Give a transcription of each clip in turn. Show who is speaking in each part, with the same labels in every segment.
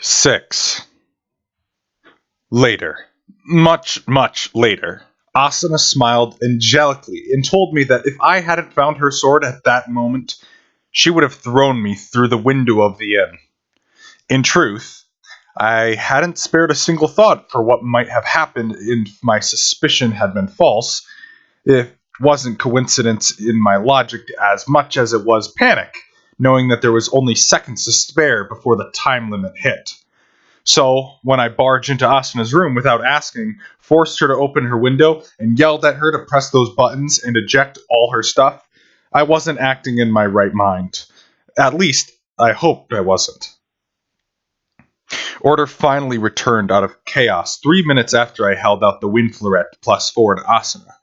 Speaker 1: 6. Later. Much, much later. Asuna smiled angelically and told me that if I hadn't found her sword at that moment, she would have thrown me through the window of the inn. In truth, I hadn't spared a single thought for what might have happened if my suspicion had been false. It wasn't coincidence in my logic as much as it was panic, knowing that there was only seconds to spare before the time limit hit. So, when I barged into Asuna's room without asking, forced her to open her window, and yelled at her to press those buttons and eject all her stuff, I wasn't acting in my right mind. At least, I hoped I wasn't. Order finally returned out of chaos 3 minutes after I held out the wind fleuret +4 to Asuna.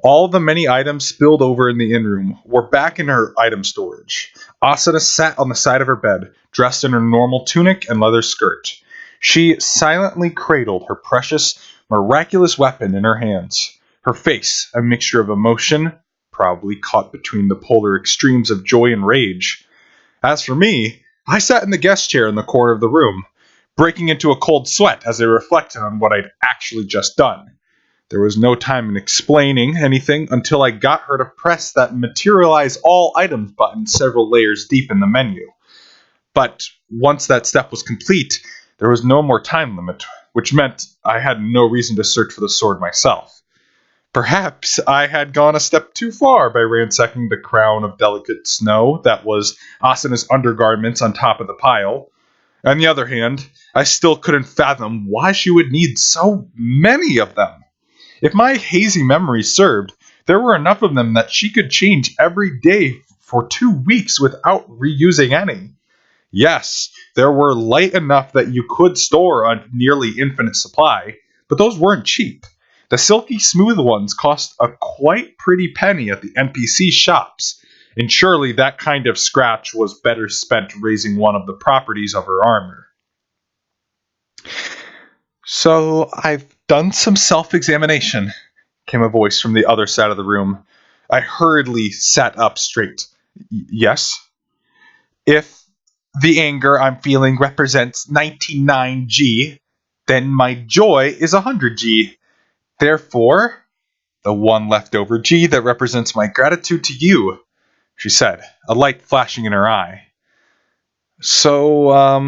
Speaker 1: All the many items spilled over in the inn room were back in her item storage. Asuna sat on the side of her bed, dressed in her normal tunic and leather skirt. She silently cradled her precious, miraculous weapon in her hands, her face a mixture of emotion, probably caught between the polar extremes of joy and rage. As for me, I sat in the guest chair in the corner of the room, breaking into a cold sweat as I reflected on what I'd actually just done. There was no time in explaining anything until I got her to press that materialize all items button several layers deep in the menu. But once that step was complete, there was no more time limit, which meant I had no reason to search for the sword myself. Perhaps I had gone a step too far by ransacking the crown of delicate snow that was Asuna's undergarments on top of the pile. On the other hand, I still couldn't fathom why she would need so many of them. If my hazy memory served, there were enough of them that she could change every day for 2 weeks without reusing any. Yes, there were light enough that you could store a nearly infinite supply, but those weren't cheap. The silky smooth ones cost a quite pretty penny at the NPC shops, and surely that kind of scratch was better spent raising one of the properties of her armor. So, I've done some self-examination, came a voice from the other side of the room. I hurriedly sat up straight. Yes? If the anger I'm feeling represents 99G, then my joy is 100G. Therefore, the one leftover G that represents my gratitude to you, she said, a light flashing in her eye. So,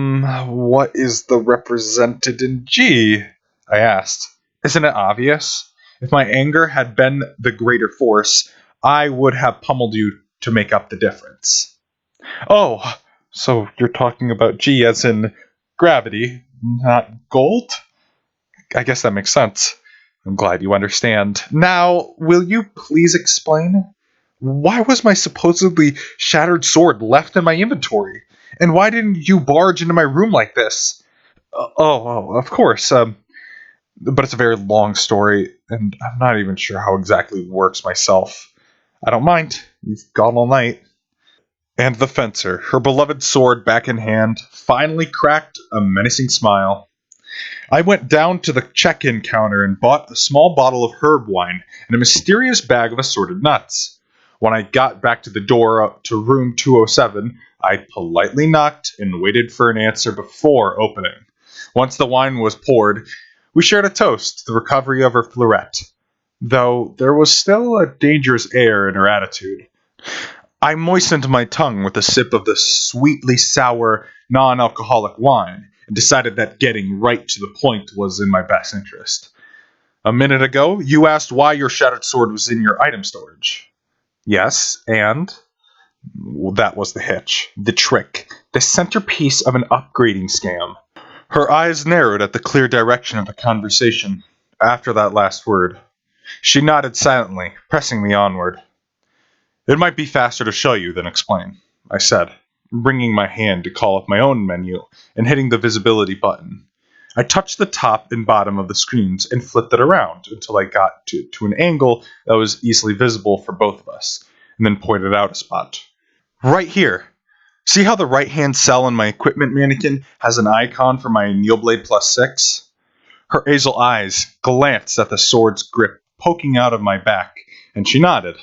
Speaker 1: what is the represented in G? I asked. Isn't it obvious? If my anger had been the greater force, I would have pummeled you to make up the difference. Oh, so you're talking about G as in gravity, not gold? I guess that makes sense. I'm glad you understand. Now, will you please explain? Why was my supposedly shattered sword left in my inventory? And why didn't you barge into my room like this? Of course. But it's a very long story, and I'm not even sure how exactly it works myself. I don't mind. You've gone all night. And the fencer, her beloved sword back in hand, finally cracked a menacing smile. I went down to the check-in counter and bought a small bottle of herb wine and a mysterious bag of assorted nuts. When I got back to the door up to room 207, I politely knocked and waited for an answer before opening. Once the wine was poured, we shared a toast to the recovery of her fleuret, though there was still a dangerous air in her attitude. I moistened my tongue with a sip of the sweetly sour, non-alcoholic wine, and decided that getting right to the point was in my best interest. A minute ago, you asked why your shattered sword was in your item storage. Yes, and? Well, that was the hitch, the trick, the centerpiece of an upgrading scam. Her eyes narrowed at the clear direction of the conversation. After that last word, she nodded silently, pressing me onward. It might be faster to show you than explain, I said, bringing my hand to call up my own menu and hitting the visibility button. I touched the top and bottom of the screens and flipped it around until I got to an angle that was easily visible for both of us, and then pointed out a spot. Right here. See how the right-hand cell in my equipment mannequin has an icon for my Needleblade +6? Her hazel eyes glanced at the sword's grip poking out of my back, and she nodded.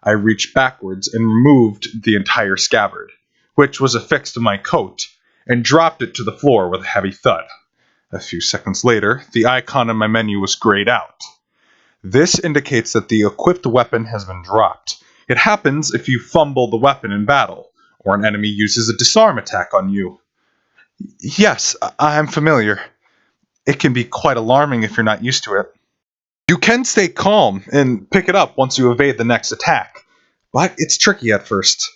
Speaker 1: I reached backwards and removed the entire scabbard, which was affixed to my coat, and dropped it to the floor with a heavy thud. A few seconds later, the icon on my menu was grayed out. This indicates that the equipped weapon has been dropped. It happens if you fumble the weapon in battle, or an enemy uses a disarm attack on you. Yes, I'm familiar. It can be quite alarming if you're not used to it. You can stay calm and pick it up once you evade the next attack, but it's tricky at first.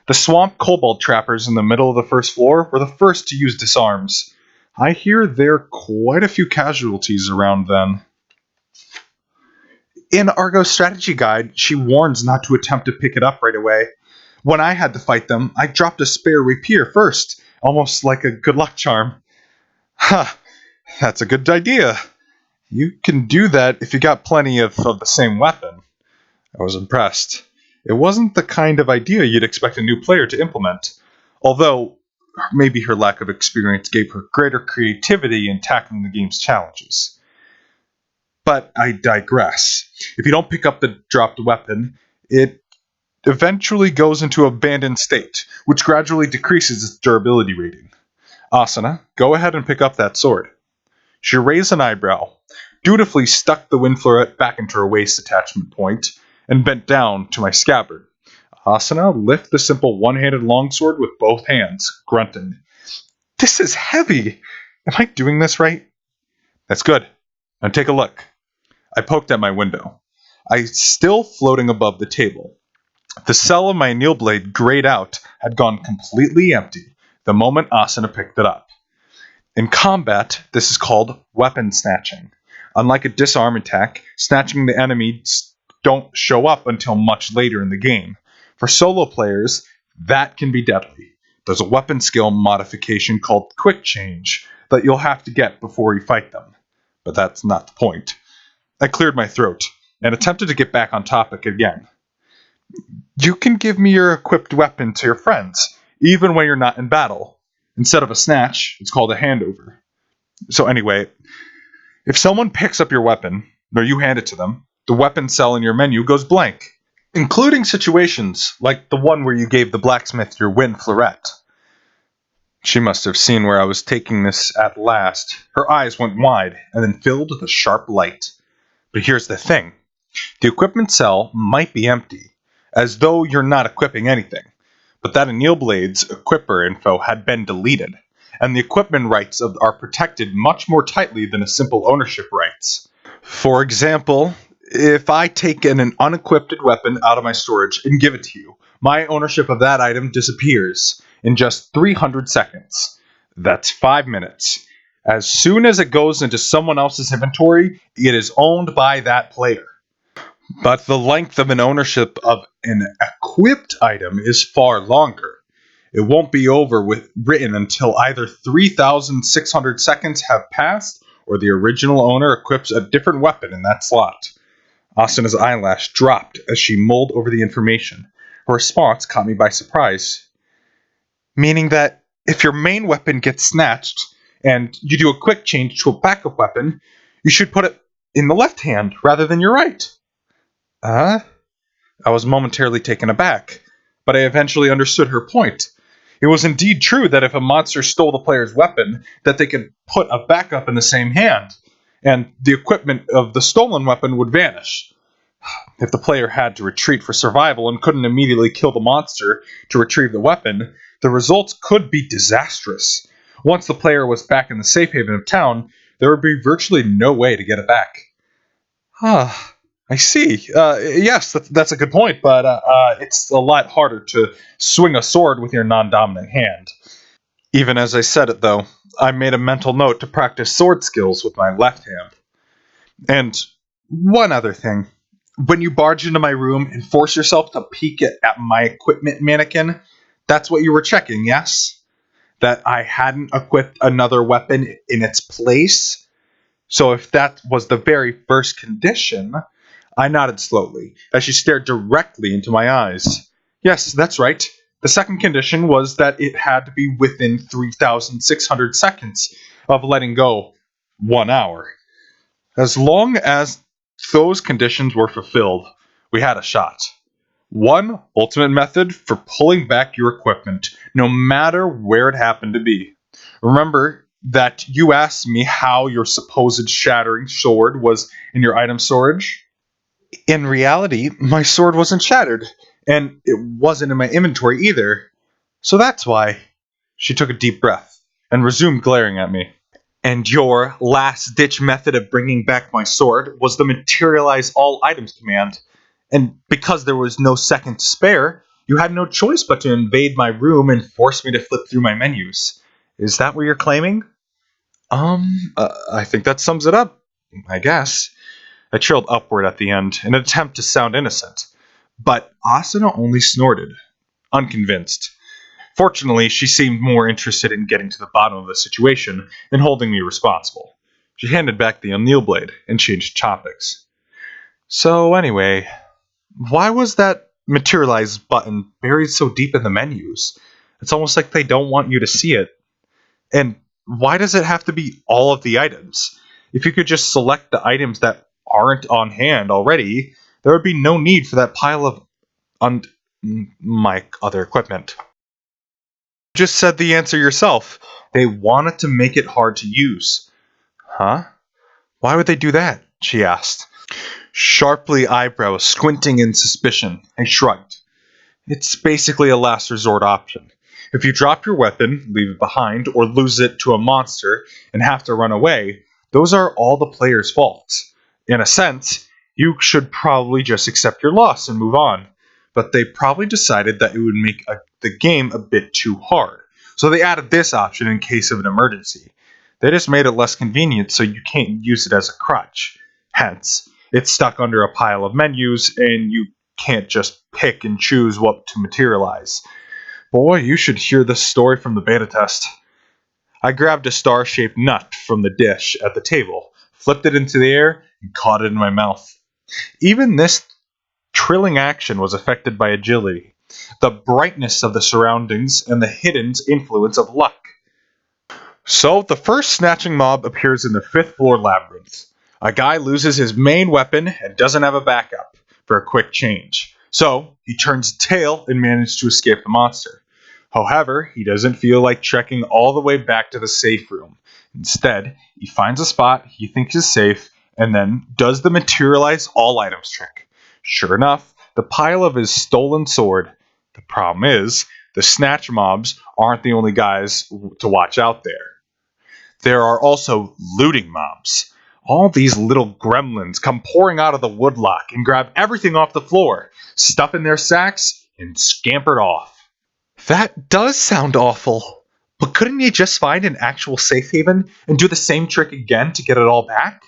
Speaker 1: The swamp kobold trappers in the middle of the first floor were the first to use disarms. I hear there are quite a few casualties around then. In Argo's strategy guide, she warns not to attempt to pick it up right away. When I had to fight them, I dropped a spare rapier first, almost like a good luck charm. Ha, that's a good idea. You can do that if you got plenty of the same weapon. I was impressed. It wasn't the kind of idea you'd expect a new player to implement, although maybe her lack of experience gave her greater creativity in tackling the game's challenges. But I digress. If you don't pick up the dropped weapon, it eventually goes into abandoned state, which gradually decreases its durability rating. Asuna, go ahead and pick up that sword. She raised an eyebrow, dutifully stuck the wind fleuret back into her waist attachment point, and bent down to my scabbard. Asuna lift the simple one-handed longsword with both hands, grunting. This is heavy! Am I doing this right? That's good. Now take a look. I poked at my window. I still floating above the table. The cell of my anneal blade grayed out had gone completely empty the moment Asuna picked it up. In combat, this is called weapon snatching. Unlike a disarm attack, snatching the enemies don't show up until much later in the game. For solo players, that can be deadly. There's a weapon skill modification called Quick Change that you'll have to get before you fight them. But that's not the point. I cleared my throat and attempted to get back on topic again. You can give me your equipped weapon to your friends, even when you're not in battle. Instead of a snatch, it's called a handover. So anyway, if someone picks up your weapon, or you hand it to them, the weapon cell in your menu goes blank, including situations like the one where you gave the blacksmith your wind fleuret. She must have seen where I was taking this at last. Her eyes went wide and then filled with a sharp light. But here's the thing. The equipment cell might be empty, as though you're not equipping anything. But that anneal blade's equipper info had been deleted, and the equipment rights are protected much more tightly than a simple ownership rights. For example, if I take an unequipped weapon out of my storage and give it to you, my ownership of that item disappears in just 300 seconds. That's 5 minutes. As soon as it goes into someone else's inventory, it is owned by that player. But the length of an ownership of an equipped item is far longer. It won't be written until either 3,600 seconds have passed or the original owner equips a different weapon in that slot. Asuna's eyelash dropped as she mulled over the information. Her response caught me by surprise. Meaning that if your main weapon gets snatched and you do a quick change to a backup weapon, you should put it in the left hand rather than your right. I was momentarily taken aback, but I eventually understood her point. It was indeed true that if a monster stole the player's weapon, that they could put a backup in the same hand, and the equipment of the stolen weapon would vanish. If the player had to retreat for survival and couldn't immediately kill the monster to retrieve the weapon, the results could be disastrous. Once the player was back in the safe haven of town, there would be virtually no way to get it back. I see. Yes, that's a good point, but it's a lot harder to swing a sword with your non-dominant hand. Even as I said it, though, I made a mental note to practice sword skills with my left hand. And one other thing. When you barge into my room and force yourself to peek at my equipment mannequin, that's what you were checking, yes? That I hadn't equipped another weapon in its place? So if that was the very first condition, I nodded slowly, as she stared directly into my eyes. Yes, that's right. The second condition was that it had to be within 3,600 seconds of letting go 1 hour. As long as those conditions were fulfilled, we had a shot. One ultimate method for pulling back your equipment, no matter where it happened to be. Remember that you asked me how your supposed shattering sword was in your item storage? In reality, my sword wasn't shattered, and it wasn't in my inventory either. So that's why. She took a deep breath and resumed glaring at me. And your last ditch method of bringing back my sword was the materialize all items command. And because there was no second to spare, you had no choice but to invade my room and force me to flip through my menus. Is that what you're claiming? I think that sums it up, I guess. I trailed upward at the end in an attempt to sound innocent. But Asuna only snorted, unconvinced. Fortunately, she seemed more interested in getting to the bottom of the situation than holding me responsible. She handed back the O'Neill blade and changed topics. So, anyway, why was that materialize button buried so deep in the menus? It's almost like they don't want you to see it. And why does it have to be all of the items? If you could just select the items that aren't on hand already, there would be no need for that pile of my other equipment. Just said the answer yourself. They wanted to make it hard to use. Huh? Why would they do that? She asked. Sharply eyebrows squinting in suspicion, I shrugged. It's basically a last resort option. If you drop your weapon, leave it behind, or lose it to a monster and have to run away, those are all the player's faults. In a sense, you should probably just accept your loss and move on. But they probably decided that it would make the game a bit too hard. So they added this option in case of an emergency. They just made it less convenient so you can't use it as a crutch. Hence, it's stuck under a pile of menus and you can't just pick and choose what to materialize. Boy, you should hear this story from the beta test. I grabbed a star-shaped nut from the dish at the table, flipped it into the air, and caught it in my mouth. Even this trilling action was affected by agility, the brightness of the surroundings, and the hidden influence of luck. So, the first snatching mob appears in the 5th floor labyrinth. A guy loses his main weapon and doesn't have a backup for a quick change. So, he turns tail and manages to escape the monster. However, he doesn't feel like trekking all the way back to the safe room. Instead, he finds a spot he thinks is safe and then does the materialize all items trick. Sure enough, the pile of his stolen sword. The problem is, the snatch mobs aren't the only guys to watch out there. There are also looting mobs. All these little gremlins come pouring out of the woodlock and grab everything off the floor, stuff in their sacks, and scampered off. That does sound awful. But couldn't you just find an actual safe haven and do the same trick again to get it all back?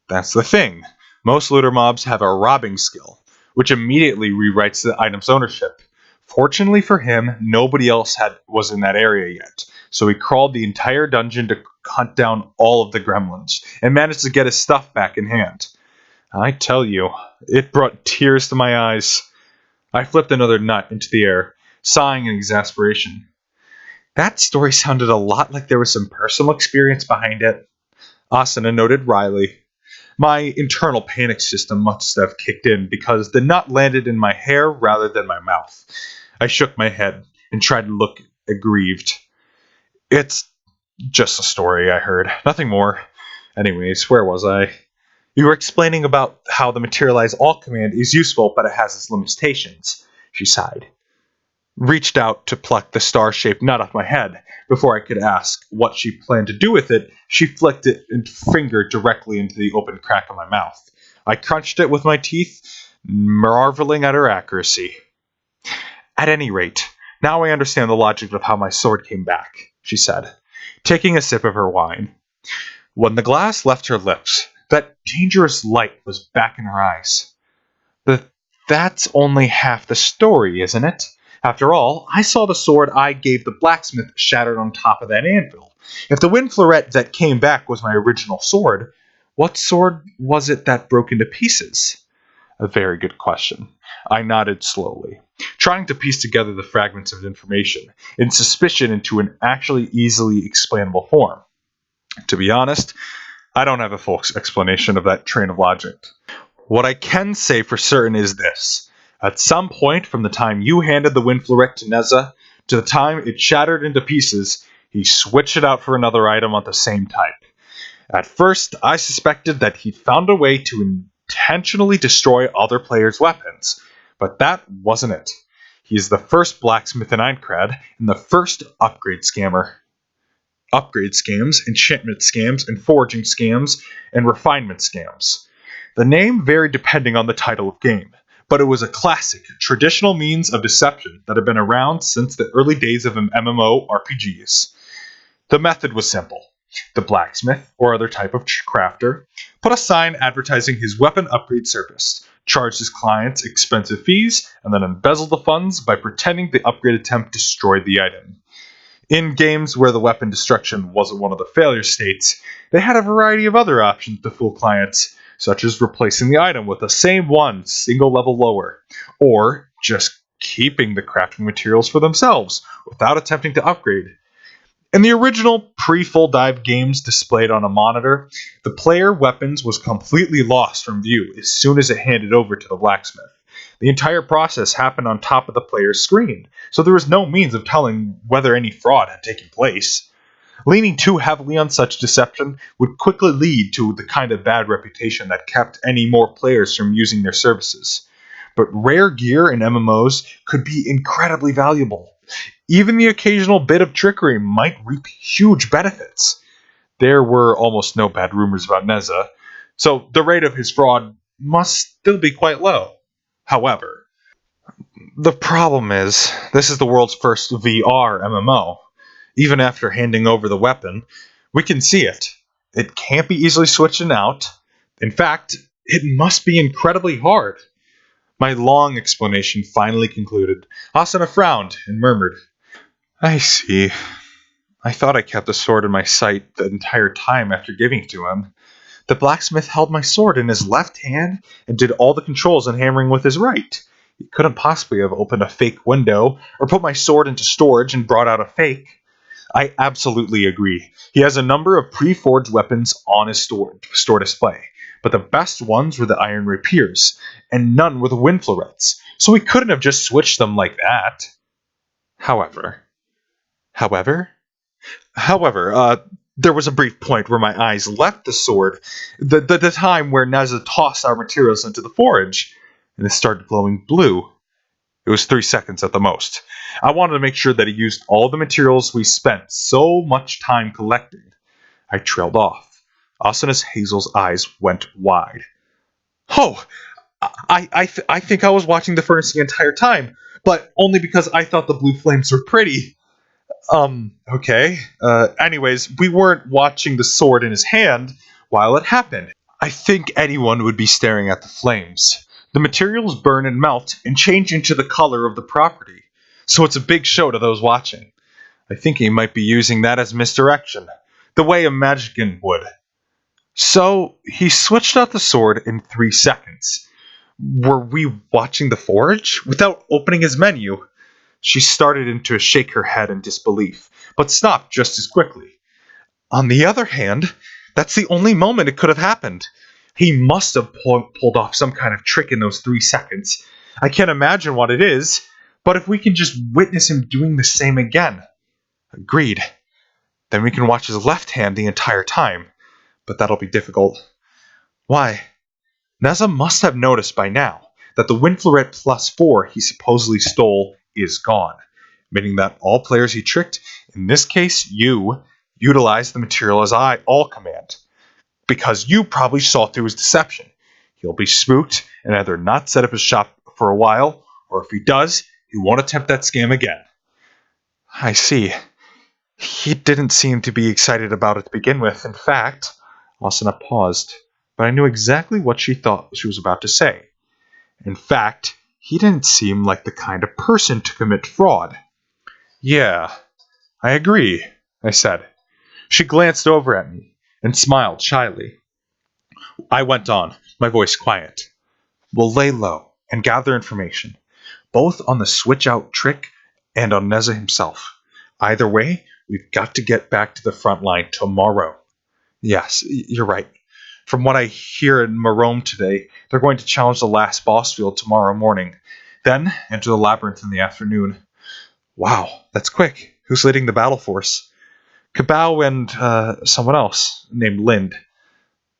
Speaker 1: That's the thing. Most looter mobs have a robbing skill, which immediately rewrites the item's ownership. Fortunately for him, nobody else was in that area yet, so he crawled the entire dungeon to hunt down all of the gremlins, and managed to get his stuff back in hand. I tell you, it brought tears to my eyes. I flipped another nut into the air, sighing in exasperation. That story sounded a lot like there was some personal experience behind it. Asuna noted wryly. My internal panic system must have kicked in because the nut landed in my hair rather than my mouth. I shook my head and tried to look aggrieved. It's just a story I heard, nothing more. Anyways, where was I? You were explaining about how the materialize all command is useful, but it has its limitations, she sighed. Reached out to pluck the star-shaped nut off my head. Before I could ask what she planned to do with it, she flicked it and finger directly into the open crack of my mouth. I crunched it with my teeth, marveling at her accuracy. At any rate, now I understand the logic of how my sword came back, she said, taking a sip of her wine. When the glass left her lips, that dangerous light was back in her eyes. But that's only half the story, isn't it? After all, I saw the sword I gave the blacksmith shattered on top of that anvil. If the wind fleuret that came back was my original sword, what sword was it that broke into pieces? A very good question. I nodded slowly, trying to piece together the fragments of information in suspicion into an actually easily explainable form. To be honest, I don't have a full explanation of that train of logic. What I can say for certain is this. At some point from the time you handed the wind fleuret to Neza to the time it shattered into pieces, He switched it out for another item on the same type. At first, I suspected that he'd found a way to intentionally destroy other players' weapons, but that wasn't it. He's the first blacksmith in Aincrad and the first upgrade scammer. Upgrade scams, enchantment scams, and foraging scams, and refinement scams. The name varied depending on the title of game, but it was a classic, traditional means of deception that had been around since the early days of MMORPGs. The method was simple. The blacksmith, or other type of crafter, put a sign advertising his weapon upgrade service, charged his clients expensive fees, and then embezzled the funds by pretending the upgrade attempt destroyed the item. In games where the weapon destruction wasn't one of the failure states, they had a variety of other options to fool clients, such as replacing the item with the same one single level lower, or just keeping the crafting materials for themselves without attempting to upgrade. In the original pre-full dive games displayed on a monitor, the player weapons was completely lost from view as soon as it handed over to the blacksmith. The entire process happened on top of the player's screen, so there was no means of telling whether any fraud had taken place. Leaning too heavily on such deception would quickly lead to the kind of bad reputation that kept any more players from using their services. But rare gear in MMOs could be incredibly valuable. Even the occasional bit of trickery might reap huge benefits. There were almost no bad rumors about Neza, so the rate of his fraud must still be quite low. However, the problem is, this is the world's first VR MMO. Even after handing over the weapon, we can see it. It can't be easily switched out. In fact, it must be incredibly hard. My long explanation finally concluded. Asuna frowned and murmured, I see. I thought I kept the sword in my sight the entire time after giving it to him. The blacksmith held my sword in his left hand and did all the controls and hammering with his right. He couldn't possibly have opened a fake window or put my sword into storage and brought out a fake. I absolutely agree. He has a number of pre-forged weapons on his store display, but the best ones were the iron rapiers, and none were the wind florets, so he couldn't have just switched them like that. However, there was a brief point where my eyes left the sword, the time where Neza tossed our materials into the forge, and it started glowing blue. It was 3 seconds at the most. I wanted to make sure that he used all the materials we spent so much time collecting. I trailed off. Asuna's Hazel's eyes went wide. Oh, I think I was watching the furnace the entire time, but only because I thought the blue flames were pretty. Okay. Anyways, we weren't watching the sword in his hand while it happened. I think anyone would be staring at the flames. The materials burn and melt and change into the color of the property, so it's a big show to those watching. I think he might be using that as misdirection, the way a magician would. So, he switched out the sword in 3 seconds. Were we watching the forge? Without opening his menu? She started to shake her head in disbelief, but stopped just as quickly. On the other hand, that's the only moment it could have happened. He must have pulled off some kind of trick in those 3 seconds. I can't imagine what it is, but if we can just witness him doing the same again. Agreed. Then we can watch his left hand the entire time, but that'll be difficult. Why? Neza must have noticed by now that the Winfloret +4 he supposedly stole is gone, meaning that all players he tricked, in this case you, utilized the material as all command. Because you probably saw through his deception. He'll be spooked and either not set up his shop for a while, or if he does, he won't attempt that scam again. I see. He didn't seem to be excited about it to begin with. In fact, Asuna paused, but I knew exactly what she thought she was about to say. In fact, he didn't seem like the kind of person to commit fraud. Yeah, I agree, I said. She glanced over at me and smiled shyly. I went on, my voice quiet. We'll lay low and gather information, both on the switch-out trick and on Neza himself. Either way, we've got to get back to the front line tomorrow. Yes, you're right. From what I hear in Marome today, they're going to challenge the last boss field tomorrow morning. Then, enter the labyrinth in the afternoon. Wow, that's quick. Who's leading the battle force? Kabao and someone else named Lind.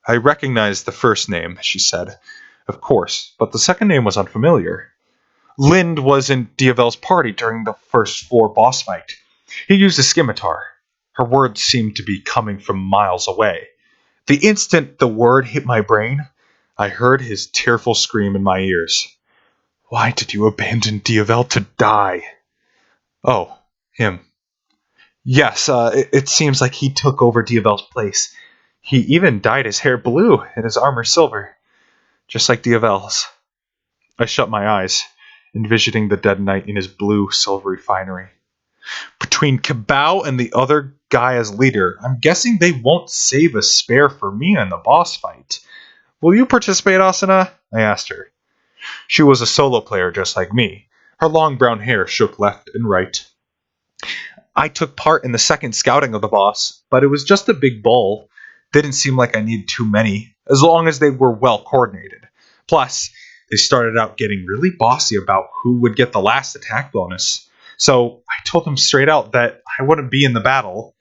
Speaker 1: I recognized the first name, she said. Of course, but the second name was unfamiliar. Lind was in Diavel's party during the first floor boss fight. He used a scimitar. Her words seemed to be coming from miles away. The instant the word hit my brain, I heard his tearful scream in my ears. Why did you abandon Diavel to die? Oh, him. Yes, it seems like he took over Diavel's place. He even dyed his hair blue and his armor silver, just like Diavel's. I shut my eyes, envisioning the dead knight in his blue, silvery finery. Between Kabao and the other guy as leader, I'm guessing they won't save a spare for me in the boss fight. Will you participate, Asuna? I asked her. She was a solo player just like me. Her long brown hair shook left and right. I took part in the second scouting of the boss, but it was just a big bowl. Didn't seem like I needed too many, as long as they were well coordinated. Plus, they started out getting really bossy about who would get the last attack bonus. So I told them straight out that I wouldn't be in the battle.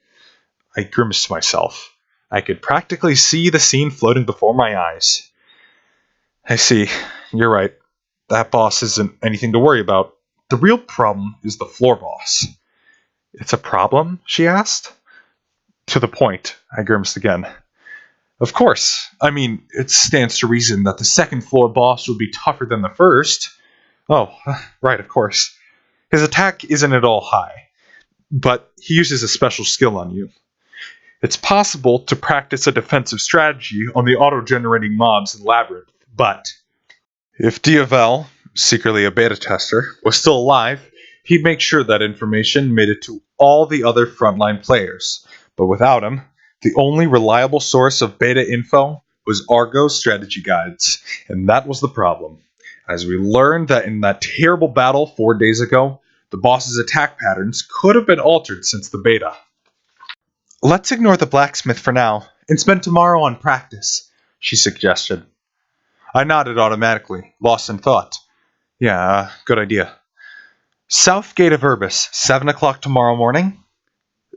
Speaker 1: I grimaced to myself. I could practically see the scene floating before my eyes. I see. You're right. That boss isn't anything to worry about. The real problem is the floor boss. It's a problem? She asked. To the point, I grimaced again. Of course. I mean, it stands to reason that the second floor boss would be tougher than the first. Oh, right, of course. His attack isn't at all high, but he uses a special skill on you. It's possible to practice a defensive strategy on the auto-generating mobs in Labyrinth, but if Diavel, secretly a beta tester, was still alive, he'd make sure that information made it to all the other frontline players. But without him, the only reliable source of beta info was Argo's strategy guides, and that was the problem. As we learned that in that terrible battle 4 days ago, the boss's attack patterns could have been altered since the beta. Let's ignore the blacksmith for now, and spend tomorrow on practice, she suggested. I nodded automatically, lost in thought. Yeah, good idea. South Gate of Urbis, 7 o'clock tomorrow morning?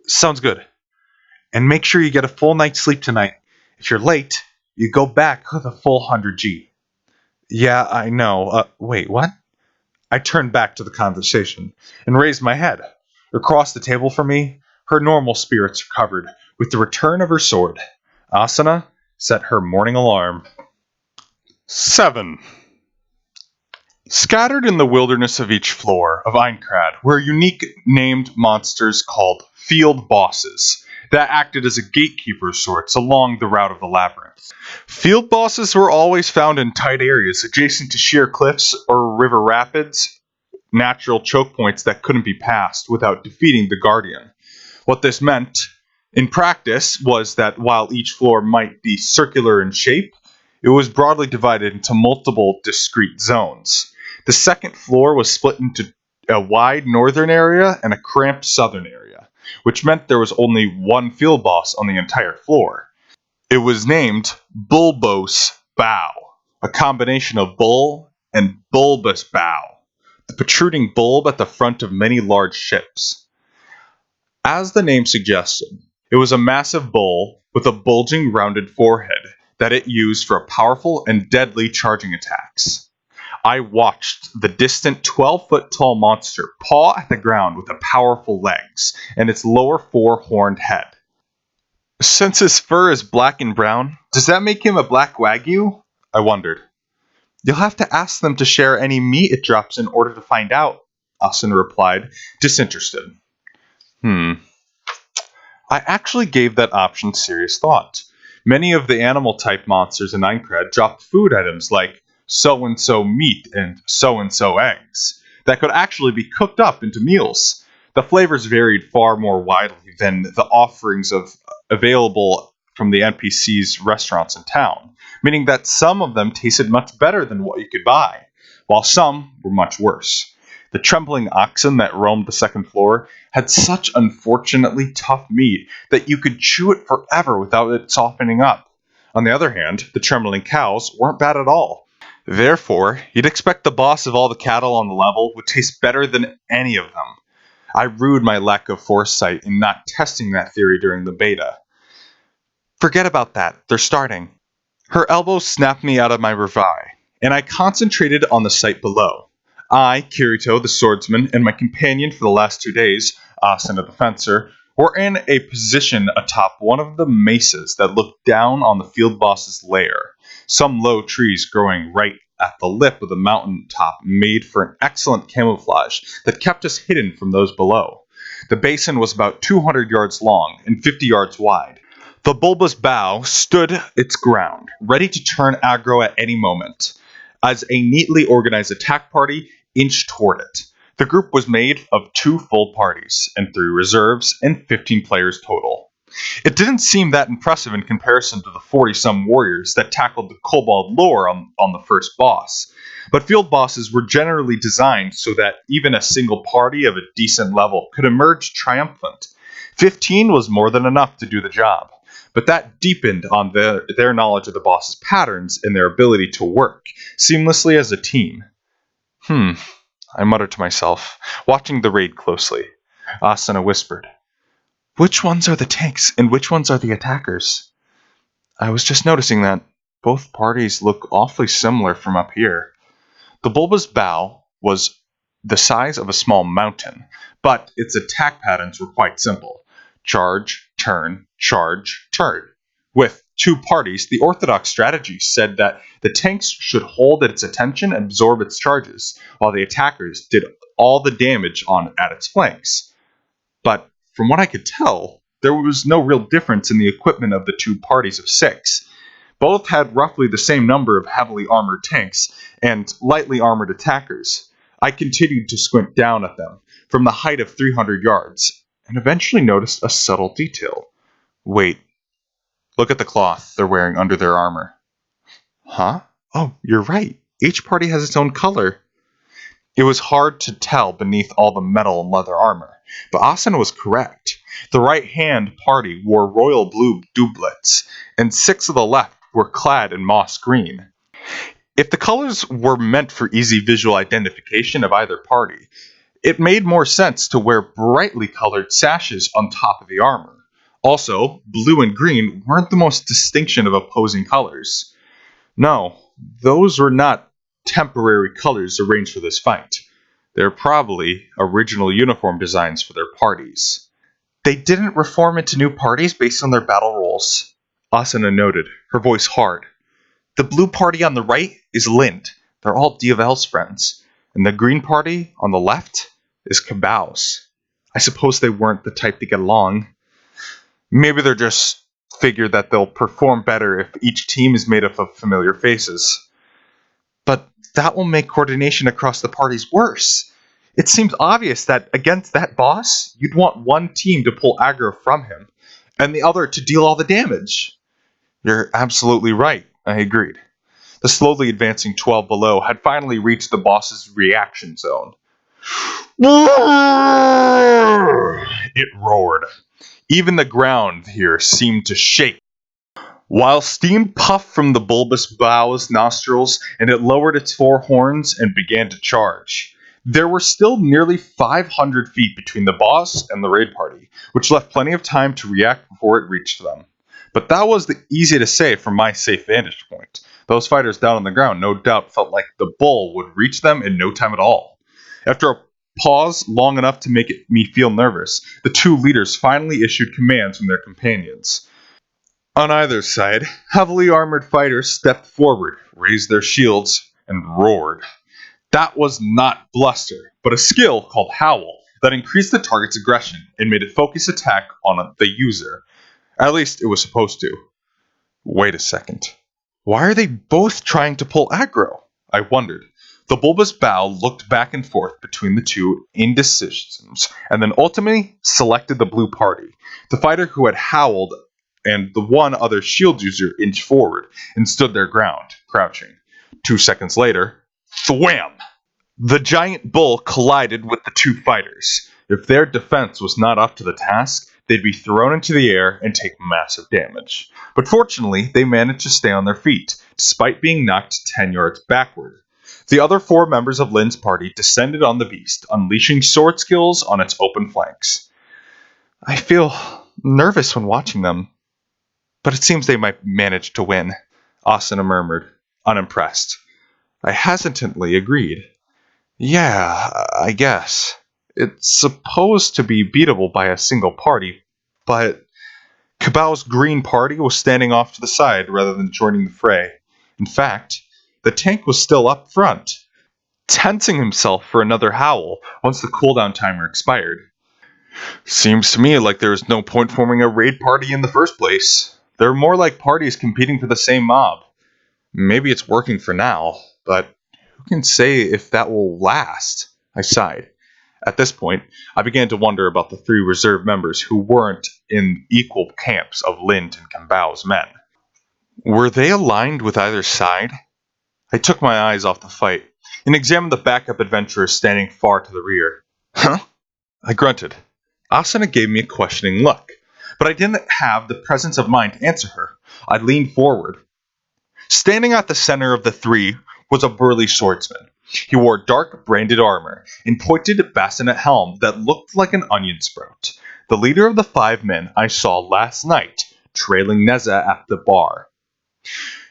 Speaker 1: Sounds good. And make sure you get a full night's sleep tonight. If you're late, you go back with a full 100G. Yeah, I know. Wait, what? I turned back to the conversation and raised my head. Across the table from me, her normal spirits recovered with the return of her sword. Asuna set her morning alarm. 7. Scattered in the wilderness of each floor of Einkrad were unique named monsters called field bosses that acted as a gatekeeper of sorts along the route of the labyrinth. Field bosses were always found in tight areas adjacent to sheer cliffs or river rapids, natural choke points that couldn't be passed without defeating the Guardian. What this meant, in practice, was that while each floor might be circular in shape, it was broadly divided into multiple discrete zones. The second floor was split into a wide northern area and a cramped southern area, which meant there was only one field boss on the entire floor. It was named Bulbous Bow, a combination of bull and bulbous bow, the protruding bulb at the front of many large ships. As the name suggested, it was a massive bull with a bulging rounded forehead that it used for powerful and deadly charging attacks. I watched the distant 12-foot-tall monster paw at the ground with the powerful legs and its lower four-horned head. Since his fur is black and brown, does that make him a black wagyu? I wondered. You'll have to ask them to share any meat it drops in order to find out, Asuna replied, disinterested. I actually gave that option serious thought. Many of the animal-type monsters in Einkrad dropped food items like so-and-so meat and so-and-so eggs that could actually be cooked up into meals. The flavors varied far more widely than the offerings available from the NPC's restaurants in town, meaning that some of them tasted much better than what you could buy, while some were much worse. The trembling oxen that roamed the second floor had such unfortunately tough meat that you could chew it forever without it softening up. On the other hand, the trembling cows weren't bad at all. Therefore, you'd expect the boss of all the cattle on the level would taste better than any of them. I rued my lack of foresight in not testing that theory during the beta. Forget about that. They're starting. Her elbow snapped me out of my reverie, and I concentrated on the sight below. I, Kirito, the swordsman, and my companion for the last 2 days, Asuna the fencer, were in a position atop one of the mesas that looked down on the field boss's lair. Some low trees growing right at the lip of the mountain top made for an excellent camouflage that kept us hidden from those below. The basin was about 200 yards long and 50 yards wide. The bulbous bough stood its ground, ready to turn aggro at any moment, as a neatly organized attack party inched toward it. The group was made of 2 full parties, and 3 reserves, and 15 players total. It didn't seem that impressive in comparison to the 40-some warriors that tackled the kobold lore on the first boss, but field bosses were generally designed so that even a single party of a decent level could emerge triumphant. 15 was more than enough to do the job, but that deepened on their knowledge of the boss's patterns and their ability to work seamlessly as a team. I muttered to myself, watching the raid closely. Asuna whispered, "Which ones are the tanks and which ones are the attackers?" I was just noticing that both parties look awfully similar from up here. The bulbous bough was the size of a small mountain, but its attack patterns were quite simple. Charge, turn, charge, turn. With 2 parties, the orthodox strategy said that the tanks should hold its attention and absorb its charges, while the attackers did all the damage at its flanks. But from what I could tell, there was no real difference in the equipment of the 2 parties of 6. Both had roughly the same number of heavily armored tanks and lightly armored attackers. I continued to squint down at them from the height of 300 yards, and eventually noticed a subtle detail. Wait, look at the cloth they're wearing under their armor. Huh? Oh, you're right. Each party has its own color. It was hard to tell beneath all the metal and leather armor, but Asuna was correct. The right-hand party wore royal blue doublets, and 6 of the left were clad in moss green. If the colors were meant for easy visual identification of either party, it made more sense to wear brightly colored sashes on top of the armor. Also, blue and green weren't the most distinction of opposing colors. No, those were not temporary colors arranged for this fight. They're probably original uniform designs for their parties. They didn't reform into new parties based on their battle roles, Asuna noted, her voice hard. The blue party on the right is Lind. They're all Diavel's friends. And the green party on the left is Kabao's. I suppose they weren't the type to get along. Maybe they're just figured that they'll perform better if each team is made up of familiar faces. But that will make coordination across the parties worse. It seems obvious that against that boss, you'd want one team to pull aggro from him, and the other to deal all the damage. You're absolutely right, I agreed. The slowly advancing 12 below had finally reached the boss's reaction zone. It roared. Even the ground here seemed to shake. While steam puffed from the bulbous bough's nostrils and it lowered its 4 horns and began to charge, there were still nearly 500 feet between the boss and the raid party, which left plenty of time to react before it reached them. But that was easy to say from my safe vantage point. Those fighters down on the ground no doubt felt like the bull would reach them in no time at all. After a pause long enough to make me feel nervous, the 2 leaders finally issued commands from their companions. On either side, heavily armored fighters stepped forward, raised their shields, and roared. That was not bluster, but a skill called Howl that increased the target's aggression and made it focus attack on the user. At least it was supposed to. Wait a second. Why are they both trying to pull aggro? I wondered. The bulbous bough looked back and forth between the 2 indecisions, and then ultimately selected the blue party. The fighter who had howled and the one other shield user inched forward and stood their ground, crouching. 2 seconds later, thwam! The giant bull collided with the 2 fighters. If their defense was not up to the task, they'd be thrown into the air and take massive damage. But fortunately, they managed to stay on their feet, despite being knocked 10 yards backward. The other 4 members of Lin's party descended on the beast, unleashing sword skills on its open flanks. I feel nervous when watching them, but it seems they might manage to win, Asuna murmured, unimpressed. I hesitantly agreed. Yeah, I guess. It's supposed to be beatable by a single party, but Kabao's green party was standing off to the side rather than joining the fray. In fact, the tank was still up front, tensing himself for another howl once the cooldown timer expired. Seems to me like there is no point forming a raid party in the first place. They're more like parties competing for the same mob. Maybe it's working for now, but who can say if that will last? I sighed. At this point, I began to wonder about the 3 reserve members who weren't in equal camps of Lind and Kambao's men. Were they aligned with either side? I took my eyes off the fight and examined the backup adventurers standing far to the rear. Huh? I grunted. Asuna gave me a questioning look, but I didn't have the presence of mind to answer her. I leaned forward. Standing at the center of the 3 was a burly swordsman. He wore dark branded armor and pointed bassinet helm that looked like an onion sprout. The leader of the 5 men I saw last night, trailing Neza at the bar.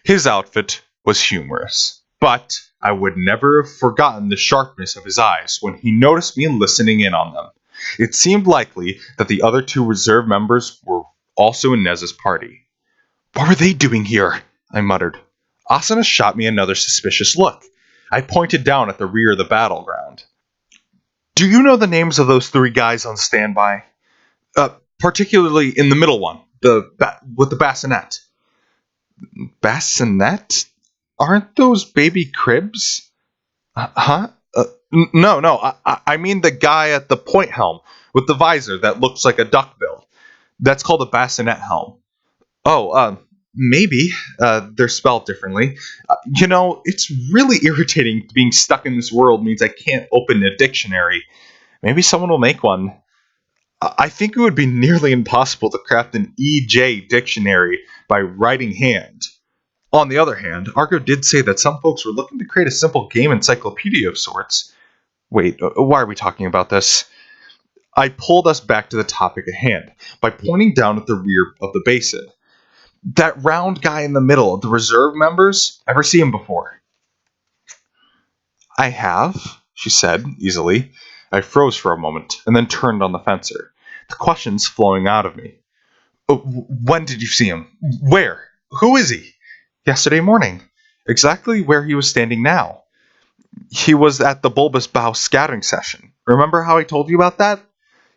Speaker 1: His outfit was humorous, but I would never have forgotten the sharpness of his eyes when he noticed me listening in on them. It seemed likely that the other 2 reserve members were also in Neza's party. What were they doing here? I muttered. Asuna shot me another suspicious look. I pointed down at the rear of the battleground. Do you know the names of those 3 guys on standby? Particularly in the middle one, with the bassinet. Bassinet? Aren't those baby cribs? Huh? No. I mean the guy at the point helm with the visor that looks like a duckbill. That's called a bassinet helm. Oh, maybe. They're spelled differently. It's really irritating being stuck in this world means I can't open a dictionary. Maybe someone will make one. I think it would be nearly impossible to craft an EJ dictionary by writing hand. On the other hand, Argo did say that some folks were looking to create a simple game encyclopedia of sorts. Wait, why are we talking about this? I pulled us back to the topic at hand by pointing down at the rear of the basin. That round guy in the middle of the reserve members? Ever see him before? I have, she said, easily. I froze for a moment, and then turned on the fencer, the questions flowing out of me. When did you see him? Where? Who is he? Yesterday morning. Exactly where he was standing now. He was at the bulbous bough scattering session. Remember how I told you about that?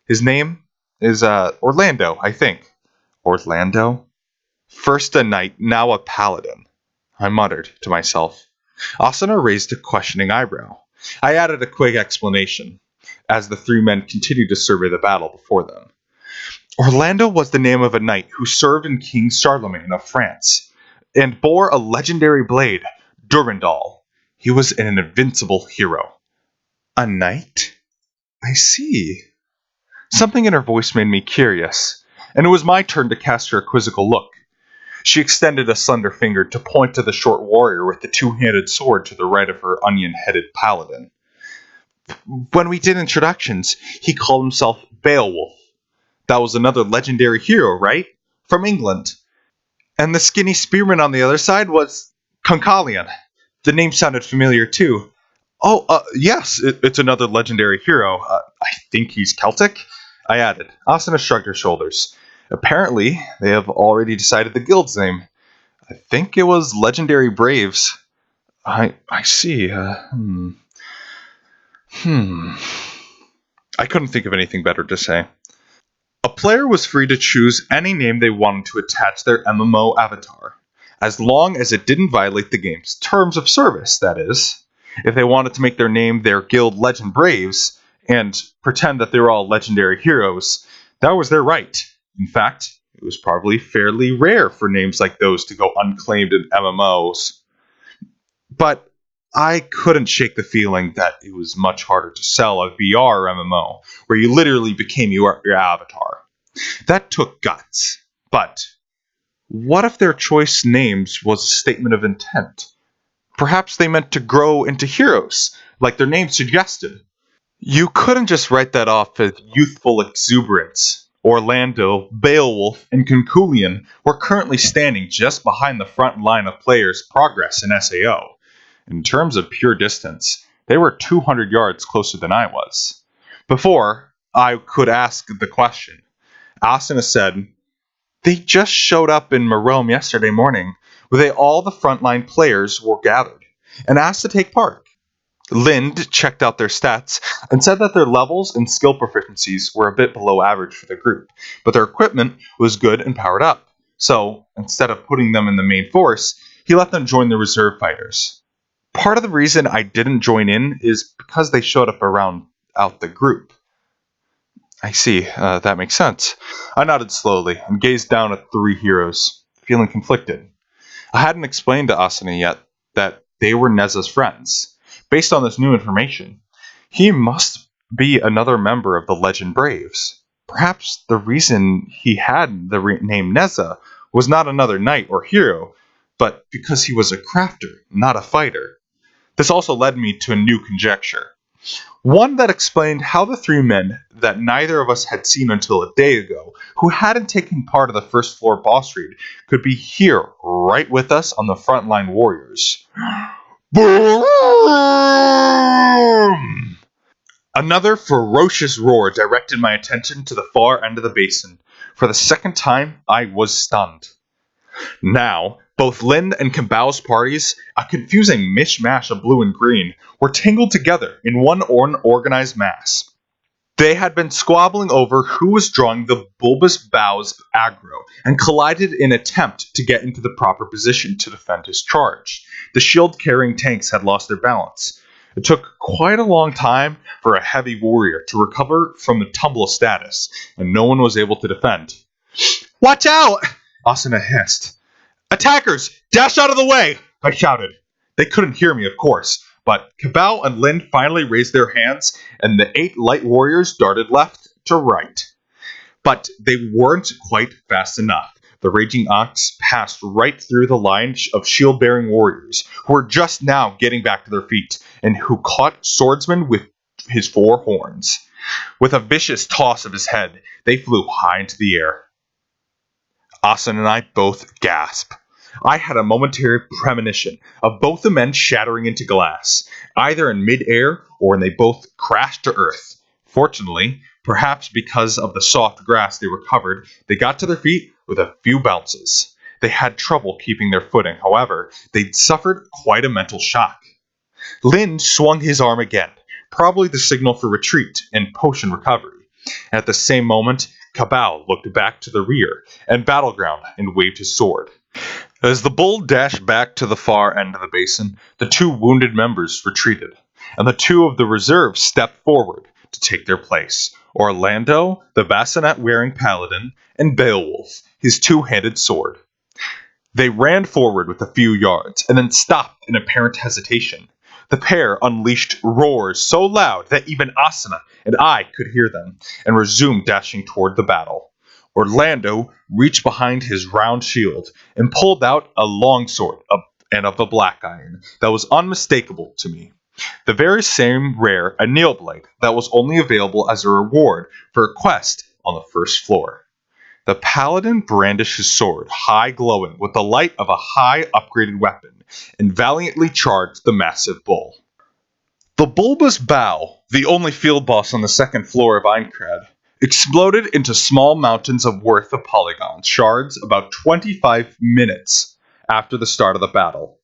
Speaker 1: His name is Orlando, I think. Orlando? First a knight, now a paladin, I muttered to myself. Asuna raised a questioning eyebrow. I added a quick explanation, as the 3 men continued to survey the battle before them. Orlando was the name of a knight who served in King Charlemagne of France, and bore a legendary blade, Durandal. He was an invincible hero. A knight? I see. Something in her voice made me curious, and it was my turn to cast her a quizzical look. She extended a slender finger to point to the short warrior with the 2-handed sword to the right of her onion-headed paladin. When we did introductions, he called himself Beowulf. That was another legendary hero, right? From England. And the skinny spearman on the other side was Concalion. The name sounded familiar too. Oh, yes, it's another legendary hero. I think he's Celtic, I added. Asuna shrugged her shoulders. Apparently, they have already decided the guild's name. I think it was Legendary Braves. I see. I couldn't think of anything better to say. A player was free to choose any name they wanted to attach their MMO avatar, as long as it didn't violate the game's terms of service, that is. If they wanted to make their name their guild Legend Braves, and pretend that they were all legendary heroes, that was their right. In fact, it was probably fairly rare for names like those to go unclaimed in MMOs. But I couldn't shake the feeling that it was much harder to sell a VR MMO, where you literally became your avatar. That took guts. But what if their choice names was a statement of intent? Perhaps they meant to grow into heroes, like their name suggested. You couldn't just write that off as youthful exuberance. Orlando, Beowulf, and Kunkulian were currently standing just behind the front line of players' progress in SAO. In terms of pure distance, they were 200 yards closer than I was. Before I could ask the question, Asuna said, "They just showed up in Marome yesterday morning, where all the frontline players were gathered, and asked to take part. Lind checked out their stats and said that their levels and skill proficiencies were a bit below average for the group, but their equipment was good and powered up. So, instead of putting them in the main force, he let them join the reserve fighters. Part of the reason I didn't join in is because they showed up around out the group." I see, that makes sense. I nodded slowly and gazed down at the three heroes, feeling conflicted. I hadn't explained to Asuna yet that they were Neza's friends. Based on this new information, he must be another member of the Legend Braves. Perhaps the reason he had the name Neza was not another knight or hero, but because he was a crafter, not a fighter. This also led me to a new conjecture. One that explained how the three men that neither of us had seen until a day ago, who hadn't taken part of the first floor boss raid, could be here right with us on the frontline warriors. Boom! Another ferocious roar directed my attention to the far end of the basin. For the second time, I was stunned. Now, both Lin and Kabao's parties, a confusing mishmash of blue and green, were tangled together in one unorganized mass. They had been squabbling over who was drawing the bulbous boughs aggro and collided in attempt to get into the proper position to defend his charge. The shield-carrying tanks had lost their balance. It took quite a long time for a heavy warrior to recover from the tumble status, and no one was able to defend. "Watch out!" Asuna hissed. "Attackers! Dash out of the way!" I shouted. They couldn't hear me, of course, but Kabao and Lin finally raised their hands, and the 8 light warriors darted left to right. But they weren't quite fast enough. The Raging Ox passed right through the line of shield-bearing warriors, who were just now getting back to their feet, and who caught Swordsman with his 4 horns. With a vicious toss of his head, they flew high into the air. Asuna and I both gasped. I had a momentary premonition of both the men shattering into glass, either in mid-air or when they both crashed to earth. Fortunately, perhaps because of the soft grass they recovered, they got to their feet with a few bounces. They had trouble keeping their footing, however, they'd suffered quite a mental shock. Lin swung his arm again, probably the signal for retreat and potion recovery. At the same moment, Kabao looked back to the rear and battleground and waved his sword. As the bull dashed back to the far end of the basin, the 2 wounded members retreated, and the 2 of the reserve stepped forward to take their place. Orlando, the bassinet-wearing paladin, and Beowulf, his 2-handed sword. They ran forward with a few yards, and then stopped in apparent hesitation. The pair unleashed roars so loud that even Asuna and I could hear them, and resumed dashing toward the battle. Orlando reached behind his round shield and pulled out a longsword of the black iron that was unmistakable to me. The very same rare anneal blade that was only available as a reward for a quest on the first floor. The paladin brandished his sword, high glowing with the light of a high upgraded weapon, and valiantly charged the massive bull. The bulbous bough, the only field boss on the second floor of Aincrad, exploded into small mountains of worth of polygon shards about 25 minutes after the start of the battle.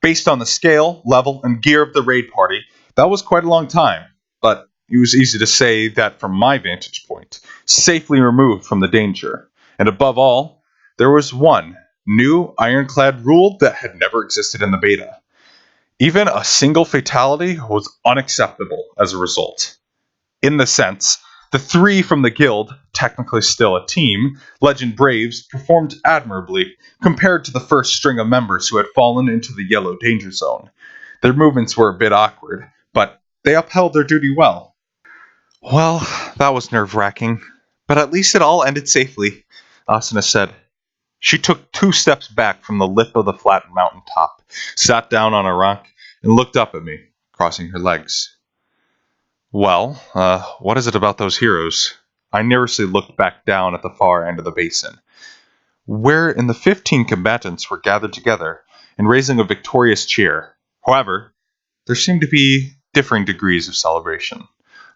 Speaker 1: Based on the scale, level, and gear of the raid party, that was quite a long time, but it was easy to say that from my vantage point, safely removed from the danger. And above all, there was one new ironclad rule that had never existed in the beta. Even a single fatality was unacceptable as a result. In the sense, the 3 from the guild, technically still a team, Legend Braves, performed admirably compared to the first string of members who had fallen into the yellow danger zone. Their movements were a bit awkward, but they upheld their duty well. Well, that was nerve-wracking, but at least it all ended safely, Asuna said. She took 2 steps back from the lip of the flat mountain top, sat down on a rock, and looked up at me, crossing her legs. Well, what is it about those heroes? I nervously looked back down at the far end of the basin, wherein the 15 combatants were gathered together and raising a victorious cheer. However, there seemed to be differing degrees of celebration.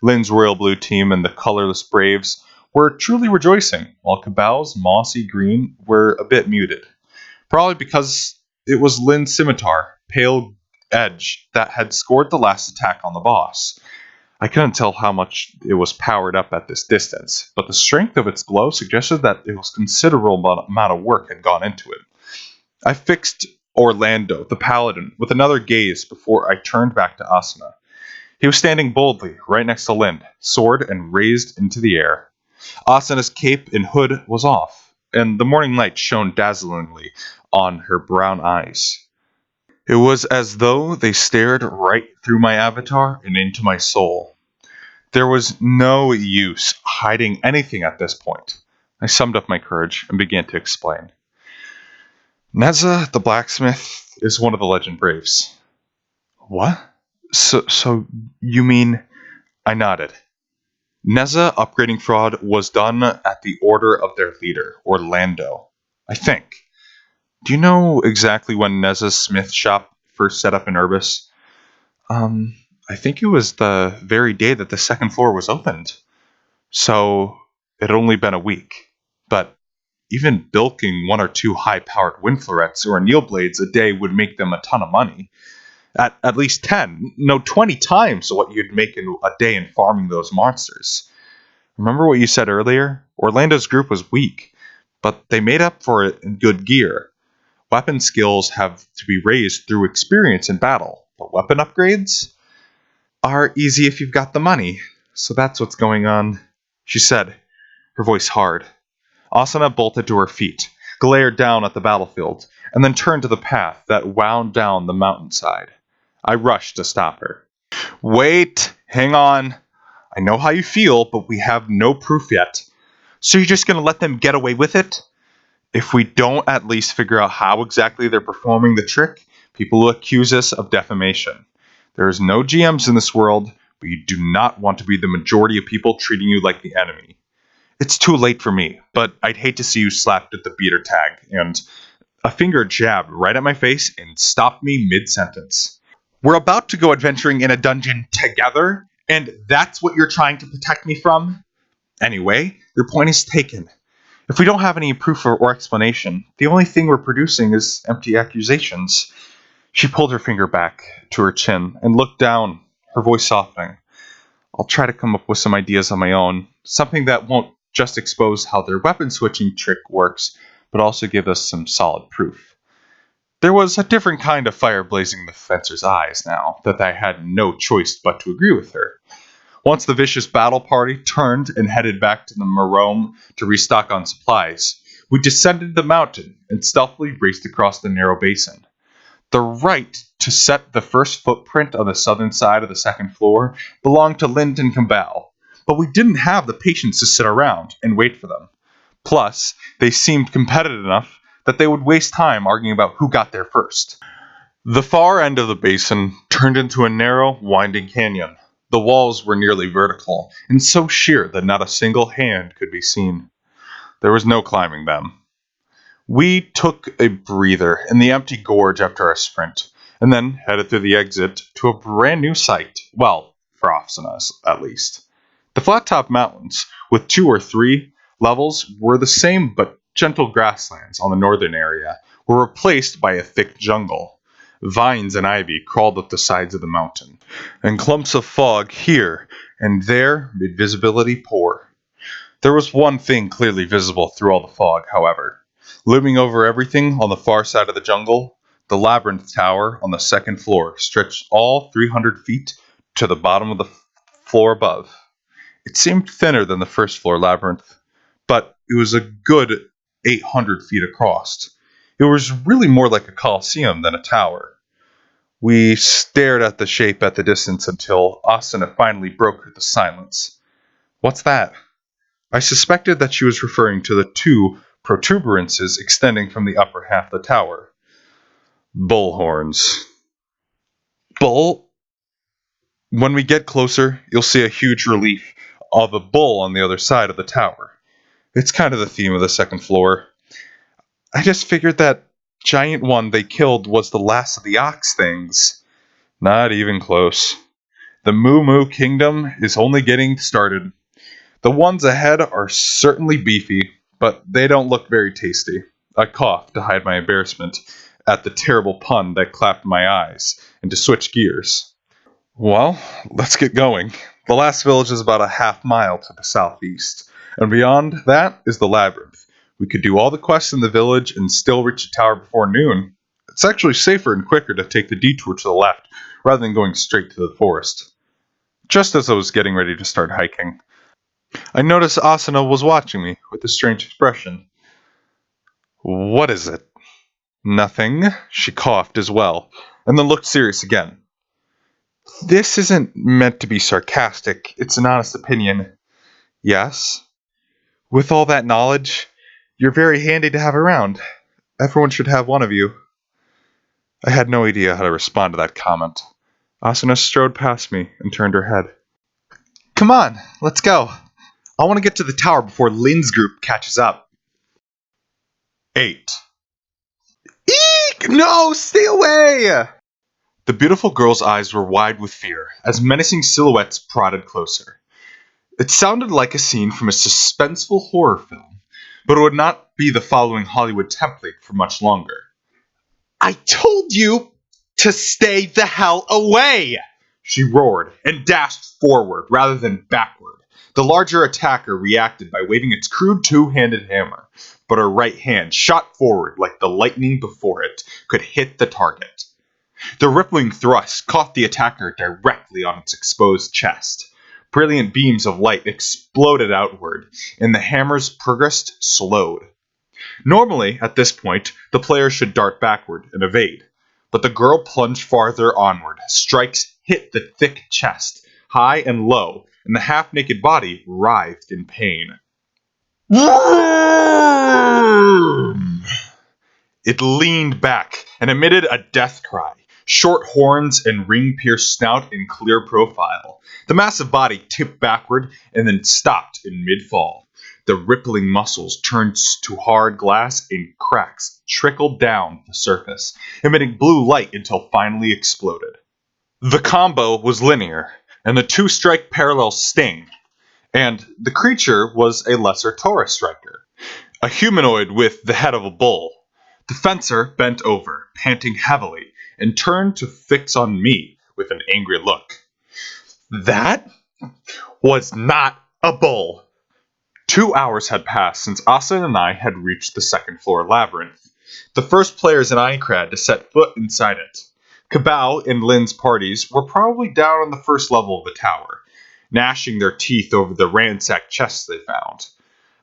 Speaker 1: Lynn's royal blue team and the colorless Braves were truly rejoicing, while Cabal's mossy green were a bit muted. Probably because it was Lynn's scimitar, pale edge, that had scored the last attack on the boss. I couldn't tell how much it was powered up at this distance, but the strength of its glow suggested that it was considerable amount of work had gone into it. I fixed Orlando, the paladin, with another gaze before I turned back to Asuna. He was standing boldly right next to Lind, sword and raised into the air. Asuna's cape and hood was off, and the morning light shone dazzlingly on her brown eyes. It was as though they stared right through my avatar and into my soul. There was no use hiding anything at this point. I summed up my courage and began to explain. Neza, the blacksmith, is one of the legend braves. What? So you mean... I nodded. Neza upgrading fraud was done at the order of their leader, Orlando. I think. Do you know exactly when Neza's smith shop first set up in Urbis? I think it was the very day that the second floor was opened. So, it had only been a week. But even bilking 1 or 2 high-powered wind florets or anneal blades a day would make them a ton of money. At least 10, no 20 times what you'd make in a day in farming those monsters. Remember what you said earlier? Orlando's group was weak, but they made up for it in good gear. Weapon skills have to be raised through experience in battle, but weapon upgrades are easy if you've got the money. So that's what's going on, she said, her voice hard. Asuna bolted to her feet, glared down at the battlefield, and then turned to the path that wound down the mountainside. I rushed to stop her. Wait, hang on. I know how you feel, but we have no proof yet. So you're just going to let them get away with it? If we don't at least figure out how exactly they're performing the trick, people will accuse us of defamation. There is no GMs in this world, but you do not want to be the majority of people treating you like the enemy. It's too late for me, but I'd hate to see you slapped at the beater tag, and a finger jabbed right at my face and stopped me mid-sentence. We're about to go adventuring in a dungeon together, and that's what you're trying to protect me from? Anyway, your point is taken. If we don't have any proof or explanation, the only thing we're producing is empty accusations. She pulled her finger back to her chin and looked down, her voice softening. I'll try to come up with some ideas on my own, something that won't just expose how their weapon switching trick works, but also give us some solid proof. There was a different kind of fire blazing the fencer's eyes now, that I had no choice but to agree with her. Once the vicious battle party turned and headed back to the Marome to restock on supplies, we descended the mountain and stealthily raced across the narrow basin. The right to set the first footprint on the southern side of the second floor belonged to Lind and Cabal, but we didn't have the patience to sit around and wait for them. Plus, they seemed competitive enough that they would waste time arguing about who got there first. The far end of the basin turned into a narrow, winding canyon. The walls were nearly vertical, and so sheer that not a single hand could be seen. There was no climbing them. We took a breather in the empty gorge after our sprint, and then headed through the exit to a brand new site. Well, for Ofsenas, at least. The flat-top mountains, with 2 or 3 levels, were the same but gentle grasslands on the northern area, were replaced by a thick jungle. Vines and ivy crawled up the sides of the mountain, and clumps of fog here and there made visibility poor. There was one thing clearly visible through all the fog, however. Looming over everything on the far side of the jungle, the labyrinth tower on the second floor stretched all 300 feet to the bottom of the floor above. It seemed thinner than the first floor labyrinth, but it was a good 800 feet across. It was really more like a coliseum than a tower. We stared at the shape at the distance until Asuna finally broke the silence. What's that? I suspected that she was referring to the 2 protuberances extending from the upper half of the tower. Bull horns. Bull? When we get closer, you'll see a huge relief of a bull on the other side of the tower. It's kind of the theme of the second floor. I just figured that giant one they killed was the last of the ox things. Not even close. The Moo Moo Kingdom is only getting started. The ones ahead are certainly beefy, but they don't look very tasty. I coughed to hide my embarrassment at the terrible pun that clapped my eyes, and to switch gears. Well, let's get going. The last village is about a half-mile to the southeast, and beyond that is the labyrinth. We could do all the quests in the village and still reach the tower before noon. It's actually safer and quicker to take the detour to the left, rather than going straight to the forest. Just as I was getting ready to start hiking, I noticed Asuna was watching me with a strange expression. What is it? Nothing. She coughed as well, and then looked serious again. This isn't meant to be sarcastic. It's an honest opinion. Yes? With all that knowledge, you're very handy to have around. Everyone should have one of you. I had no idea how to respond to that comment. Asuna strode past me and turned her head. Come on, let's go. I want to get to the tower before Lin's group catches up. 8. Eek! No, stay away! The beautiful girl's eyes were wide with fear as menacing silhouettes prodded closer. It sounded like a scene from a suspenseful horror film, but it would not be the following Hollywood template for much longer. I told you to stay the hell away! She roared and dashed forward rather than backward. The larger attacker reacted by waving its crude two-handed hammer, but her right hand shot forward like the lightning before it could hit the target. The rippling thrust caught the attacker directly on its exposed chest. Brilliant beams of light exploded outward, and the hammer's progress slowed. Normally, at this point, the player should dart backward and evade, but the girl plunged farther onward. Strikes hit the thick chest, high and low, and the half-naked body writhed in pain. It leaned back and emitted a death cry. Short horns and ring-pierced snout in clear profile. The massive body tipped backward and then stopped in mid-fall. The rippling muscles turned to hard glass and cracks trickled down the surface, emitting blue light until finally exploded. The combo was linear, and the two-strike parallel sting, and the creature was a lesser Taurus striker, a humanoid with the head of a bull. The fencer bent over, panting heavily, and turned to fix on me with an angry look. That was not a bull. 2 hours had passed since Asa and I had reached the second floor labyrinth, the first players in Aikrad to set foot inside it. Kabao and Lin's parties were probably down on the first level of the tower, gnashing their teeth over the ransacked chests they found.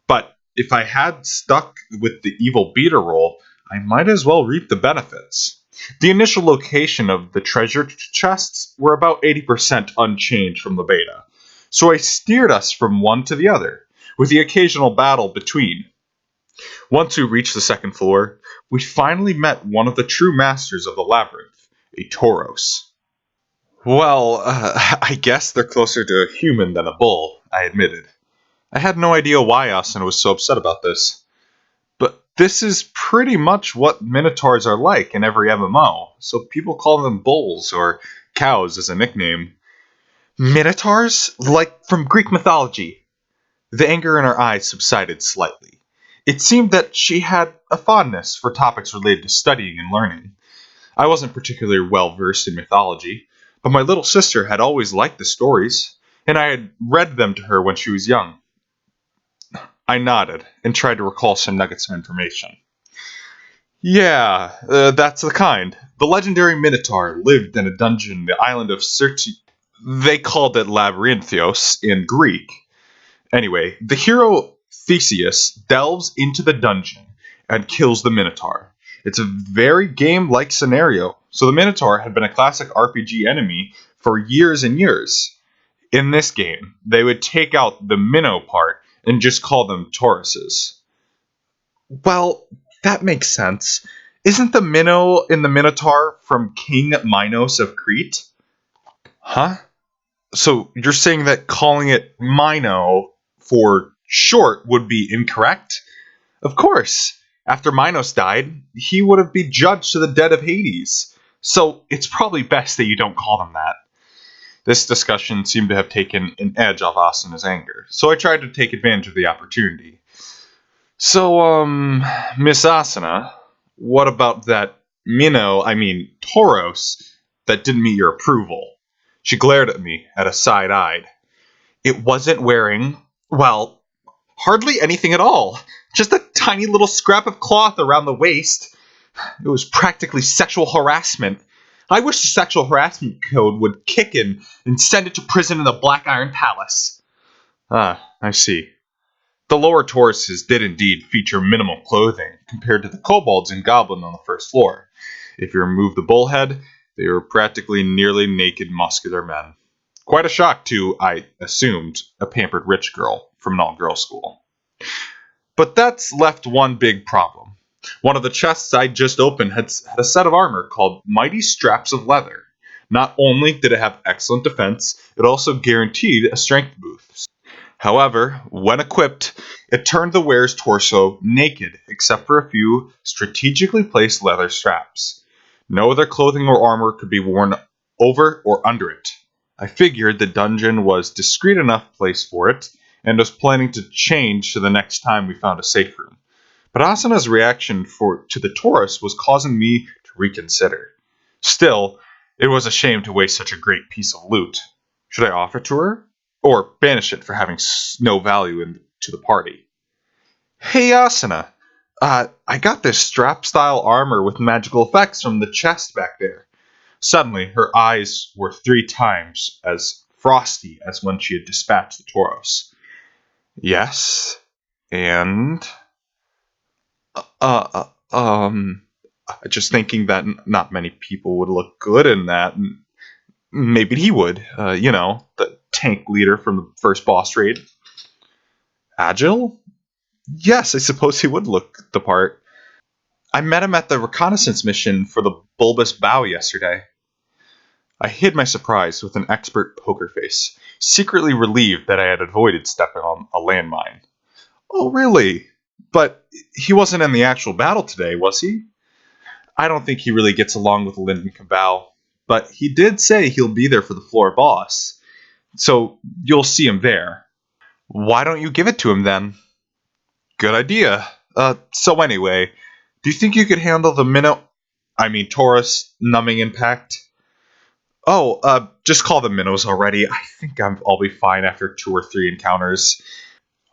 Speaker 1: But if I had stuck with the evil beta roll, I might as well reap the benefits. The initial location of the treasure chests were about 80% unchanged from the beta, so I steered us from one to the other, with the occasional battle between. Once we reached the second floor, we finally met one of the true masters of the labyrinth, a Tauros. Well, I guess they're closer to a human than a bull, I admitted. I had no idea why Asuna was so upset about this. But this is pretty much what minotaurs are like in every MMO, so people call them bulls or cows as a nickname. Minotaurs? Like from Greek mythology. The anger in her eyes subsided slightly. It seemed that she had a fondness for topics related to studying and learning. I wasn't particularly well versed in mythology, but my little sister had always liked the stories, and I had read them to her when she was young. I nodded and tried to recall some nuggets of information. Yeah, that's the kind. The legendary Minotaur lived in a dungeon in the island of Syrte. They called it Labyrinthios in Greek. Anyway, the hero Theseus delves into the dungeon and kills the Minotaur. It's a very game-like scenario, so the Minotaur had been a classic RPG enemy for years and years. In this game, they would take out the Minnow part and just call them Tauruses. Well, that makes sense. Isn't the minnow in the Minotaur from King Minos of Crete? Huh? So you're saying that calling it Mino for short would be incorrect? Of course. After Minos died, he would have been judged to the dead of Hades. So it's probably best that you don't call them that. This discussion seemed to have taken an edge off Asuna's anger, so I tried to take advantage of the opportunity. So, Miss Asuna, what about that Tauros, that didn't meet your approval? She glared at me at a side-eyed. It wasn't wearing, well, hardly anything at all. Just a tiny little scrap of cloth around the waist. It was practically sexual harassment. I wish the sexual harassment code would kick in and send it to prison in the Black Iron Palace. Ah, I see. The lower Tauruses did indeed feature minimal clothing compared to the kobolds and goblins on the first floor. If you remove the bullhead, they were practically nearly naked muscular men. Quite a shock to, I assumed, a pampered rich girl from an all-girls school. But that's left one big problem. One of the chests I just opened had a set of armor called Mighty Straps of Leather. Not only did it have excellent defense, it also guaranteed a strength boost. However, when equipped, it turned the wearer's torso naked except for a few strategically placed leather straps. No other clothing or armor could be worn over or under it. I figured the dungeon was discreet enough place for it, and was planning to change to the next time we found a safe room. But Asuna's reaction to the Taurus was causing me to reconsider. Still, it was a shame to waste such a great piece of loot. Should I offer it to her? Or banish it for having no value to the party? Hey Asuna, I got this strap-style armor with magical effects from the chest back there. Suddenly, her eyes were 3 times as frosty as when she had dispatched the Tauros. Yes, and... just thinking that not many people would look good in that. Maybe he would, the tank leader from the first boss raid. Agile? Yes, I suppose he would look the part. I met him at the reconnaissance mission for the bulbous bow yesterday. I hid my surprise with an expert poker face, secretly relieved that I had avoided stepping on a landmine. Oh, really? But he wasn't in the actual battle today, was he? I don't think he really gets along with Lyndon Cabal, but he did say he'll be there for the floor boss. So you'll see him there. Why don't you give it to him then? Good idea. So anyway, do you think you could handle the Taurus numbing impact? Oh, just call them minnows already. I think I'll be fine after 2 or 3 encounters.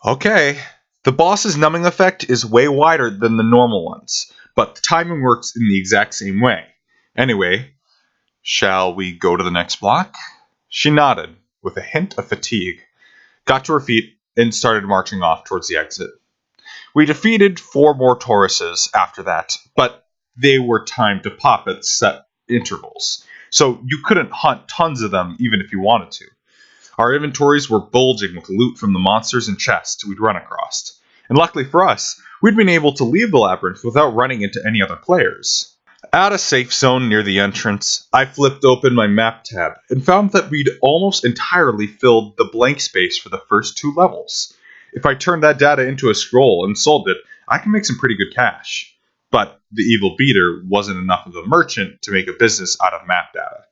Speaker 1: Okay. The boss's numbing effect is way wider than the normal ones, but the timing works in the exact same way. Anyway, shall we go to the next block? She nodded, with a hint of fatigue, got to her feet, and started marching off towards the exit. We defeated 4 more Tauruses after that, but they were timed to pop at set intervals, so you couldn't hunt tons of them even if you wanted to. Our inventories were bulging with loot from the monsters and chests we'd run across, and luckily for us, we'd been able to leave the labyrinth without running into any other players. At a safe zone near the entrance, I flipped open my map tab and found that we'd almost entirely filled the blank space for the first 2 levels. If I turned that data into a scroll and sold it, I can make some pretty good cash. But the evil beater wasn't enough of a merchant to make a business out of map data.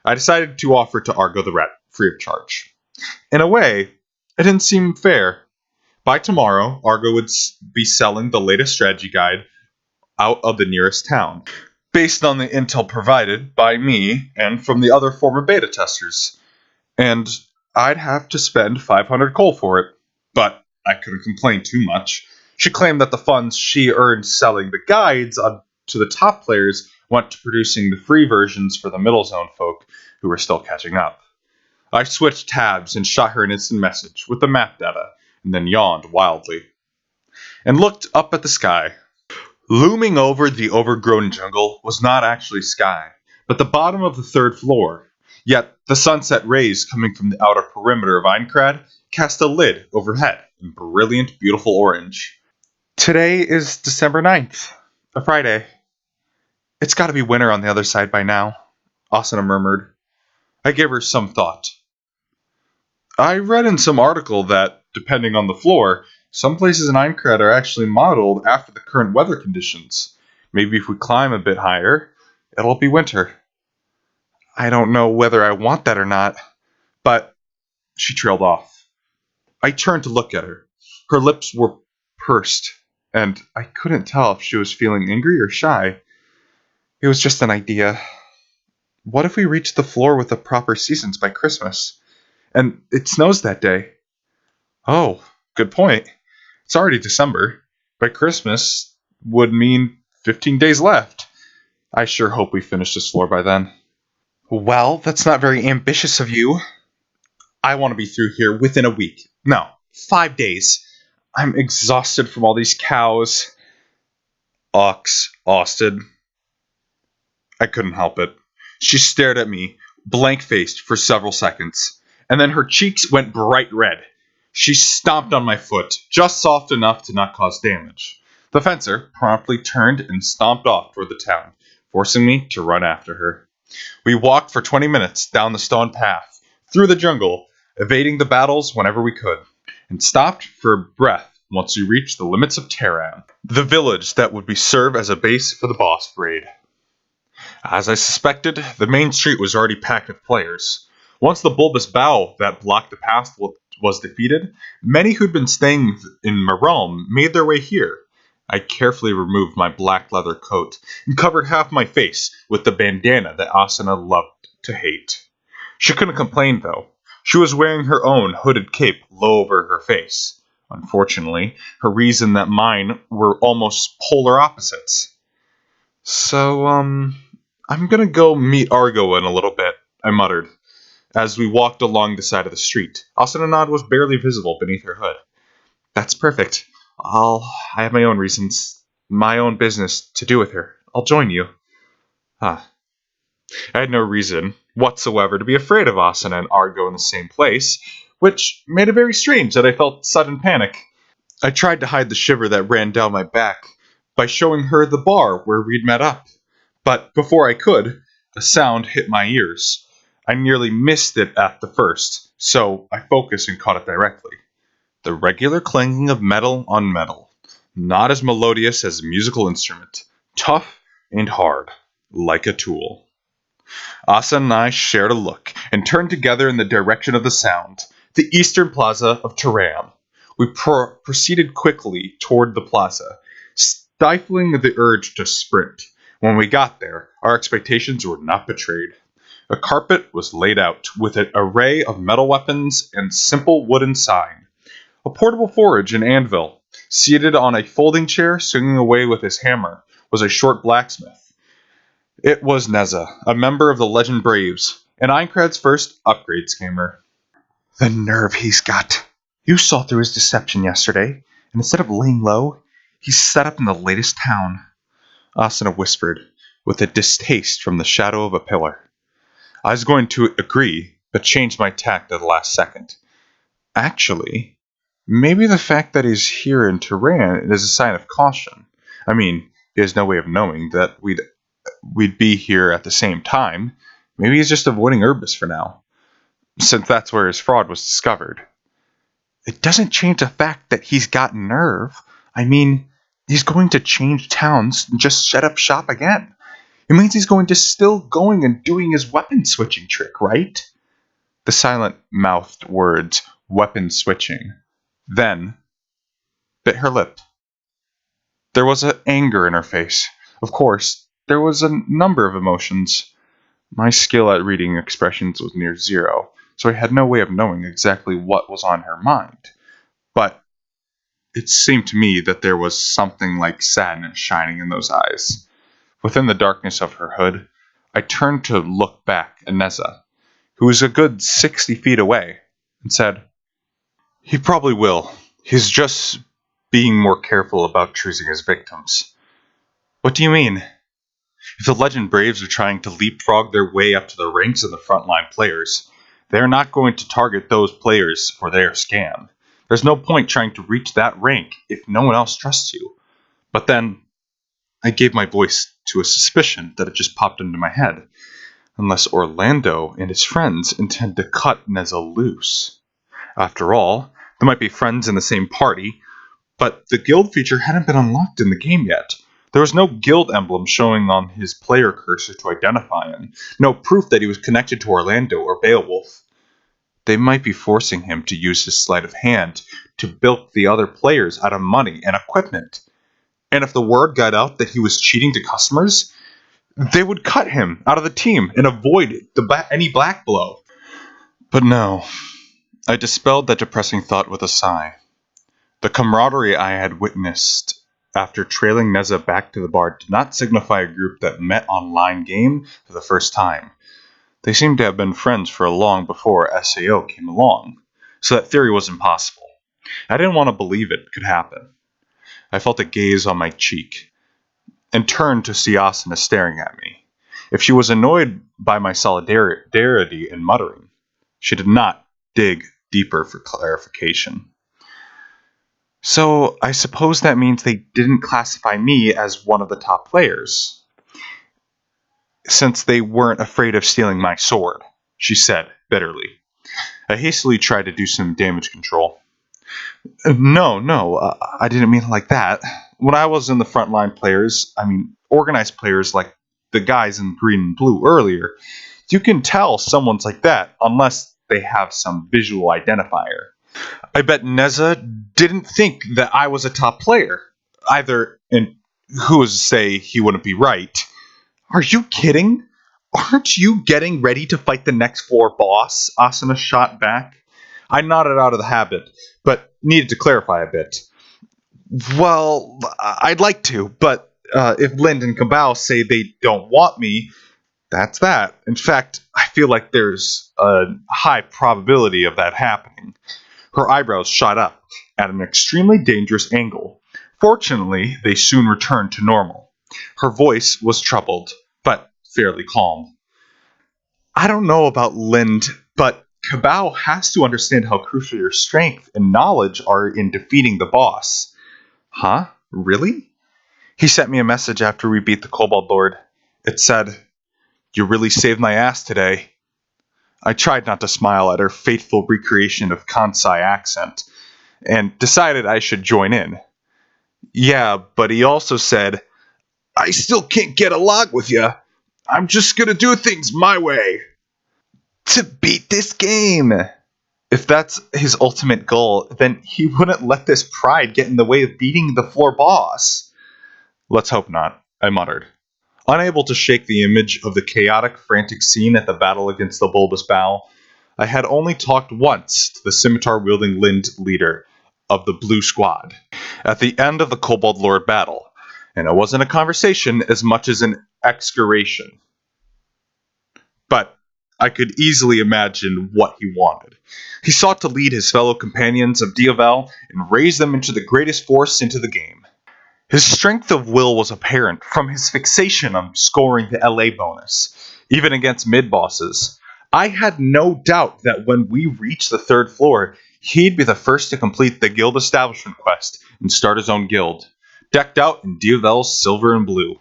Speaker 1: I decided to offer to Argo the Ret free of charge. In a way, it didn't seem fair. By tomorrow, Argo would be selling the latest strategy guide out of the nearest town, based on the intel provided by me and from the other former beta testers. And I'd have to spend 500 coal for it. But I couldn't complain too much. She claimed that the funds she earned selling the guides to the top players went to producing the free versions for the middle zone folk who were still catching up. I switched tabs and shot her an instant message with the map data, and then yawned wildly, and looked up at the sky. Looming over the overgrown jungle was not actually sky, but the bottom of the 3rd floor. Yet the sunset rays coming from the outer perimeter of Einkrad cast a lid overhead in brilliant, beautiful orange. Today is December 9th, a Friday. It's gotta be winter on the other side by now, Asuna murmured. I gave her some thought. I read in some article that, depending on the floor, some places in Aincrad are actually modeled after the current weather conditions. Maybe if we climb a bit higher, it'll be winter. I don't know whether I want that or not, but she trailed off. I turned to look at her. Her lips were pursed, and I couldn't tell if she was feeling angry or shy. It was just an idea. What if we reached the floor with the proper seasons by Christmas? And it snows that day. Oh, good point. It's already December. By Christmas would mean 15 days left. I sure hope we finish this floor by then. Well, that's not very ambitious of you. I want to be through here within a week. No, 5 days. I'm exhausted from all these cows. Austin. I couldn't help it. She stared at me, blank-faced, for several seconds, and then her cheeks went bright red. She stomped on my foot, just soft enough to not cause damage. The fencer promptly turned and stomped off toward the town, forcing me to run after her. We walked for 20 minutes down the stone path, through the jungle, evading the battles whenever we could, and stopped for breath once we reached the limits of Terran, the village that would be served as a base for the boss raid. As I suspected, the main street was already packed with players. Once the bulbous bough that blocked the path was defeated, many who'd been staying in Marome made their way here. I carefully removed my black leather coat and covered half my face with the bandana that Asuna loved to hate. She couldn't complain, though. She was wearing her own hooded cape low over her face. Unfortunately, her reason that mine were almost polar opposites. So, I'm gonna go meet Argo in a little bit, I muttered, as we walked along the side of the street. Asananad was barely visible beneath her hood. That's perfect. I have my own reasons, my own business to do with her. I'll join you. Huh. I had no reason whatsoever to be afraid of Asana and Argo in the same place, which made it very strange that I felt sudden panic. I tried to hide the shiver that ran down my back by showing her the bar where we'd met up. But before I could, a sound hit my ears. I nearly missed it at the first, so I focused and caught it directly. The regular clanging of metal on metal. Not as melodious as a musical instrument. Tough and hard, like a tool. Asa and I shared a look and turned together in the direction of the sound, the eastern plaza of Taram. We proceeded quickly toward the plaza, stifling the urge to sprint. When we got there, our expectations were not betrayed. A carpet was laid out with an array of metal weapons and simple wooden sign. A portable forge and anvil. Seated on a folding chair, swinging away with his hammer, was a short blacksmith. It was Neza, a member of the Legend Braves, and Aincrad's first upgrade schemer. The nerve he's got. You saw through his deception yesterday, and instead of laying low, he's set up in the latest town, Asuna whispered, with a distaste from the shadow of a pillar. I was going to agree, but changed my tack at the last second. Actually, maybe the fact that he's here in Tehran is a sign of caution. I mean, he has no way of knowing that we'd be here at the same time. Maybe he's just avoiding Urbis for now, since that's where his fraud was discovered. It doesn't change the fact that he's got nerve. I mean, he's going to change towns and just shut up shop again. It means he's going to still going and doing his weapon switching trick, right? The silent mouthed words, weapon switching, then bit her lip. There was anger in her face. Of course, there was a number of emotions. My skill at reading expressions was near zero, so I had no way of knowing exactly what was on her mind. But it seemed to me that there was something like sadness shining in those eyes. Within the darkness of her hood, I turned to look back at Neza, who was a good 60 feet away, and said, He probably will. He's just being more careful about choosing his victims. What do you mean? If the Legend Braves are trying to leapfrog their way up to the ranks of the frontline players, they are not going to target those players for their scam. There's no point trying to reach that rank if no one else trusts you. But then, I gave my voice to a suspicion that had just popped into my head. Unless Orlando and his friends intend to cut Neza loose. After all, they might be friends in the same party, but the guild feature hadn't been unlocked in the game yet. There was no guild emblem showing on his player cursor to identify him, no proof that he was connected to Orlando or Beowulf. They might be forcing him to use his sleight of hand to bilk the other players out of money and equipment. And if the word got out that he was cheating to customers, they would cut him out of the team and avoid any black blow. But no, I dispelled that depressing thought with a sigh. The camaraderie I had witnessed after trailing Neza back to the bar did not signify a group that met online game for the first time. They seemed to have been friends for long before SAO came along, so that theory was impossible. I didn't want to believe it could happen. I felt a gaze on my cheek, and turned to see Asuna staring at me. If she was annoyed by my solidarity and muttering, she did not dig deeper for clarification. So I suppose that means they didn't classify me as one of the top players, since they weren't afraid of stealing my sword, she said bitterly. I hastily tried to do some damage control. No, I didn't mean it like that. When I was in the frontline players, organized players like the guys in green and blue earlier, you can tell someone's like that unless they have some visual identifier. I bet Neza didn't think that I was a top player either, and who was to say he wouldn't be right? Are you kidding? Aren't you getting ready to fight the next floor boss? Asuna shot back. I nodded out of the habit, but needed to clarify a bit. Well, I'd like to, but if Lind and Cabal say they don't want me, that's that. In fact, I feel like there's a high probability of that happening. Her eyebrows shot up at an extremely dangerous angle. Fortunately, they soon returned to normal. Her voice was troubled, but fairly calm. I don't know about Lind, but Cabal has to understand how crucial your strength and knowledge are in defeating the boss. Huh? Really? He sent me a message after we beat the Kobold Lord. It said, "You really saved my ass today." I tried not to smile at her faithful recreation of Kansai accent, and decided I should join in. Yeah, but he also said, "I still can't get along with you. I'm just gonna do things my way. To beat this game." If that's his ultimate goal, then he wouldn't let this pride get in the way of beating the floor boss. Let's hope not, I muttered. Unable to shake the image of the chaotic, frantic scene at the battle against the bulbous bow, I had only talked once to the scimitar-wielding Lind leader of the Blue Squad at the end of the Kobold Lord battle, and it wasn't a conversation as much as an excoriation. But I could easily imagine what he wanted. He sought to lead his fellow companions of Diovel and raise them into the greatest force into the game. His strength of will was apparent from his fixation on scoring the LA bonus, even against mid-bosses. I had no doubt that when we reached the third floor, he'd be the first to complete the guild establishment quest and start his own guild, decked out in Diovel's silver and blue.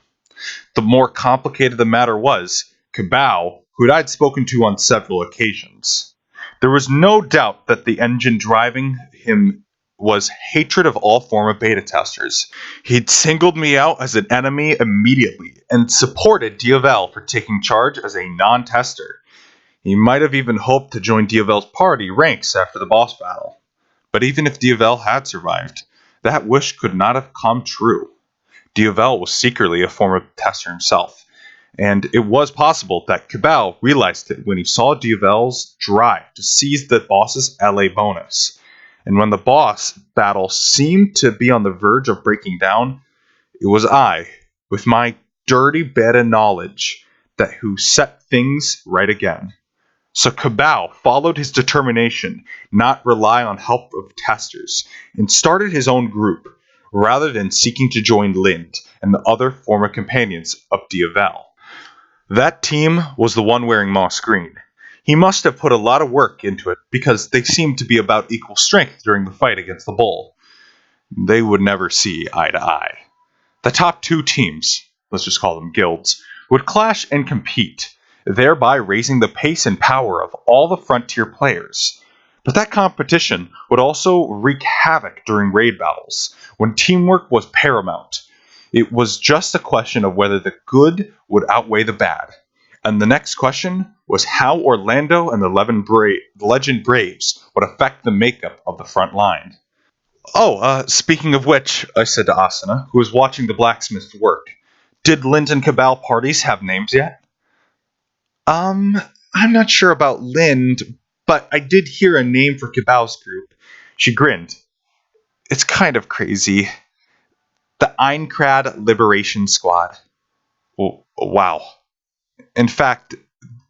Speaker 1: The more complicated the matter was, Cabal, who I'd spoken to on several occasions. There was no doubt that the engine driving him was hatred of all former beta testers. He'd singled me out as an enemy immediately and supported Diovel for taking charge as a non-tester. He might have even hoped to join Diovel's party ranks after the boss battle. But even if Diovel had survived, that wish could not have come true. Diovel was secretly a former tester himself, and it was possible that Cabal realized it when he saw Diovel's drive to seize the boss's LA bonus. And when the boss battle seemed to be on the verge of breaking down, it was I, with my dirty beta knowledge, who set things right again. So Cabal followed his determination, not rely on help of testers, and started his own group, rather than seeking to join Lind and the other former companions of Diovel. That team was the one wearing moss green. He must have put a lot of work into it because they seemed to be about equal strength during the fight against the bull. They would never see eye to eye. The top two teams, let's just call them guilds, would clash and compete, thereby raising the pace and power of all the frontier players. But that competition would also wreak havoc during raid battles, when teamwork was paramount. It was just a question of whether the good would outweigh the bad. And the next question was how Orlando and the Legend Braves would affect the makeup of the front line. Oh, speaking of which, I said to Asuna, who was watching the blacksmith work, did Lind and Cabal parties have names yet? I'm not sure about Lind, but I did hear a name for Cabal's group. She grinned. It's kind of crazy. The Einkrad Liberation Squad. Oh, wow. In fact,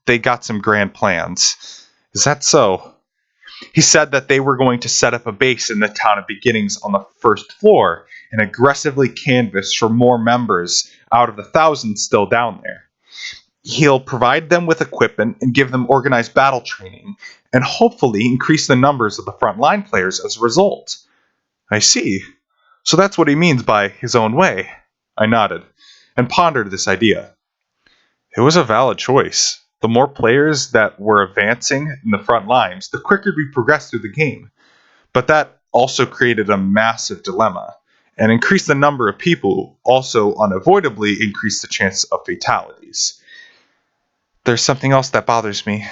Speaker 1: they got some grand plans. Is that so? He said that they were going to set up a base in the town of Beginnings on the first floor and aggressively canvass for more members out of the thousands still down there. He'll provide them with equipment and give them organized battle training, and hopefully increase the numbers of the frontline players as a result. I see. So that's what he means by his own way. I nodded, and pondered this idea. It was a valid choice. The more players that were advancing in the front lines, the quicker we progressed through the game. But that also created a massive dilemma, and increased the number of people, also unavoidably increased the chance of fatalities. There's something else that bothers me,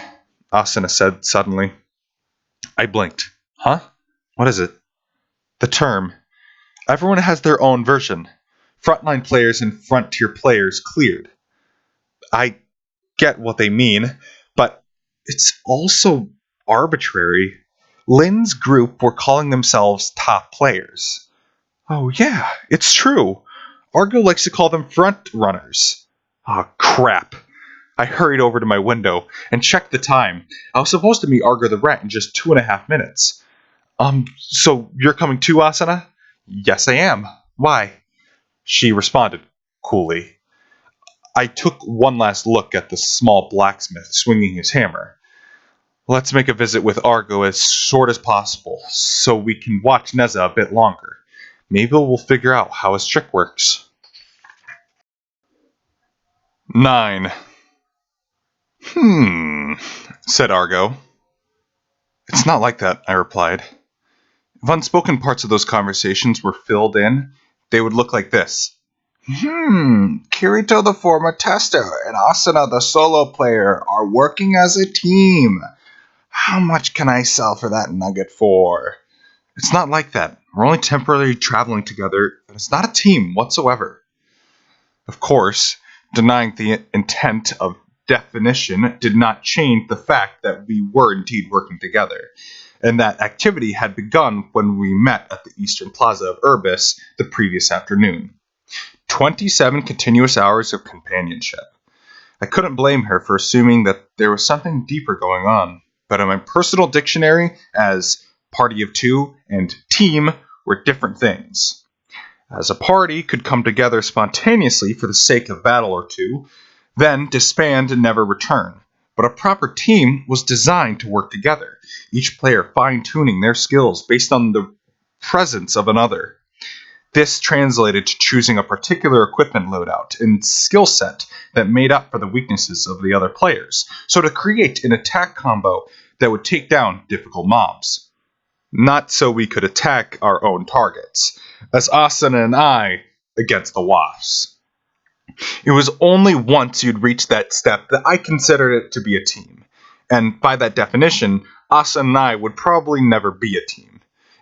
Speaker 1: Asuna said suddenly. I blinked. Huh? What is it? The term. Everyone has their own version. Frontline players and frontier players cleared. I get what they mean, but it's also arbitrary. Lynn's group were calling themselves top players. Oh yeah, it's true. Argo likes to call them front runners. Ah, oh, crap. I hurried over to my window and checked the time. I was supposed to meet Argo the Rat in just 2.5 minutes. So you're coming too, Asuna? Yes, I am. Why? She responded coolly. I took one last look at the small blacksmith swinging his hammer. Let's make a visit with Argo as short as possible, so we can watch Neza a bit longer. Maybe we'll figure out how his trick works. 9. Said Argo. It's not like that, I replied. If unspoken parts of those conversations were filled in, they would look like this. Kirito the former tester and Asuna the solo player are working as a team. How much can I sell for that nugget for? It's not like that. We're only temporarily traveling together, and it's not a team whatsoever. Of course, denying the intent of definition did not change the fact that we were indeed working together, and that activity had begun when we met at the Eastern Plaza of Urbis the previous afternoon. 27 continuous hours of companionship. I couldn't blame her for assuming that there was something deeper going on, but in my personal dictionary, as party of two and team were different things. As a party could come together spontaneously for the sake of battle or two, then disband and never return. But a proper team was designed to work together, each player fine-tuning their skills based on the presence of another. This translated to choosing a particular equipment loadout and skill set that made up for the weaknesses of the other players, so to create an attack combo that would take down difficult mobs. Not so we could attack our own targets, as Asuna and I against the wasps. It was only once you'd reached that step that I considered it to be a team, and by that definition, Asuna and I would probably never be a team.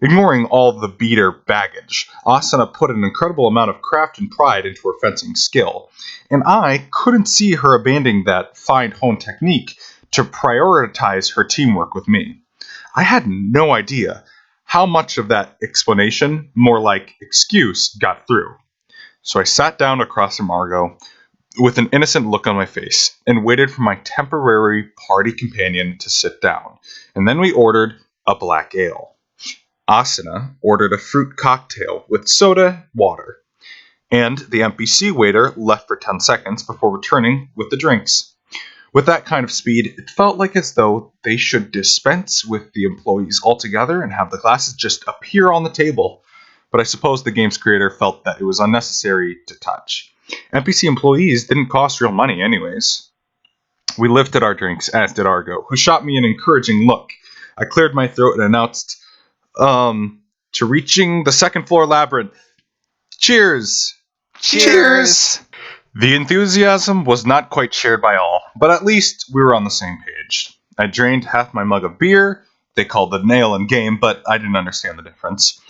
Speaker 1: Ignoring all the beater baggage, Asuna put an incredible amount of craft and pride into her fencing skill, and I couldn't see her abandoning that fine-honed technique to prioritize her teamwork with me. I had no idea how much of that explanation, more like excuse, got through. So I sat down across from Argo with an innocent look on my face and waited for my temporary party companion to sit down, and then we ordered a black ale. Asuna ordered a fruit cocktail with soda, water, and the NPC waiter left for 10 seconds before returning with the drinks. With that kind of speed, it felt like as though they should dispense with the employees altogether and have the glasses just appear on the table. But I suppose the game's creator felt that it was unnecessary to touch. NPC employees didn't cost real money anyways. We lifted our drinks, as did Argo, who shot me an encouraging look. I cleared my throat and announced, to reaching the second floor labyrinth. Cheers!
Speaker 2: Cheers!
Speaker 1: The enthusiasm was not quite shared by all, but at least we were on the same page. I drained half my mug of beer. They called the nail in game, but I didn't understand the difference.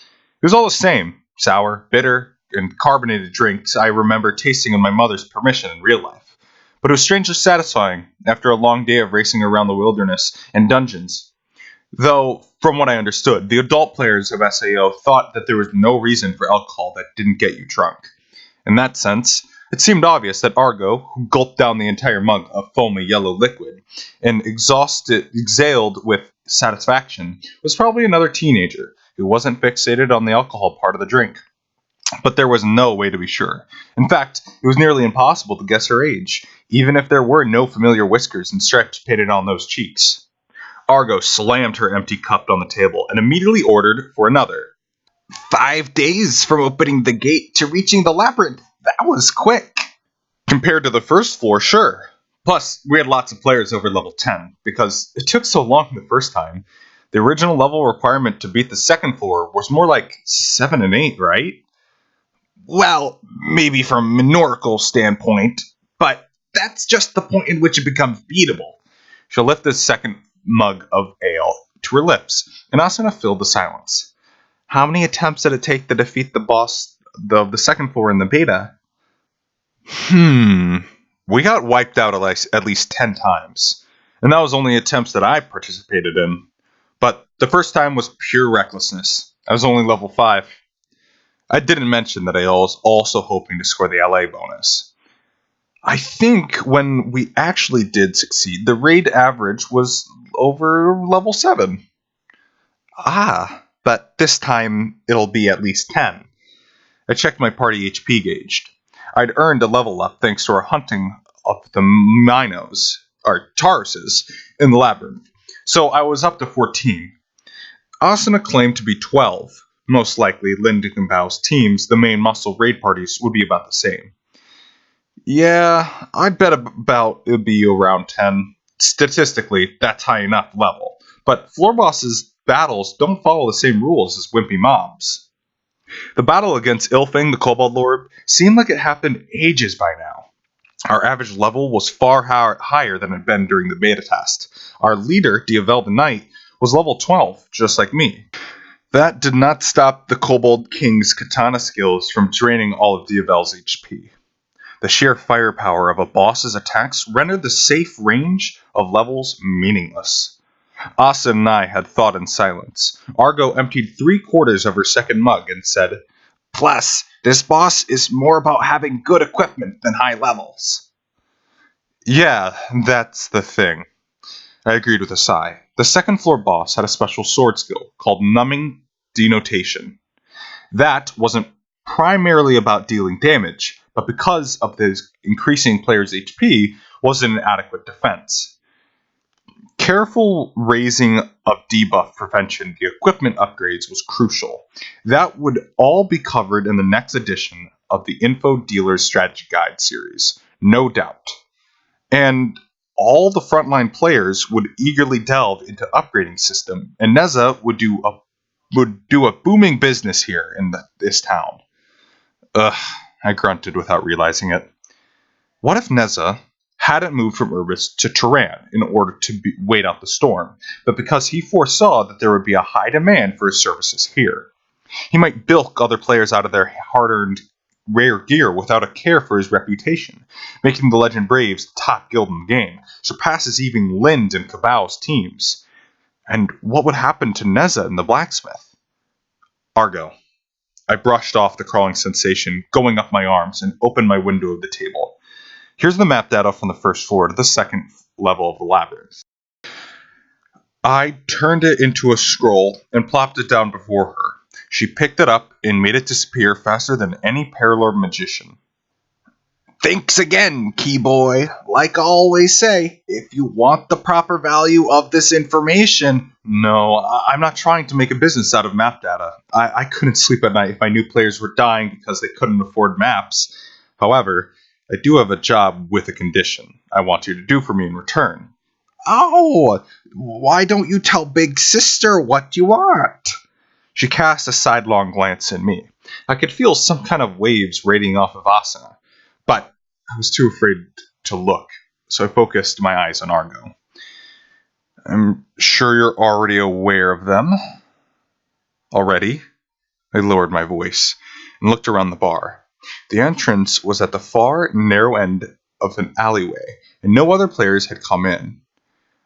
Speaker 1: It was all the same. Sour, bitter, and carbonated drinks I remember tasting in my mother's permission in real life. But it was strangely satisfying after a long day of racing around the wilderness and dungeons. Though, from what I understood, the adult players of SAO thought that there was no reason for alcohol that didn't get you drunk. In that sense, it seemed obvious that Argo, who gulped down the entire mug of foamy yellow liquid and exhaled with satisfaction, was probably another teenager who wasn't fixated on the alcohol part of the drink. But there was no way to be sure. In fact, it was nearly impossible to guess her age, even if there were no familiar whiskers and stripes painted on those cheeks. Argo slammed her empty cup on the table and immediately ordered for another.
Speaker 2: 5 days from opening the gate to reaching the labyrinth. That was quick.
Speaker 1: Compared to the first floor, sure. Plus, we had lots of players over level 10, because it took so long the first time. The original level requirement to beat the second floor was more like 7 and 8, right?
Speaker 2: Well, maybe from a numerical standpoint, but that's just the point in which it becomes beatable.
Speaker 1: She'll lift the second mug of ale to her lips, and Asuna filled the silence.
Speaker 2: How many attempts did it take to defeat the boss of the second floor in the beta?
Speaker 1: We got wiped out at least 10 times, and that was only attempts that I participated in. But the first time was pure recklessness. I was only level 5. I didn't mention that I was also hoping to score the LA bonus. I think when we actually did succeed, the raid average was over level 7.
Speaker 2: But this time it'll be at least 10.
Speaker 1: I checked my party HP gauge. I'd earned a level up thanks to our hunting of the Minos, or Tauruses, in the labyrinth. So I was up to 14. Asuna claimed to be 12. Most likely, Lindenbaum's teams, the main muscle raid parties, would be about the same. Yeah, I'd bet about it'd be around 10. Statistically, that's high enough level. But floor bosses' battles don't follow the same rules as wimpy mobs. The battle against Ilfing, the Kobold Lord, seemed like it happened ages by now. Our average level was far higher than it had been during the beta test. Our leader, Diavel the Knight, was level 12, just like me. That did not stop the Kobold King's katana skills from draining all of Diavel's HP. The sheer firepower of a boss's attacks rendered the safe range of levels meaningless. Asa and I had thought in silence. Argo emptied 3/4 of her second mug and said,
Speaker 2: Plus, this boss is more about having good equipment than high levels.
Speaker 1: Yeah, that's the thing. I agreed with a sigh. The second floor boss had a special sword skill called Numbing Denotation. That wasn't primarily about dealing damage, but because of the increasing player's HP, was an adequate defense. Careful raising of debuff prevention, the equipment upgrades, was crucial. That would all be covered in the next edition of the Info Dealer's Strategy Guide series, no doubt. And all the frontline players would eagerly delve into upgrading system, and Neza would do a booming business here in this town. I grunted without realizing it. What if Neza hadn't moved from Urbis to Turan in order to wait out the storm, but because he foresaw that there would be a high demand for his services here? He might bilk other players out of their hard-earned rare gear without a care for his reputation, making the Legend Braves the top guild in the game, surpasses even Lind and Cabal's teams. And what would happen to Neza and the blacksmith? Argo. I brushed off the crawling sensation, going up my arms, and opened my window of the table. Here's the map data from the first floor to the second level of the labyrinth. I turned it into a scroll and plopped it down before her. She picked it up and made it disappear faster than any parlor magician.
Speaker 2: Thanks again, Keyboy. Like I always say, if you want the proper value of this information...
Speaker 1: No, I'm not trying to make a business out of map data. I couldn't sleep at night if I knew players were dying because they couldn't afford maps. However, I do have a job with a condition I want you to do for me in return.
Speaker 2: Oh, why don't you tell Big Sister what you want?
Speaker 1: She cast a sidelong glance at me. I could feel some kind of waves radiating off of Asuna, but I was too afraid to look, so I focused my eyes on Argo. I'm sure you're already aware of them. Already? I lowered my voice and looked around the bar. The entrance was at the far, narrow end of an alleyway, and no other players had come in.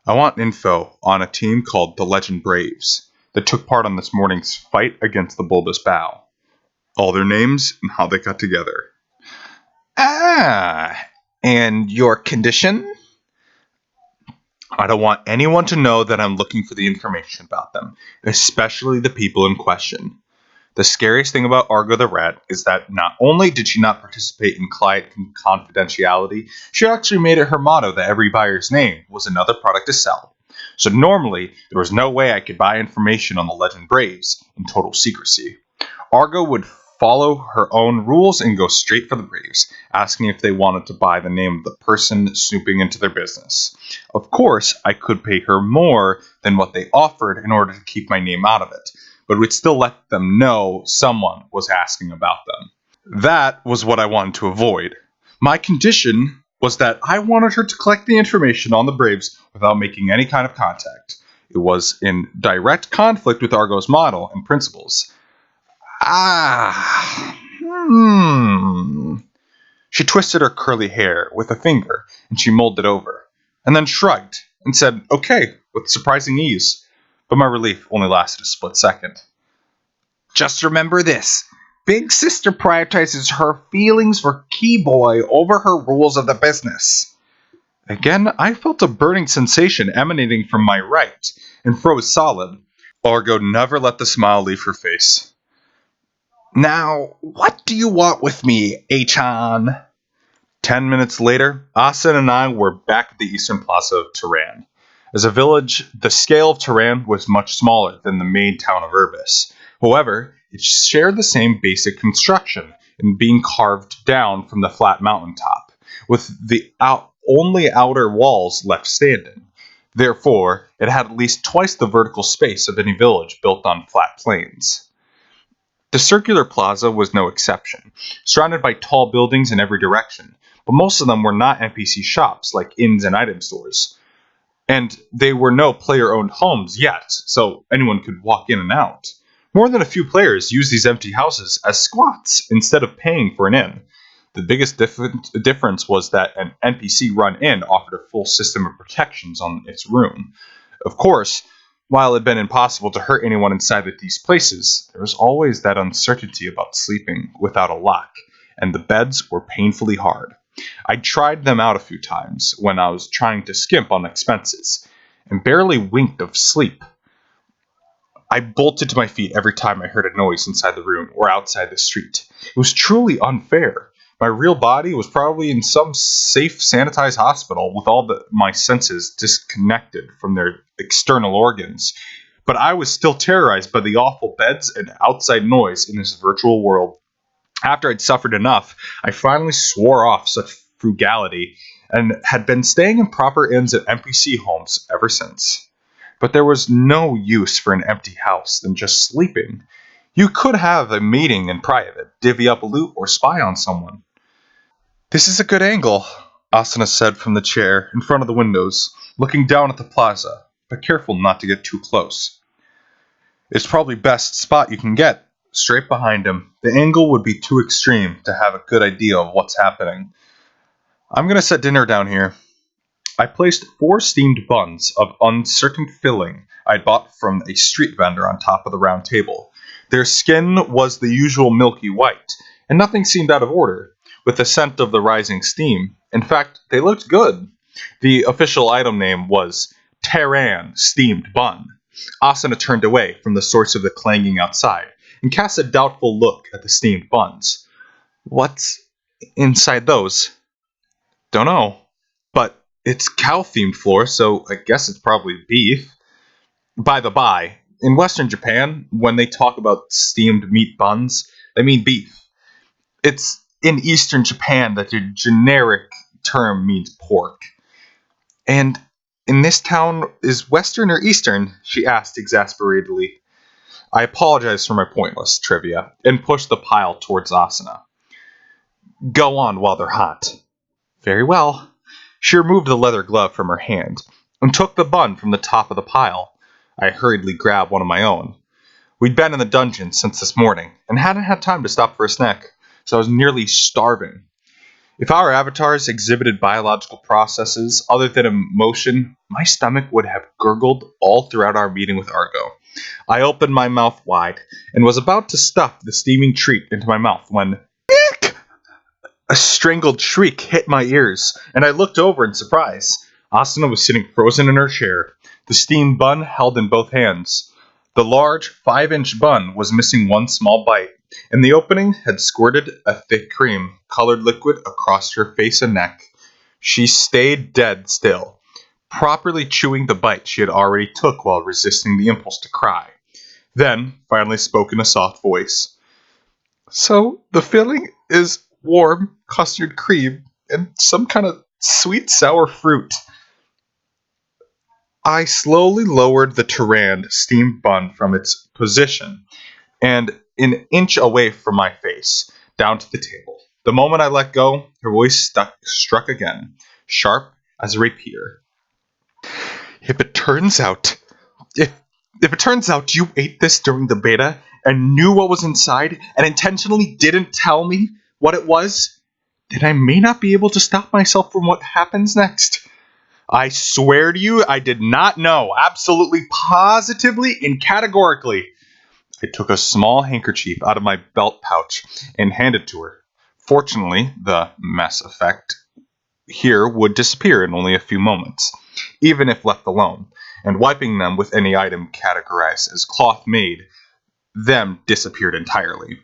Speaker 1: I want info on a team called the Legend Braves that took part on this morning's fight against the Bulbous Bow. All their names and how they got together.
Speaker 2: Ah, and your condition?
Speaker 1: I don't want anyone to know that I'm looking for the information about them, especially the people in question. The scariest thing about Argo the Rat is that not only did she not participate in client confidentiality, she actually made it her motto that every buyer's name was another product to sell. So normally, there was no way I could buy information on the Legend Braves in total secrecy. Argo would follow her own rules and go straight for the Braves, asking if they wanted to buy the name of the person snooping into their business. Of course, I could pay her more than what they offered in order to keep my name out of it, but would still let them know someone was asking about them. That was what I wanted to avoid. My condition was that I wanted her to collect the information on the Braves without making any kind of contact. It was in direct conflict with Argo's model and principles. She twisted her curly hair with a finger, and she mulled it over, and then shrugged and said, okay, with surprising ease. But my relief only lasted a split second.
Speaker 2: Just remember this. Big Sister prioritizes her feelings for Keyboy over her rules of the business.
Speaker 1: Again, I felt a burning sensation emanating from my right, and froze solid. Argo never let the smile leave her face.
Speaker 2: Now, what do you want with me, Achan?
Speaker 1: 10 minutes later, Asen and I were back at the eastern plaza of Tehran. As a village, the scale of Tehran was much smaller than the main town of Urbis. However, it shared the same basic construction in being carved down from the flat mountaintop, with the only outer walls left standing. Therefore, it had at least twice the vertical space of any village built on flat plains. The circular plaza was no exception, surrounded by tall buildings in every direction, but most of them were not NPC shops like inns and item stores. And they were no player-owned homes yet, so anyone could walk in and out. More than a few players used these empty houses as squats instead of paying for an inn. The biggest difference was that an NPC-run inn offered a full system of protections on its room. Of course, while it had been impossible to hurt anyone inside these places, there was always that uncertainty about sleeping without a lock, and the beds were painfully hard. I tried them out a few times when I was trying to skimp on expenses, and barely winked of sleep. I bolted to my feet every time I heard a noise inside the room or outside the street. It was truly unfair. My real body was probably in some safe, sanitized hospital with all my senses disconnected from their external organs. But I was still terrorized by the awful beds and outside noise in this virtual world. After I'd suffered enough, I finally swore off such frugality and had been staying in proper inns at NPC homes ever since. But there was no use for an empty house than just sleeping. You could have a meeting in private, divvy up loot, or spy on someone. This is a good angle, Asuna said from the chair in front of the windows, looking down at the plaza, but careful not to get too close. It's probably best spot you can get, straight behind him. The angle would be too extreme to have a good idea of what's happening. I'm going to set dinner down here. I placed 4 steamed buns of uncertain filling I'd bought from a street vendor on top of the round table. Their skin was the usual milky white, and nothing seemed out of order, with the scent of the rising steam. In fact, they looked good. The official item name was Tehran Steamed Bun. Asuna turned away from the source of the clanging outside and cast a doubtful look at the steamed buns. What's inside those? Don't know. But it's cow-themed floor, so I guess it's probably beef. By the by, in Western Japan, when they talk about steamed meat buns, they mean beef. It's in Eastern Japan that the generic term means pork. And in this town, is Western or Eastern? She asked exasperatedly. I apologized for my pointless trivia and pushed the pile towards Asuna. Go on while they're hot. Very well. She removed the leather glove from her hand and took the bun from the top of the pile. I hurriedly grabbed one of my own. We'd been in the dungeon since this morning and hadn't had time to stop for a snack, so I was nearly starving. If our avatars exhibited biological processes other than emotion, my stomach would have gurgled all throughout our meeting with Argo. I opened my mouth wide and was about to stuff the steaming treat into my mouth when a strangled shriek hit my ears, and I looked over in surprise. Asuna was sitting frozen in her chair, the steamed bun held in both hands. The large 5-inch bun was missing one small bite, and the opening had squirted a thick cream colored liquid across her face and neck. She stayed dead still, properly chewing the bite she had already took while resisting the impulse to cry. Then, finally spoke in a soft voice. So, the filling is warm custard cream and some kind of sweet sour fruit. I slowly lowered the Terran steamed bun from its position and an inch away from my face, down to the table. The moment I let go, her voice struck again, sharp as a rapier. If it turns out, if if it turns out you ate this during the beta and knew what was inside and intentionally didn't tell me what it was, then I may not be able to stop myself from what happens next. I swear to you, I did not know, absolutely positively and categorically. I took a small handkerchief out of my belt pouch and handed it to her. Fortunately, the mess effect here would disappear in only a few moments, even if left alone, and wiping them with any item categorized as cloth made, them disappeared entirely.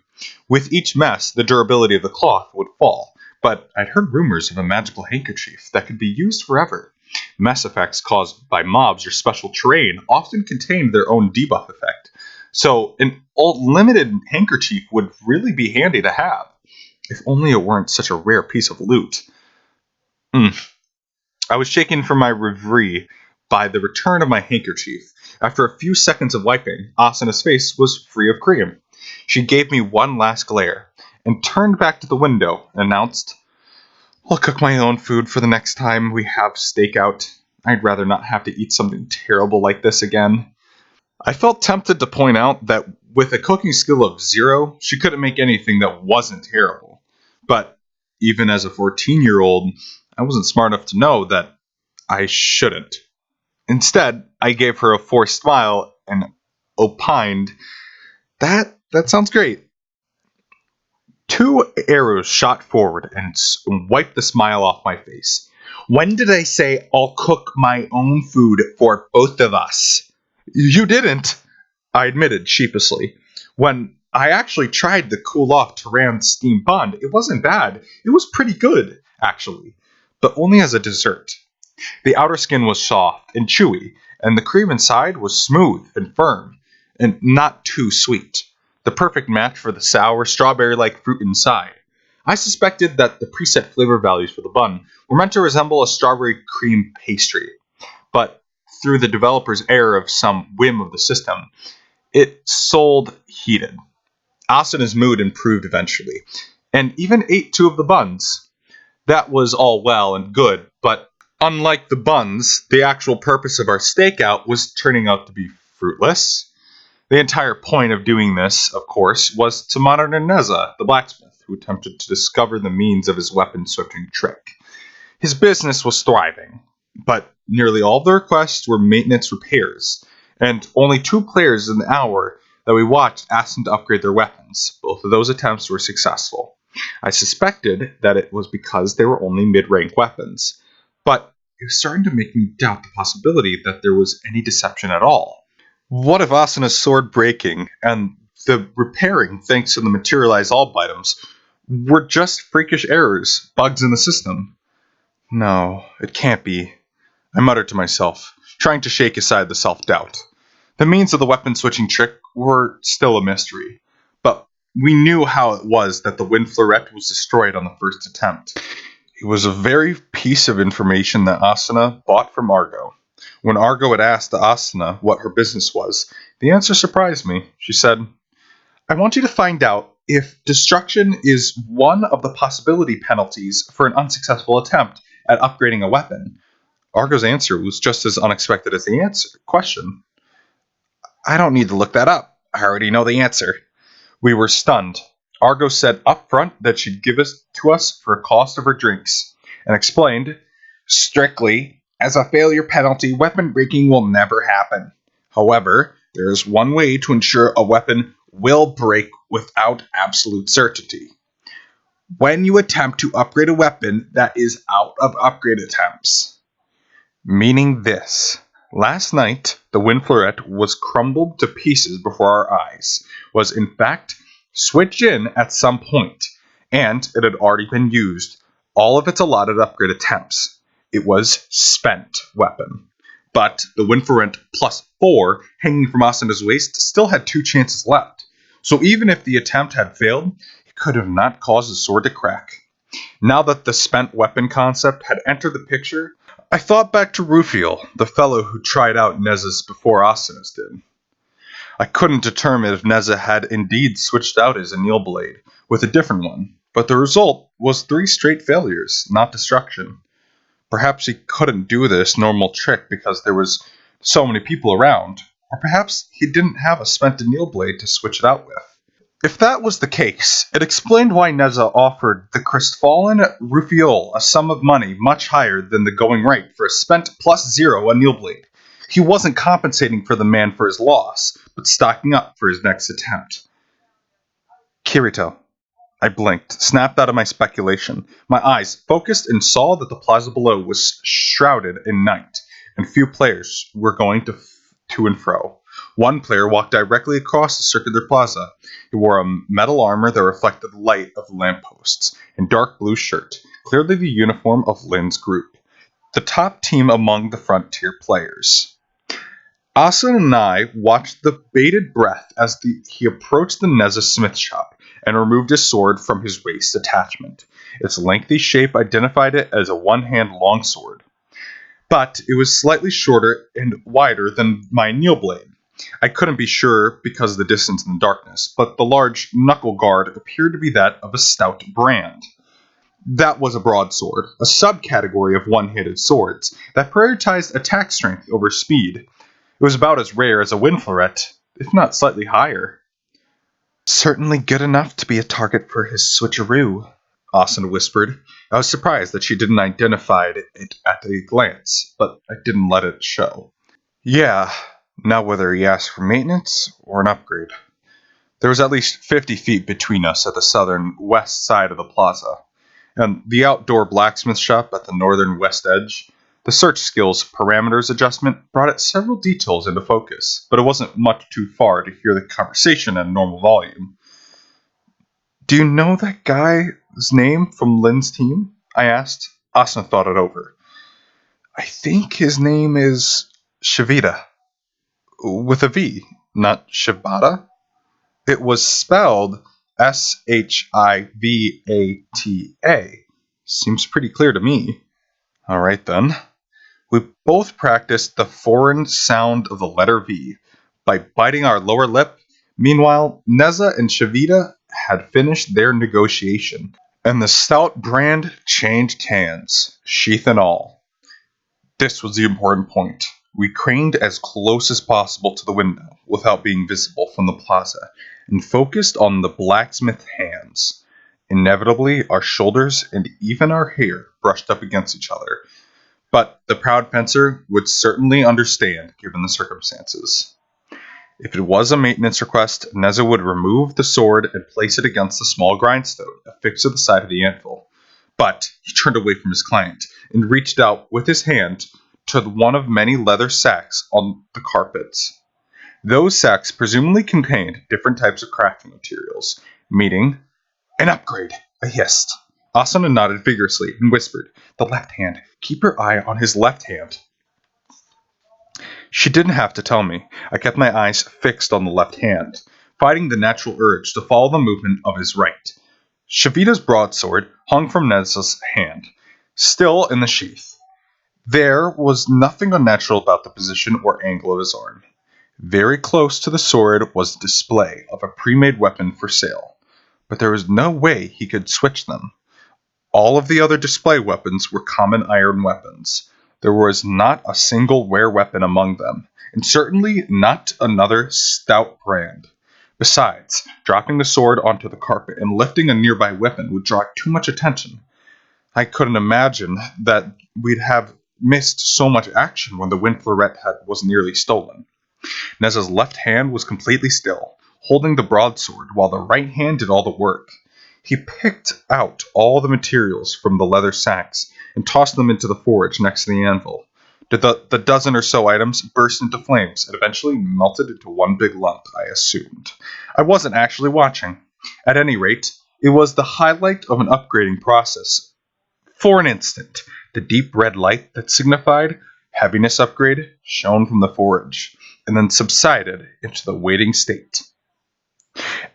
Speaker 1: With each mess, the durability of the cloth would fall, but I'd heard rumors of a magical handkerchief that could be used forever. Mess effects caused by mobs or special terrain often contained their own debuff effect, so an limited handkerchief would really be handy to have, if only it weren't such a rare piece of loot. I was shaken from my reverie by the return of my handkerchief. After a few seconds of wiping, Asuna's face was free of cream. She gave me one last glare, and turned back to the window and announced, I'll cook my own food for the next time we have stakeout. I'd rather not have to eat something terrible like this again. I felt tempted to point out that with a cooking skill of 0, she couldn't make anything that wasn't terrible. But even as a 14-year-old, I wasn't smart enough to know that I shouldn't. Instead, I gave her a forced smile and opined, that sounds great. 2 arrows shot forward and wiped the smile off my face. When did I say I'll cook my own food for both of us? You didn't, I admitted sheepishly. When I actually tried the cool off Terran steam bun, it wasn't bad. It was pretty good, actually, but only as a dessert. The outer skin was soft and chewy, and the cream inside was smooth and firm, and not too sweet. The perfect match for the sour, strawberry-like fruit inside. I suspected that the preset flavor values for the bun were meant to resemble a strawberry cream pastry, but through the developer's error of some whim of the system, it sold heated. Asuna's mood improved eventually, and even ate 2 of the buns. That was all well and good, but unlike the buns, the actual purpose of our stakeout was turning out to be fruitless. The entire point of doing this, of course, was to monitor Neza, the blacksmith, who attempted to discover the means of his weapon-switching trick. His business was thriving, but nearly all the requests were maintenance repairs, and only 2 players in the hour that we watched asked him to upgrade their weapons. Both of those attempts were successful. I suspected that it was because they were only mid-rank weapons, but it was starting to make me doubt the possibility that there was any deception at all. What if Asuna's sword breaking and the repairing thanks to the materialized alb items were just freakish errors, bugs in the system? No, it can't be, I muttered to myself, trying to shake aside the self-doubt. The means of the weapon switching trick were still a mystery, but we knew how it was that the wind fleuret was destroyed on the first attempt. It was a very piece of information that Asuna bought from Argo. When Argo had asked Asuna what her business was, the answer surprised me. She said, I want you to find out if destruction is one of the possibility penalties for an unsuccessful attempt at upgrading a weapon. Argo's answer was just as unexpected as the question. I don't need to look that up. I already know the answer. We were stunned. Argo said up front that she'd give it to us for a cost of her drinks, and explained, strictly, as a failure penalty, weapon breaking will never happen. However, there is one way to ensure a weapon will break without absolute certainty. When you attempt to upgrade a weapon that is out of upgrade attempts. Meaning this. Last night, the wind fleuret was crumbled to pieces before our eyes, was in fact switched in at some point, and it had already been used, all of its allotted upgrade attempts. It was spent weapon. But the wind fleuret plus 4 hanging from Asuna's waist still had 2 chances left. So even if the attempt had failed, it could have not caused the sword to crack. Now that the spent weapon concept had entered the picture, I thought back to Rufiel, the fellow who tried out Neza's before Asuna's did. I couldn't determine if Neza had indeed switched out his anneal blade with a different one, but the result was 3 straight failures, not destruction. Perhaps he couldn't do this normal trick because there was so many people around, or perhaps he didn't have a spent anneal blade to switch it out with. If that was the case, it explained why Neza offered the crestfallen Rufiol a sum of money much higher than the going rate for a spent plus 0 anneal blade. He wasn't compensating for the man for his loss, but stocking up for his next attempt. Kirito. I blinked, snapped out of my speculation. My eyes focused and saw that the plaza below was shrouded in night, and few players were going to and fro. One player walked directly across the circular plaza. He wore a metal armor that reflected the light of the lampposts, and dark blue shirt, clearly the uniform of Lin's group, the top team among the frontier players. Asuna and I watched the bated breath as he approached the Neza smith shop and removed his sword from his waist attachment. Its lengthy shape identified it as a one-hand longsword, but it was slightly shorter and wider than my anneal blade. I couldn't be sure because of the distance in the darkness, but the large knuckle guard appeared to be that of a stout brand. That was a broadsword, a subcategory of one-handed swords that prioritized attack strength over speed. It was about as rare as a wind fleuret, if not slightly higher. Certainly good enough to be a target for his switcheroo, Asuna whispered. I was surprised that she didn't identify it at a glance, but I didn't let it show. Yeah, now whether he asked for maintenance or an upgrade. There was at least 50 feet between us at the southern west side of the plaza, and the outdoor blacksmith shop at the northern west edge. The search skills parameters adjustment brought it several details into focus, but it wasn't much too far to hear the conversation at a normal volume. Do you know that guy's name from Lin's team? I asked. Asuna thought it over. I think his name is Shivita, with a V, not Shibata. It was spelled Shivata. Seems pretty clear to me. All right then. We both practiced the foreign sound of the letter V by biting our lower lip. Meanwhile, Neza and Shivita had finished their negotiation, and the stout brand changed hands, sheath and all. This was the important point. We craned as close as possible to the window without being visible from the plaza, and focused on the blacksmith hands. Inevitably, our shoulders and even our hair brushed up against each other, but the proud fencer would certainly understand given the circumstances. If it was a maintenance request, Neza would remove the sword and place it against the small grindstone affixed to the side of the anvil. But he turned away from his client and reached out with his hand to one of many leather sacks on the carpets. Those sacks presumably contained different types of crafting materials, meaning an upgrade, I hissed. Asuna nodded vigorously and whispered, "The left hand. Keep your eye on his left hand." She didn't have to tell me. I kept my eyes fixed on the left hand, fighting the natural urge to follow the movement of his right. Shavita's broadsword hung from Neza's hand, still in the sheath. There was nothing unnatural about the position or angle of his arm. Very close to the sword was the display of a pre-made weapon for sale, but there was no way he could switch them. All of the other display weapons were common iron weapons. There was not a single rare weapon among them, and certainly not another stout brand. Besides, dropping the sword onto the carpet and lifting a nearby weapon would draw too much attention. I couldn't imagine that we'd have missed so much action when the wind fleuret was nearly stolen. Neza's left hand was completely still, holding the broadsword, while the right hand did all the work. He picked out all the materials from the leather sacks and tossed them into the forge next to the anvil. The dozen or so items burst into flames and eventually melted into one big lump, I assumed. I wasn't actually watching. At any rate, it was the highlight of an upgrading process. For an instant, the deep red light that signified heaviness upgrade shone from the forge, and then subsided into the waiting state.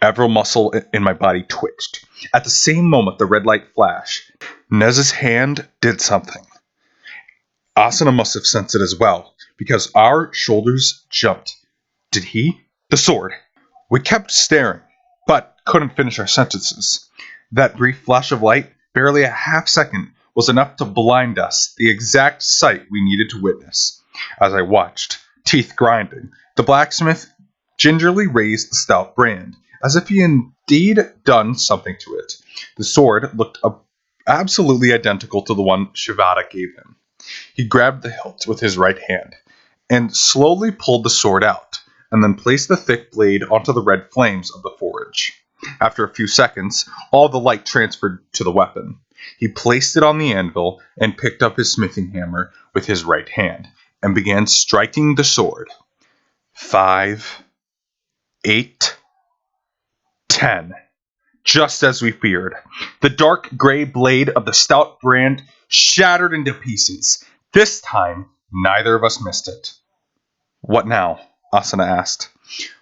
Speaker 1: Every muscle in my body twitched. At the same moment the red light flashed, Nez's hand did something. Asuna must have sensed it as well, because our shoulders jumped. Did he? The sword. We kept staring, but couldn't finish our sentences. That brief flash of light, barely a half second, was enough to blind us the exact sight we needed to witness. As I watched, teeth grinding, the blacksmith gingerly raised the stout brand, as if he indeed done something to it. The sword looked absolutely identical to the one Shivata gave him. He grabbed the hilt with his right hand, and slowly pulled the sword out, and then placed the thick blade onto the red flames of the forge. After a few seconds, all the light transferred to the weapon. He placed it on the anvil and picked up his smithing hammer with his right hand, and began striking the sword. 5, 8, 10. Just as we feared. The dark gray blade of the stout brand shattered into pieces. This time, neither of us missed it. "What now?" Asuna asked.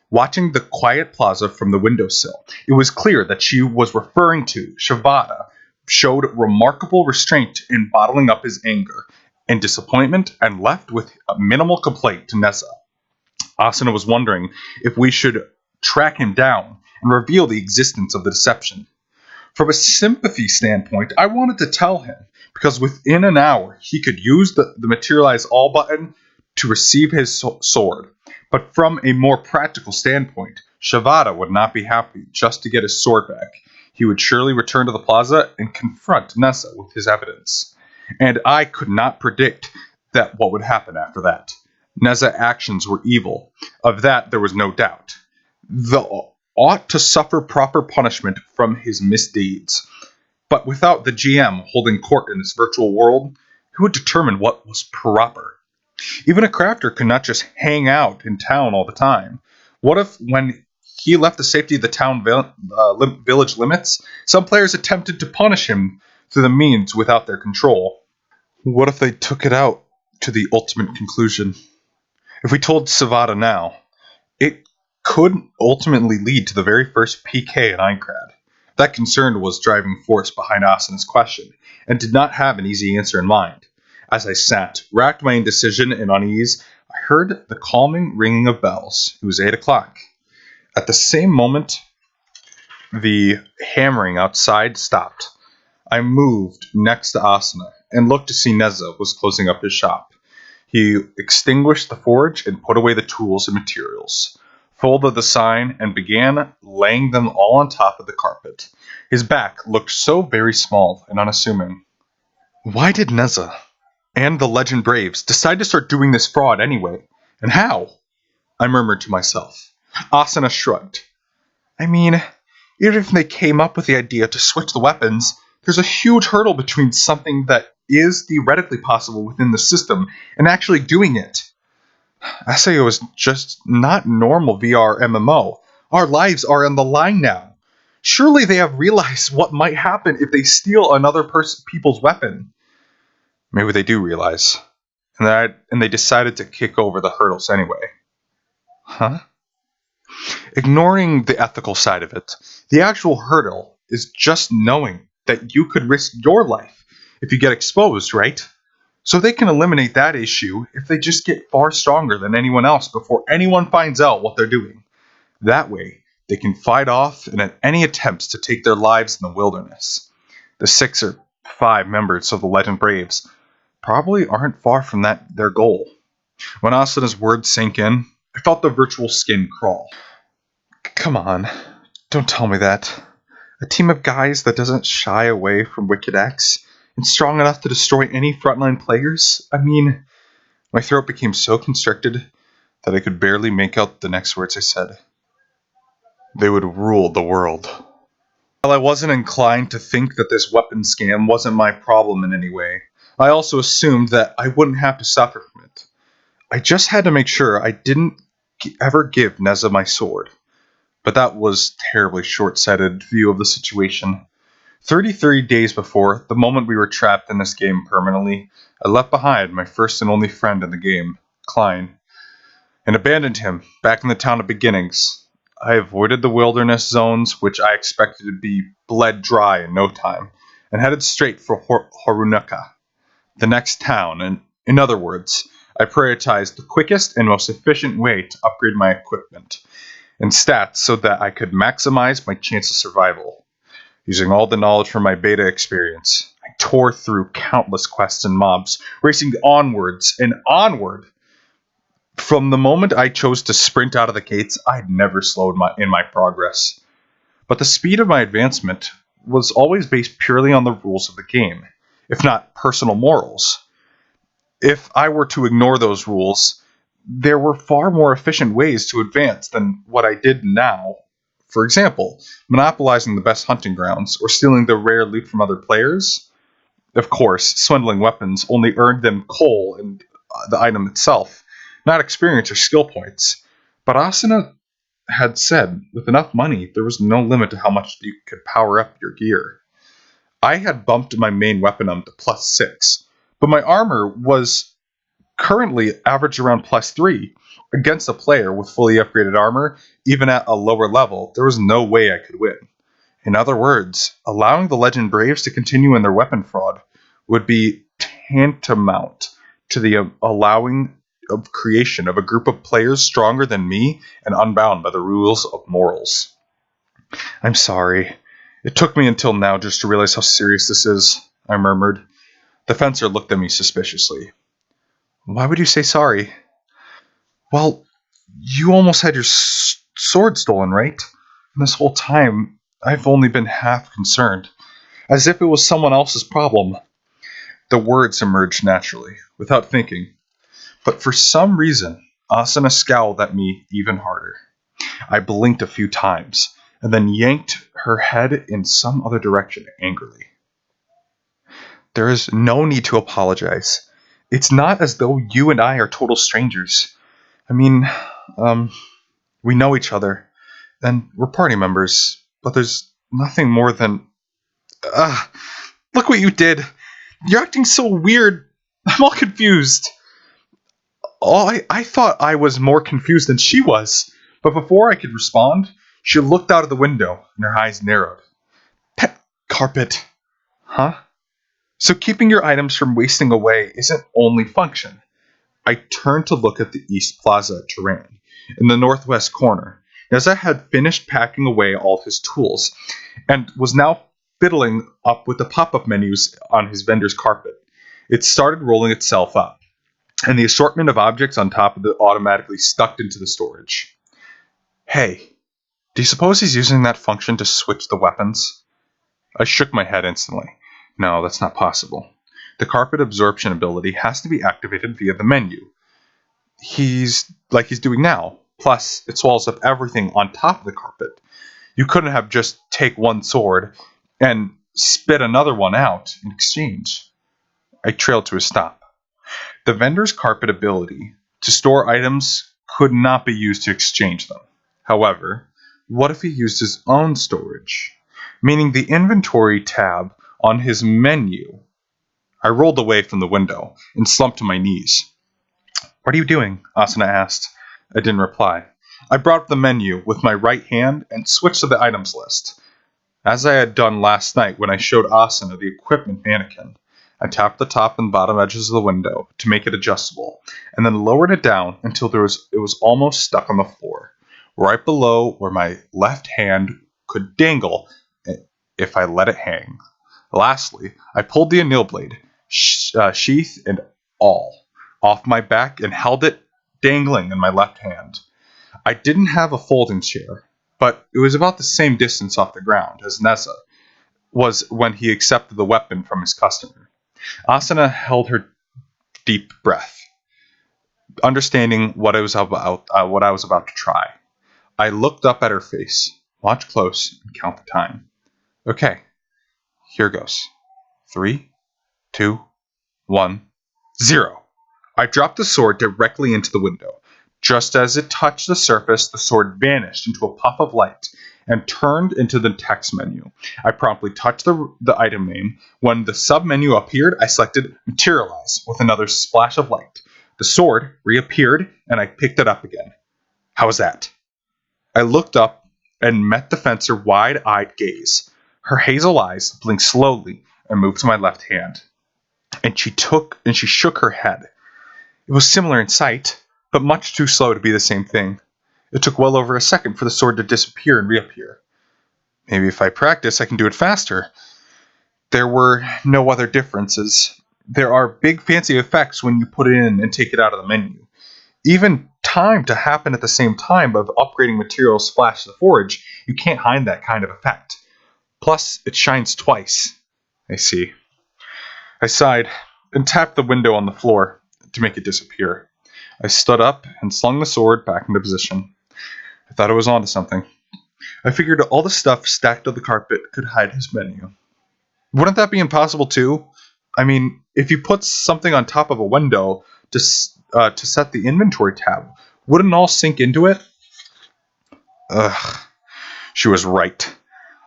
Speaker 1: Watching the quiet plaza from the windowsill, it was clear that she was referring to Shivata showed remarkable restraint in bottling up his anger and disappointment and left with a minimal complaint to Neza. Asuna was wondering if we should track him down and reveal the existence of the deception. From a sympathy standpoint, I wanted to tell him, because within an hour he could use the materialize all button to receive his sword. But from a more practical standpoint, Shivata would not be happy just to get his sword back. He would surely return to the plaza and confront Nessa with his evidence. And I could not predict what would happen after that. Nessa's actions were evil. Of that there was no doubt. The ought to suffer proper punishment from his misdeeds. But without the GM holding court in this virtual world, who would determine what was proper? Even a crafter could not just hang out in town all the time. What if, when he left the safety of the town village limits, some players attempted to punish him through the means without their control? What if they took it out to the ultimate conclusion? If we told Savata now, it could ultimately lead to the very first PK in Einkrad. That concern was driving force behind Asuna's question, and did not have an easy answer in mind. As I sat, racked by indecision and unease, I heard the calming ringing of bells. It was 8 o'clock. At the same moment, the hammering outside stopped. I moved next to Asuna and looked to see Neza was closing up his shop. He extinguished the forge and put away the tools and materials, folded the sign, and began laying them all on top of the carpet. His back looked so very small and unassuming. Why did Neza and the Legend Braves decide to start doing this fraud anyway? And how? I murmured to myself. Asuna shrugged. I mean, even if they came up with the idea to switch the weapons, there's a huge hurdle between something that is theoretically possible within the system and actually doing it. SAO is just not normal VR MMO. Our lives are on the line now. Surely they have realized what might happen if they steal another people's weapon. Maybe they do realize. And they decided to kick over the hurdles anyway. Huh? Ignoring the ethical side of it, the actual hurdle is just knowing that you could risk your life if you get exposed, right? So they can eliminate that issue if they just get far stronger than anyone else before anyone finds out what they're doing. That way, they can fight off any attempts to take their lives in the wilderness. The 6 or 5 members of the Legend Braves probably aren't far from their goal. When Asuna's words sank in, I felt the virtual skin crawl. Come on, don't tell me that. A team of guys that doesn't shy away from wicked acts and strong enough to destroy any frontline players? I mean, my throat became so constricted that I could barely make out the next words I said. They would rule the world. While I wasn't inclined to think that this weapon scam wasn't my problem in any way, I also assumed that I wouldn't have to suffer from it. I just had to make sure I didn't ever give Neza my sword. But that was a terribly short-sighted view of the situation. 33 days before, the moment we were trapped in this game permanently, I left behind my first and only friend in the game, Klein, and abandoned him back in the town of beginnings. I avoided the wilderness zones, which I expected to be bled dry in no time, and headed straight for Horunuka, the next town, and in other words, I prioritized the quickest and most efficient way to upgrade my equipment and stats so that I could maximize my chance of survival. Using all the knowledge from my beta experience, I tore through countless quests and mobs, racing onwards and onward. From the moment I chose to sprint out of the gates, I'd never slowed in my progress. But the speed of my advancement was always based purely on the rules of the game, if not personal morals. If I were to ignore those rules, there were far more efficient ways to advance than what I did now. For example, monopolizing the best hunting grounds or stealing the rare loot from other players. Of course, swindling weapons only earned them coal and the item itself, not experience or skill points. But Asuna had said, with enough money, there was no limit to how much you could power up your gear. I had bumped my main weapon up to +6, but my armor was currently average around +3. Against a player with fully upgraded armor, even at a lower level, there was no way I could win. In other words, allowing the Legend Braves to continue in their weapon fraud would be tantamount to the allowing of creation of a group of players stronger than me and unbound by the rules of morals. I'm sorry. It took me until now just to realize how serious this is, I murmured. The fencer looked at me suspiciously. Why would you say sorry? Well, you almost had your sword stolen, right? And this whole time, I've only been half concerned, as if it was someone else's problem. The words emerged naturally, without thinking. But for some reason, Asuna scowled at me even harder. I blinked a few times, and then yanked her head in some other direction angrily. There is no need to apologize. It's not as though you and I are total strangers. I mean, we know each other, and we're party members, but there's nothing more than... Look what you did! You're acting so weird! I'm all confused! I thought I was more confused than she was, but before I could respond, she looked out of the window, and her eyes narrowed. Pet carpet! Huh? So keeping your items from wasting away isn't only function. I turned to look at the East Plaza at Turan, in the northwest corner. Neza had finished packing away all his tools, and was now fiddling up with the pop-up menus on his vendor's carpet. It started rolling itself up, and the assortment of objects on top of it automatically stuck into the storage. Hey, do you suppose he's using that function to switch the weapons? I shook my head instantly. No, that's not possible. The carpet absorption ability has to be activated via the menu. He's doing now. Plus, it swallows up everything on top of the carpet. You couldn't have just take one sword and spit another one out in exchange. I trailed to a stop. The vendor's carpet ability to store items could not be used to exchange them. However, What if he used his own storage? Meaning the inventory tab on his menu. I rolled away from the window and slumped to my knees. What are you doing? Asuna asked. I didn't reply. I brought up the menu with my right hand and switched to the items list. As I had done last night when I showed Asuna the equipment mannequin, I tapped the top and bottom edges of the window to make it adjustable, and then lowered it down until it was almost stuck on the floor, right below where my left hand could dangle if I let it hang. Lastly, I pulled the anneal blade, sheath and all, off my back and held it dangling in my left hand. I didn't have a folding chair, but it was about the same distance off the ground as Neza was when he accepted the weapon from his customer. Asuna held her deep breath, understanding what I was about to try. I looked up at her face, watch close, and count the time. Okay, here goes. 3, 2, 1, 0. I dropped the sword directly into the window. Just as it touched the surface, the sword vanished into a puff of light and turned into the text menu. I promptly touched the item name. When the sub-menu appeared, I selected Materialize with another splash of light. The sword reappeared, and I picked it up again. How was that? I looked up and met the fencer's wide-eyed gaze. Her hazel eyes blinked slowly and moved to my left hand, and she shook her head. It was similar in sight, but much too slow to be the same thing. It took well over a second for the sword to disappear and reappear. Maybe if I practice, I can do it faster. There were no other differences. There are big fancy effects when you put it in and take it out of the menu. Even time to happen at the same time of upgrading materials splash the forge, you can't hide that kind of effect. Plus, it shines twice. I see. I sighed and tapped the window on the floor to make it disappear. I stood up and slung the sword back into position. I thought I was onto something. I figured all the stuff stacked on the carpet could hide his menu. Wouldn't that be impossible too? I mean, if you put something on top of a window to set the inventory tab, wouldn't it all sink into it? Ugh, she was right.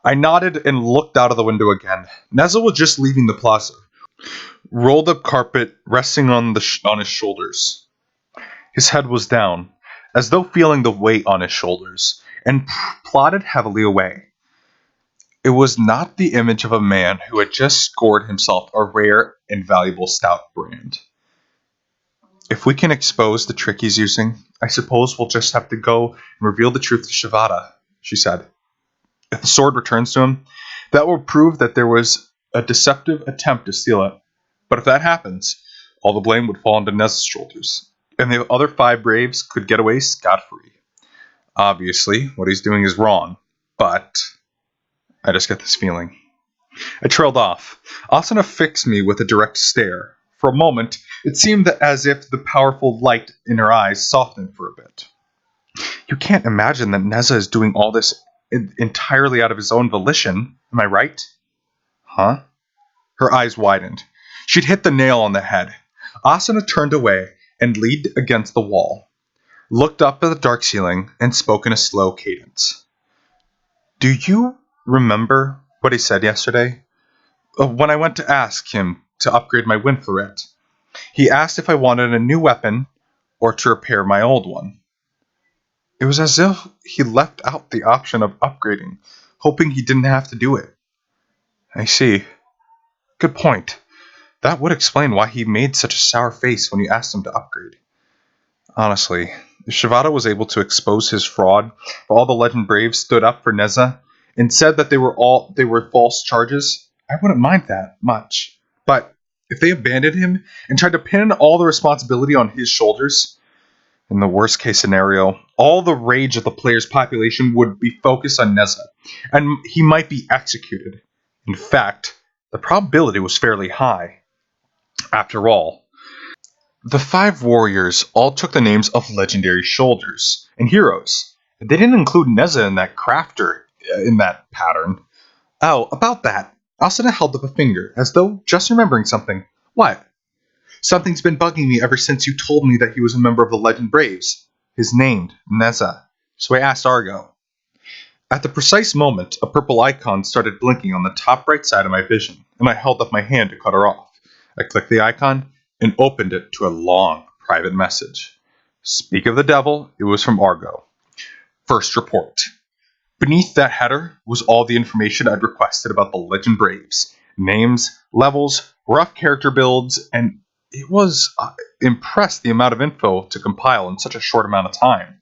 Speaker 1: I nodded and looked out of the window again. Neza was just leaving the plaza, rolled up carpet resting on his shoulders. His head was down, as though feeling the weight on his shoulders, and plodded heavily away. It was not the image of a man who had just scored himself a rare and valuable stout brand. If we can expose the trick he's using, I suppose we'll just have to go and reveal the truth to Shivada, she said. If the sword returns to him, that will prove that there was a deceptive attempt to steal it. But if that happens, all the blame would fall onto Nez's shoulders, and the other 5 braves could get away scot-free. Obviously, what he's doing is wrong, but I just get this feeling. I trailed off. Asuna fixed me with a direct stare. For a moment, it seemed as if the powerful light in her eyes softened for a bit. You can't imagine that Neza is doing all this entirely out of his own volition, am I right? Huh? Her eyes widened. She'd hit the nail on the head. Asuna turned away and leaned against the wall, looked up at the dark ceiling, and spoke in a slow cadence. Do you remember what he said yesterday? When I went to ask him to upgrade my wind fleuret, he asked if I wanted a new weapon or to repair my old one. It was as if he left out the option of upgrading, hoping he didn't have to do it. I see. Good point. That would explain why he made such a sour face when you asked him to upgrade. Honestly, if Shivada was able to expose his fraud, if all the Legend Braves stood up for Neza and said that they were false charges, I wouldn't mind that much. But if they abandoned him and tried to pin all the responsibility on his shoulders, in the worst case scenario, all the rage of the player's population would be focused on Neza, and he might be executed. In fact, the probability was fairly high. After all, the 5 warriors all took the names of legendary shoulders and heroes. They didn't include Neza in that crafter, in that pattern. Oh, about that. Asuna held up a finger, as though just remembering something. What? Something's been bugging me ever since you told me that he was a member of the Legend Braves. His name, Neza. So I asked Argo. At the precise moment, a purple icon started blinking on the top right side of my vision, and I held up my hand to cut her off. I clicked the icon and opened it to a long, private message. Speak of the devil, it was from Argo. First report. Beneath that header was all the information I'd requested about the Legend Braves. Names, levels, rough character builds, and it was impressed the amount of info to compile in such a short amount of time.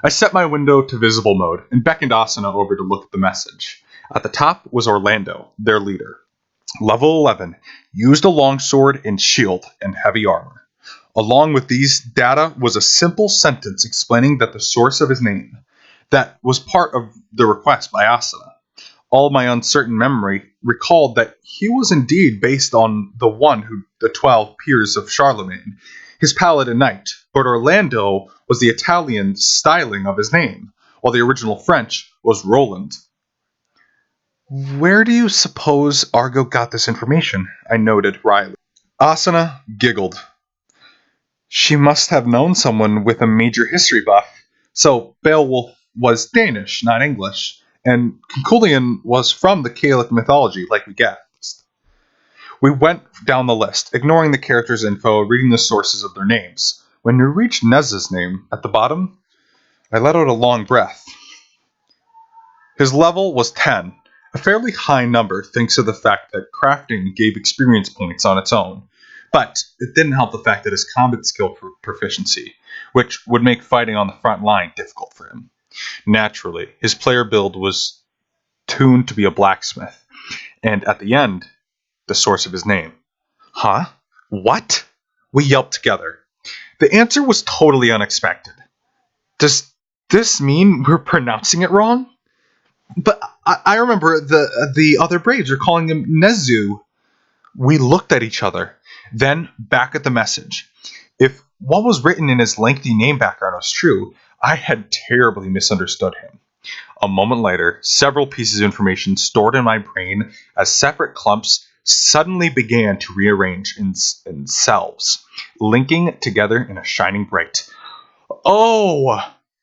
Speaker 1: I set my window to visible mode and beckoned Asuna over to look at the message. At the top was Orlando, their leader. Level 11, used a longsword and shield and heavy armor. Along with these data was a simple sentence explaining that the source of his name. That was part of the request by Asuna. All my uncertain memory recalled that he was indeed based on the 12 peers of Charlemagne, his paladin knight, but Orlando was the Italian styling of his name, while the original French was Roland. Where do you suppose Argo got this information? I noted wryly. Asuna giggled. She must have known someone with a major history buff. So Beowulf was Danish, not English, and Kunkulian was from the Gaelic mythology, like we guessed. We went down the list, ignoring the characters' info, reading the sources of their names. When we reached Nez's name at the bottom, I let out a long breath. His level was 10, a fairly high number thanks to the fact that crafting gave experience points on its own. But it didn't help the fact that his combat skill proficiency, which would make fighting on the front line difficult for him. Naturally, his player build was tuned to be a blacksmith, and at the end, the source of his name. Huh? What? We yelped together. The answer was totally unexpected. Does this mean we're pronouncing it wrong? But I remember the other Braves are calling him Nezu. We looked at each other, then back at the message. If what was written in his lengthy name background was true, I had terribly misunderstood him. A moment later, several pieces of information stored in my brain as separate clumps suddenly began to rearrange in cells, linking together in a shining bright. Oh!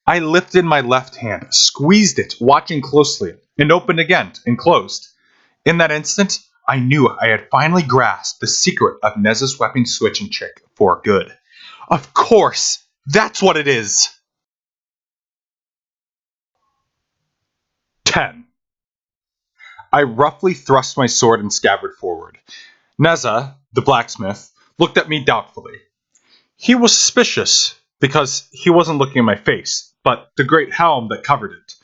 Speaker 1: I lifted my left hand, squeezed it, watching closely, and opened again and closed. In that instant, I knew I had finally grasped the secret of Nez's weapon switching trick for good. Of course! That's what it is! 10. I roughly thrust my sword and scabbard forward. Neza, the blacksmith, looked at me doubtfully. He was suspicious, because he wasn't looking at my face, but the great helm that covered it.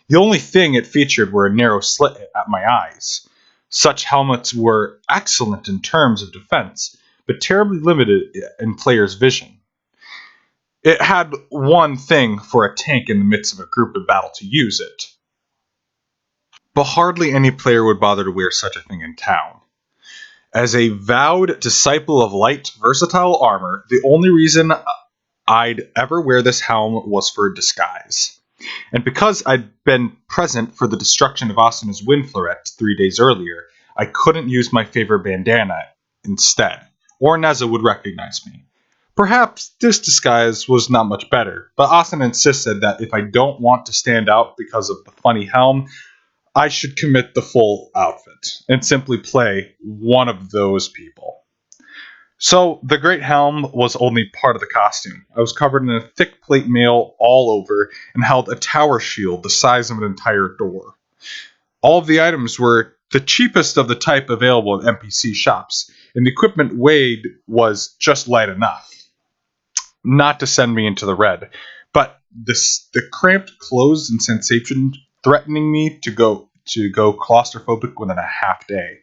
Speaker 1: The only thing it featured were a narrow slit at my eyes. Such helmets were excellent in terms of defense, but terribly limited in players' vision. It had one thing for a tank in the midst of a group in battle to use it, but hardly any player would bother to wear such a thing in town. As a vowed disciple of light, versatile armor, the only reason I'd ever wear this helm was for disguise. And because I'd been present for the destruction of Asuna's wind fleuret 3 days earlier, I couldn't use my favorite bandana instead, or Neza would recognize me. Perhaps this disguise was not much better, but Asuna insisted that if I don't want to stand out because of the funny helm, I should commit the full outfit and simply play one of those people. So, the great helm was only part of the costume. I was covered in a thick plate mail all over and held a tower shield the size of an entire door. All of the items were the cheapest of the type available in NPC shops, and the equipment weighed was just light enough. Not to send me into the red, but the cramped clothes and sensation threatening me to go claustrophobic within a half day.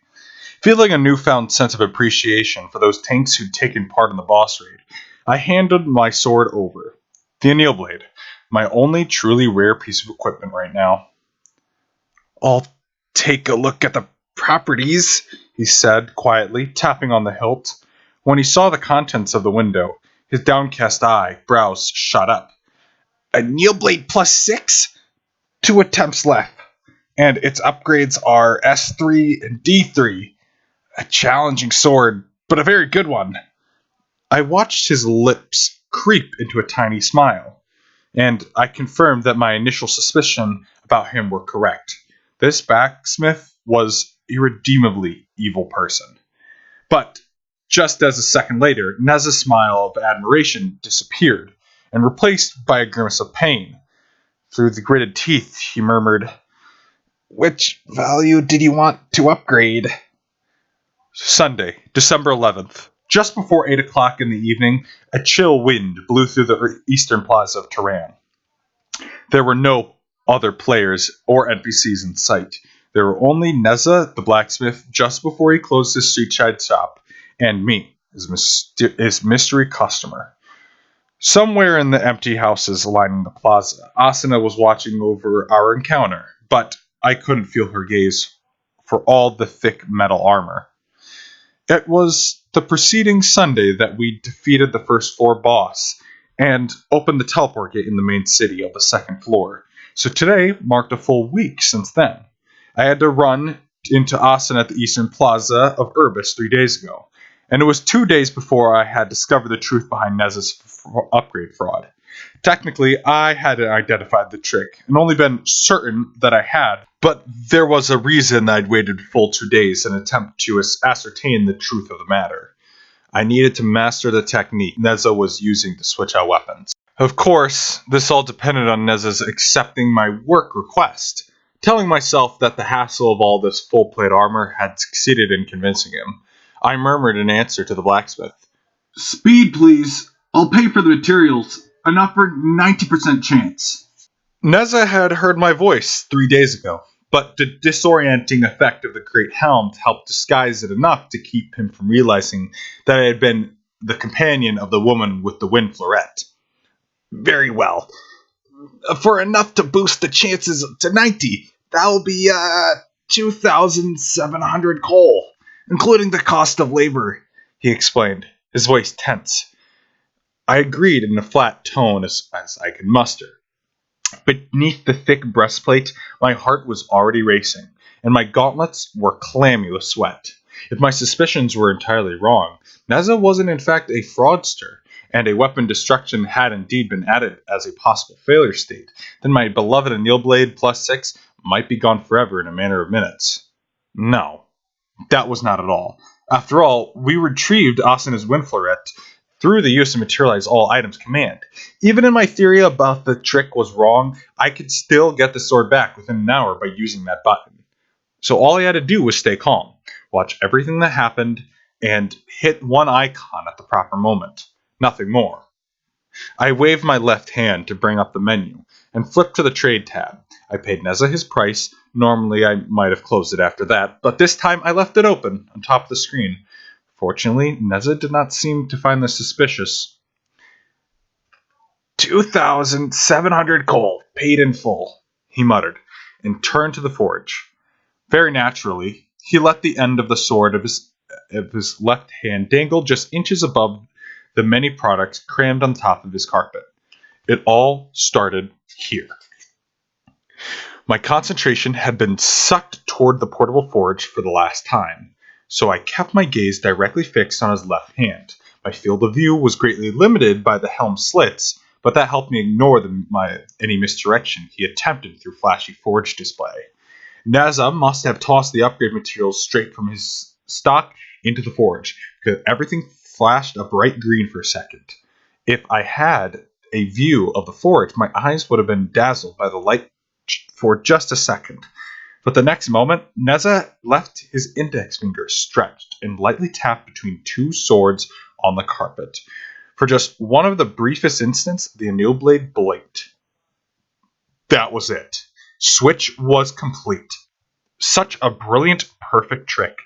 Speaker 1: Feeling a newfound sense of appreciation for those tanks who'd taken part in the boss raid, I handed my sword over. The anneal blade, my only truly rare piece of equipment right now. I'll take a look at the properties, he said quietly, tapping on the hilt. When he saw the contents of the window, his downcast brows shot up. Anneal blade +6? 2 attempts left, and its upgrades are S3 and D3. A challenging sword, but a very good one. I watched his lips creep into a tiny smile, and I confirmed that my initial suspicion about him were correct. This blacksmith was an irredeemably evil person. But just as a second later, Neza's smile of admiration disappeared and replaced by a grimace of pain. Through the gritted teeth, he murmured,
Speaker 2: "Which value did you want to upgrade?"
Speaker 1: Sunday, December 11th. Just before 8 o'clock in the evening, a chill wind blew through the eastern plaza of Tehran. There were no other players or NPCs in sight. There were only Neza, the blacksmith, just before he closed his street-side shop, and me, his mystery customer. Somewhere in the empty houses lining the plaza, Asuna was watching over our encounter, but I couldn't feel her gaze for all the thick metal armor. It was the preceding Sunday that we defeated the first floor boss and opened the teleport gate in the main city of the second floor. So today marked a full week since then. I had to run into Asuna at the Eastern Plaza of Urbis 3 days ago, and it was 2 days before I had discovered the truth behind Neza's upgrade fraud. Technically, I hadn't identified the trick and only been certain that I had, but there was a reason I'd waited full 2 days in an attempt to ascertain the truth of the matter. I needed to master the technique Neza was using to switch out weapons. Of course, this all depended on Neza's accepting my work request. Telling myself that the hassle of all this full plate armor had succeeded in convincing him, I murmured in answer to the blacksmith.
Speaker 3: "Speed, please. I'll pay for the materials. Enough for 90% chance."
Speaker 1: Neza had heard my voice 3 days ago, but the disorienting effect of the great helm helped disguise it enough to keep him from realizing that I had been the companion of the woman with the wind floret.
Speaker 2: "Very well. For enough to boost the chances to 90, that will be 2,700 coal, including the cost of labor," he explained, his voice tense.
Speaker 1: I agreed in a flat tone as I could muster. Beneath the thick breastplate, my heart was already racing, and my gauntlets were clammy with sweat. If my suspicions were entirely wrong, Neza wasn't in fact a fraudster, and a weapon destruction had indeed been added as a possible failure state, then my beloved anneal blade +6 might be gone forever in a matter of minutes. No, that was not at all. After all, we retrieved Asuna's wind floret through the use of materialize all items command. Even if my theory about the trick was wrong, I could still get the sword back within an hour by using that button. So all I had to do was stay calm, watch everything that happened, and hit one icon at the proper moment. Nothing more. I waved my left hand to bring up the menu, and flipped to the trade tab. I paid Neza his price. Normally I might have closed it after that, but this time I left it open on top of the screen. Fortunately, Neza did not seem to find this suspicious.
Speaker 2: 2,700 coal, paid in full," he muttered, and turned to the forge.
Speaker 1: Very naturally, he let the end of the sword of his left hand dangle just inches above the many products crammed on top of his carpet. It all started here. My concentration had been sucked toward the portable forge for the last time, so I kept my gaze directly fixed on his left hand. My field of view was greatly limited by the helm slits, but that helped me ignore any misdirection he attempted through flashy forge display. Neza must have tossed the upgrade materials straight from his stock into the forge, because everything flashed a bright green for a second. If I had a view of the forge, my eyes would have been dazzled by the light for just a second. But the next moment, Neza left his index finger stretched and lightly tapped between two swords on the carpet. For just one of the briefest instants, the anneal blade blinked. That was it. Switch was complete. Such a brilliant, perfect trick.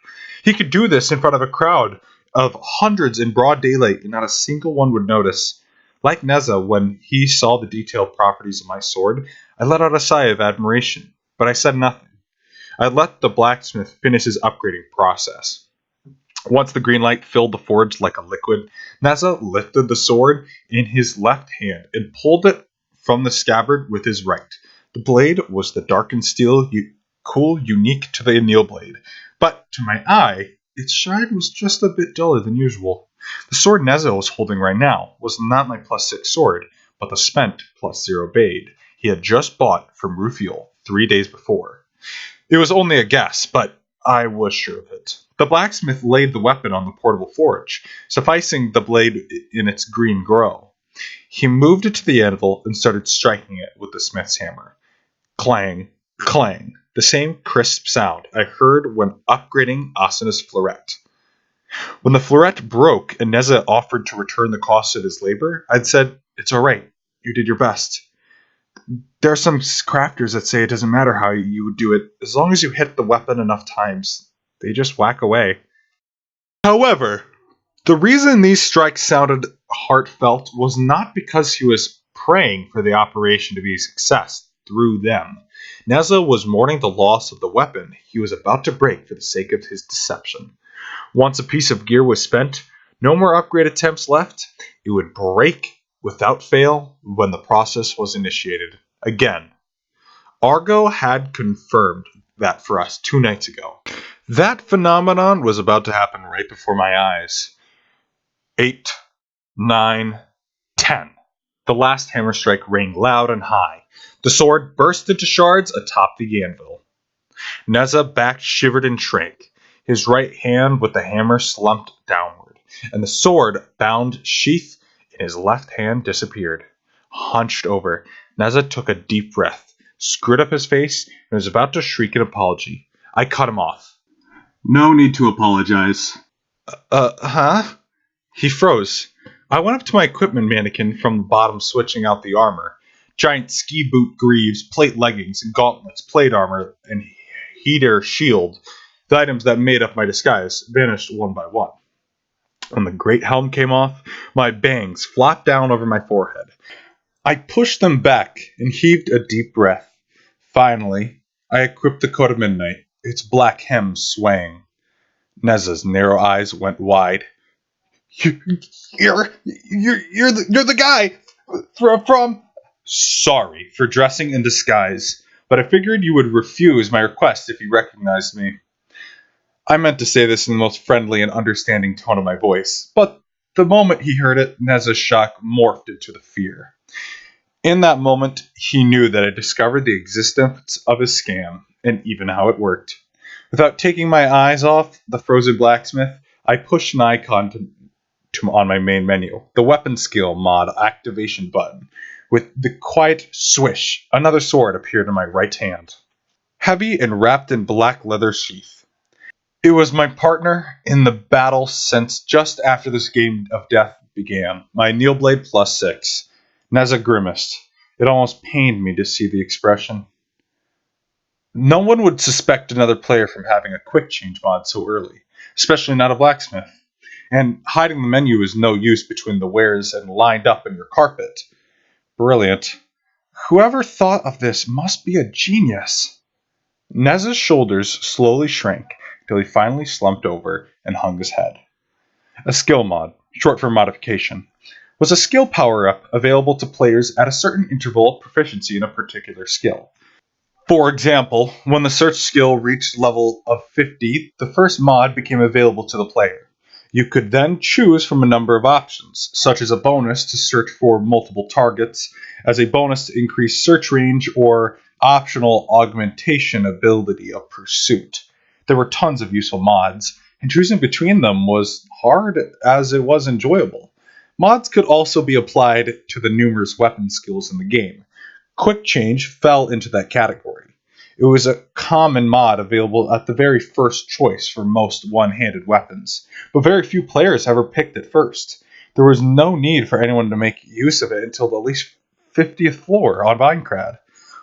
Speaker 1: He could do this in front of a crowd of hundreds in broad daylight, and not a single one would notice. Like Neza, when he saw the detailed properties of my sword, I let out a sigh of admiration, but I said nothing. I let the blacksmith finish his upgrading process. Once the green light filled the forge like a liquid, Neza lifted the sword in his left hand and pulled it from the scabbard with his right. The blade was the darkened steel, cool, unique to the anneal blade, but to my eye, its shine was just a bit duller than usual. The sword Neza was holding right now was not my +6 sword, but the spent +0 blade he had just bought from Rufiel 3 days before. It was only a guess, but I was sure of it. The blacksmith laid the weapon on the portable forge, sufficing the blade in its green glow. He moved it to the anvil and started striking it with the smith's hammer. Clang, clang, the same crisp sound I heard when upgrading Asuna's fleuret. When the fleuret broke and Neza offered to return the cost of his labor, I'd said, "It's all right. You did your best." There are some crafters that say it doesn't matter how you would do it, as long as you hit the weapon enough times. They just whack away. However, the reason these strikes sounded heartfelt was not because he was praying for the operation to be a success through them. Neza was mourning the loss of the weapon he was about to break for the sake of his deception. Once a piece of gear was spent, no more upgrade attempts left. It would break without fail when the process was initiated. Again, Argo had confirmed that for us 2 nights ago. That phenomenon was about to happen right before my eyes. 8, 9, 10. The last hammer strike rang loud and high. The sword burst into shards atop the anvil. Neza back shivered and shrank. His right hand with the hammer slumped downward, and the sword, bound sheath in his left hand, disappeared. Hunched over, Neza took a deep breath, screwed up his face, and was about to shriek an apology. I cut him off.
Speaker 3: No need to apologize.
Speaker 1: Huh? He froze. I went up to my equipment mannequin from the bottom, switching out the armor. Giant ski boot greaves, plate leggings, and gauntlets, plate armor, and heater shield. The items that made up my disguise vanished one by one. When the great helm came off, my bangs flopped down over my forehead. I pushed them back and heaved a deep breath. Finally, I equipped the coat of midnight, its black hem swaying. Neza's narrow eyes went wide. You're the guy from. Sorry for dressing in disguise, but I figured you would refuse my request if you recognized me. I meant to say this in the most friendly and understanding tone of my voice, but the moment he heard it, Neza's shock morphed into the fear. In that moment, he knew that I discovered the existence of his scam, and even how it worked. Without taking my eyes off the frozen blacksmith, I pushed an icon on my main menu, the weapon skill mod activation button. With the quiet swish, another sword appeared in my right hand, heavy and wrapped in black leather sheath. It was my partner in the battle since just after this game of death began, my Neelblade +6. Neza grimaced. It almost pained me to see the expression. No one would suspect another player from having a quick change mod so early, especially not a blacksmith. And hiding the menu is no use between the wares and lined up in your carpet. Brilliant. Whoever thought of this must be a genius. Neza's shoulders slowly shrank until he finally slumped over and hung his head. A skill mod, short for modification, was a skill power-up available to players at a certain interval of proficiency in a particular skill. For example, when the search skill reached level of 50, the first mod became available to the player. You could then choose from a number of options, such as a bonus to search for multiple targets, as a bonus to increase search range, or optional augmentation ability of pursuit. There were tons of useful mods, and choosing between them was hard as it was enjoyable. Mods could also be applied to the numerous weapon skills in the game. Quick Change fell into that category. It was a common mod available at the very first choice for most one-handed weapons, but very few players ever picked it first. There was no need for anyone to make use of it until at least 50th floor on Minecraft.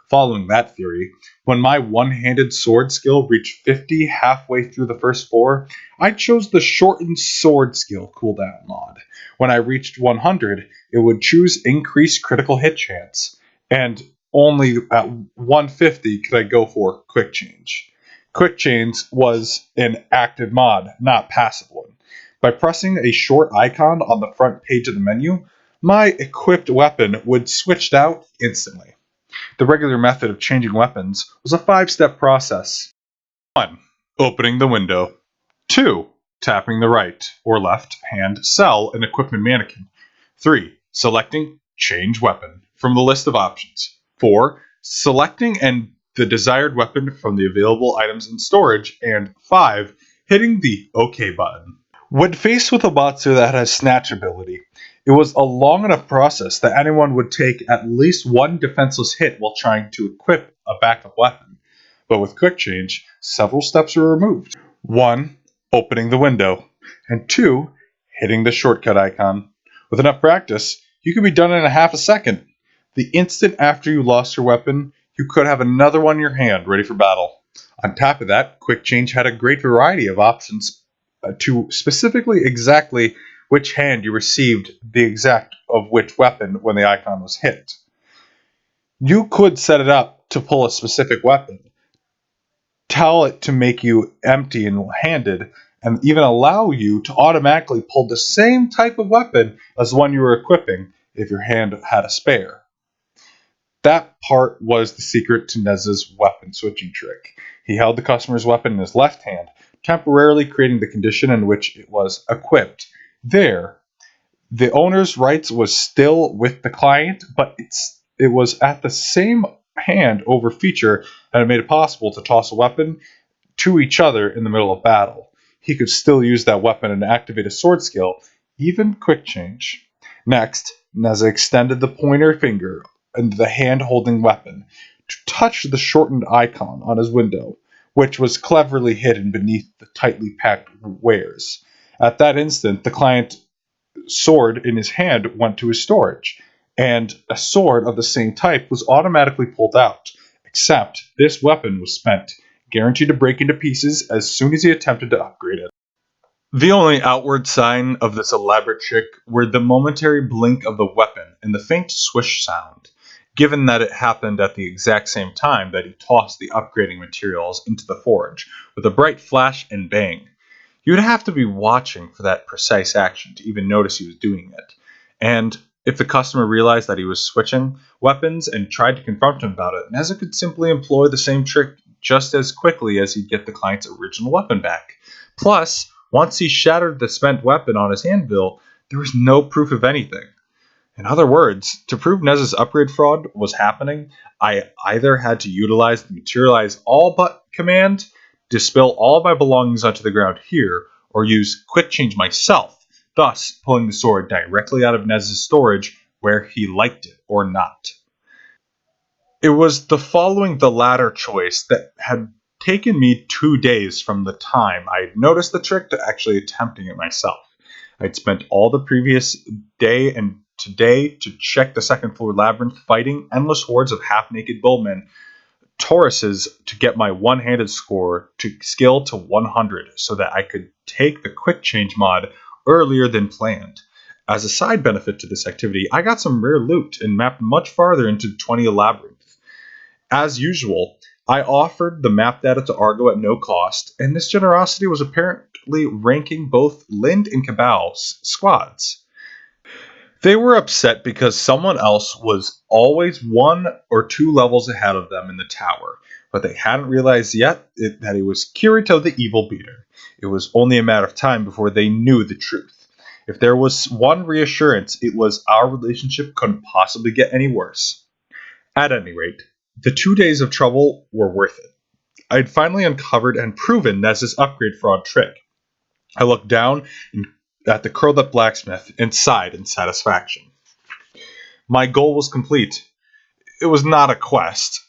Speaker 1: Following that theory, when my one-handed sword skill reached 50 halfway through the first floor, I chose the shortened sword skill cooldown mod. When I reached 100, it would choose increased critical hit chance, and only at 150 could I go for Quick Change. Quick Change was an active mod, not passive one. By pressing a short icon on the front page of the menu, my equipped weapon would switch out instantly. The regular method of changing weapons was a 5-step process. 1. Opening the window. 2. Tapping the right or left hand cell in equipment mannequin. 3. Selecting Change Weapon from the list of options. 4. Selecting and the desired weapon from the available items in storage, and 5. Hitting the OK button. When faced with a monster that has snatch ability, it was a long enough process that anyone would take at least one defenseless hit while trying to equip a backup weapon. But with quick change, several steps were removed. 1. Opening the window, and 2. Hitting the shortcut icon. With enough practice, you could be done in a half a second. The instant after you lost your weapon, you could have another one in your hand ready for battle. On top of that, quick change had a great variety of options to specifically exactly which hand you received the exact of which weapon when the icon was hit. You could set it up to pull a specific weapon, tell it to make you empty and handed, and even allow you to automatically pull the same type of weapon as the one you were equipping if your hand had a spare. That part was the secret to Nez's weapon switching trick. He held the customer's weapon in his left hand, temporarily creating the condition in which it was equipped. There, the owner's rights was still with the client, but it was at the same hand over feature that made it possible to toss a weapon to each other in the middle of battle. He could still use that weapon and activate a sword skill, even quick change. Next, Neza extended the pointer finger and the hand holding weapon to touch the shortened icon on his window, which was cleverly hidden beneath the tightly packed wares. At that instant, the client's sword in his hand went to his storage, and a sword of the same type was automatically pulled out, except this weapon was spent, guaranteed to break into pieces as soon as he attempted to upgrade it. The only outward sign of this elaborate trick were the momentary blink of the weapon and the faint swish sound, given that it happened at the exact same time that he tossed the upgrading materials into the forge, with a bright flash and bang. You would have to be watching for that precise action to even notice he was doing it. And if the customer realized that he was switching weapons and tried to confront him about it, Neza could simply employ the same trick just as quickly as he'd get the client's original weapon back. Plus, once he shattered the spent weapon on his anvil, there was no proof of anything. In other words, to prove Neza's upgrade fraud was happening, I either had to utilize the materialize all but command, dispel all of my belongings onto the ground here, or use quick change myself, thus pulling the sword directly out of Neza's storage where he liked it or not. It was the following the latter choice that had taken me 2 days from the time I had noticed the trick to actually attempting it myself. I'd spent all the previous day and today to check the second floor labyrinth, fighting endless hordes of half-naked bowmen, Tauruses, to get my one-handed score to skill to 100 so that I could take the quick change mod earlier than planned. As a side benefit to this activity, I got some rare loot and mapped much farther into 20 labyrinth. As usual, I offered the map data to Argo at no cost, and this generosity was apparently ranking both Lind and Cabal's squads. They were upset because someone else was always 1 or 2 levels ahead of them in the tower, but they hadn't realized yet that it was Kirito the evil beater. It was only a matter of time before they knew the truth. If there was one reassurance, it was our relationship couldn't possibly get any worse. At any rate, the 2 days of trouble were worth it. I had finally uncovered and proven Nez's upgrade fraud trick. I looked down at the curled up blacksmith and sighed in satisfaction. My goal was complete. It was not a quest,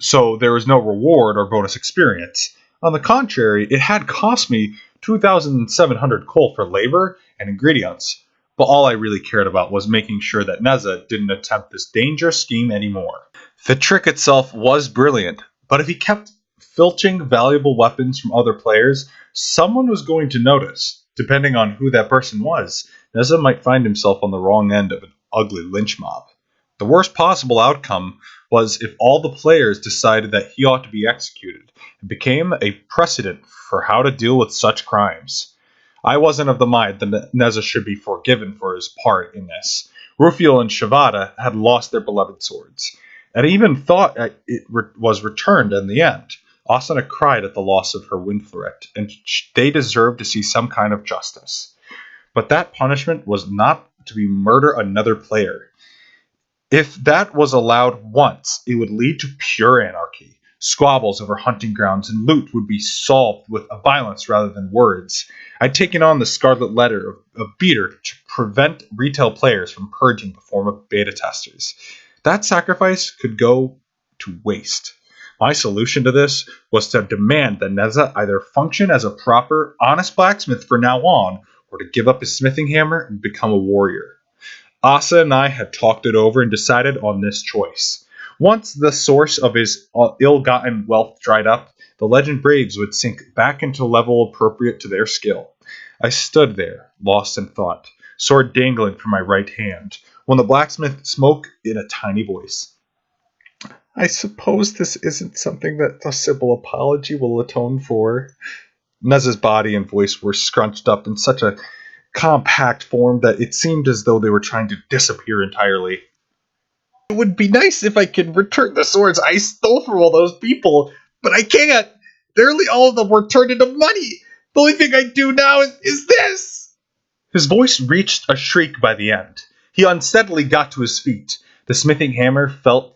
Speaker 1: so there was no reward or bonus experience. On the contrary, it had cost me 2,700 coal for labor and ingredients, but all I really cared about was making sure that Neza didn't attempt this dangerous scheme anymore. The trick itself was brilliant, but if he kept filching valuable weapons from other players, someone was going to notice. Depending on who that person was, Neza might find himself on the wrong end of an ugly lynch mob. The worst possible outcome was if all the players decided that he ought to be executed and became a precedent for how to deal with such crimes. I wasn't of the mind that Neza should be forgiven for his part in this. Rufio and Shivada had lost their beloved swords, and I even thought it was returned in the end. Asuna cried at the loss of her wind fleuret, and they deserved to see some kind of justice. But that punishment was not to be murder another player. If that was allowed once, it would lead to pure anarchy. Squabbles over hunting grounds and loot would be solved with violence rather than words. I'd taken on the scarlet letter of beater to prevent retail players from purging the form of beta testers. That sacrifice could go to waste. My solution to this was to demand that Neza either function as a proper, honest blacksmith from now on, or to give up his smithing hammer and become a warrior. Asa and I had talked it over and decided on this choice. Once the source of his ill-gotten wealth dried up, the legend Braves would sink back into a level appropriate to their skill. I stood there, lost in thought, sword dangling from my right hand, when the blacksmith spoke in a tiny voice. I suppose this isn't something that a simple apology will atone for. Nez's body and voice were scrunched up in such a compact form that it seemed as though they were trying to disappear entirely. It would be nice if I could return the swords I stole from all those people, but I can't. Nearly all of them were turned into money. The only thing I do now is this. His voice reached a shriek by the end. He unsteadily got to his feet. The smithing hammer fell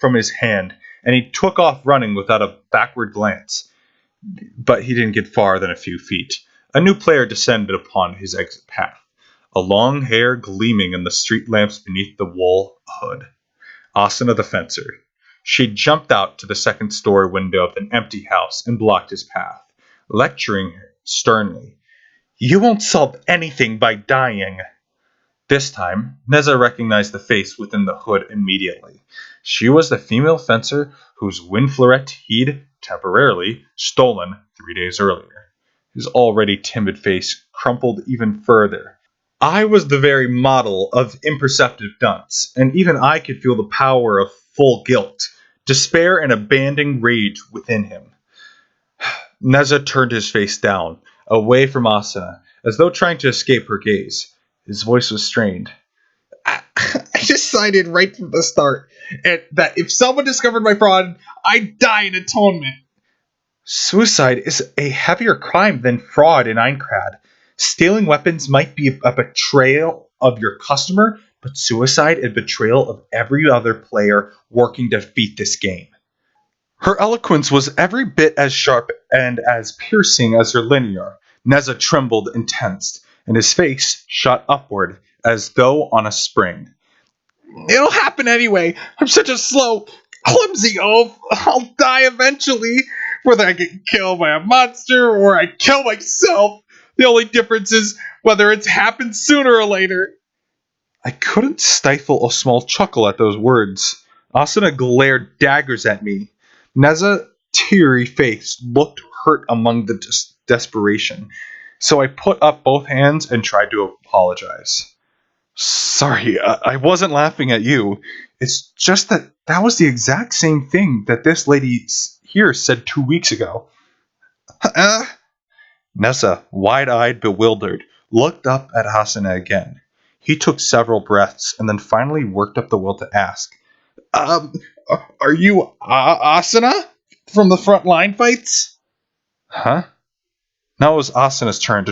Speaker 1: from his hand, and he took off running without a backward glance. But he didn't get far than a few feet. A new player descended upon his exit path, a long hair gleaming in the street lamps beneath the wool hood. Asuna the fencer. She jumped out to the second-story window of an empty house and blocked his path, lecturing her sternly. You won't solve anything by dying. This time, Neza recognized the face within the hood immediately. She was the female fencer whose windfloret he'd, temporarily, stolen 3 days earlier. His already timid face crumpled even further. I was the very model of imperceptive dunce, and even I could feel the power of full guilt, despair, and abandoned rage within him. Neza turned his face down, away from Asuna, as though trying to escape her gaze. His voice was strained. I decided right from the start that if someone discovered my fraud, I'd die in atonement. Suicide is a heavier crime than fraud in Aincrad. Stealing weapons might be a betrayal of your customer, but suicide is betrayal of every other player working to defeat this game. Her eloquence was every bit as sharp and as piercing as her linear. Neza trembled and tensed, and his face shot upward as though on a spring. It'll happen anyway. I'm such a slow, clumsy oaf. I'll die eventually. Whether I get killed by a monster or I kill myself, the only difference is whether it's happened sooner or later. I couldn't stifle a small chuckle at those words. Asuna glared daggers at me. Neza, teary face, looked hurt among the desperation. So I put up both hands and tried to apologize. Sorry, I wasn't laughing at you. It's just that was the exact same thing that this lady here said 2 weeks ago. Nessa, wide-eyed, bewildered, looked up at Asuna again. He took several breaths and then finally worked up the will to ask, are you Asuna from the front line fights? Huh? Now it was Asuna's turn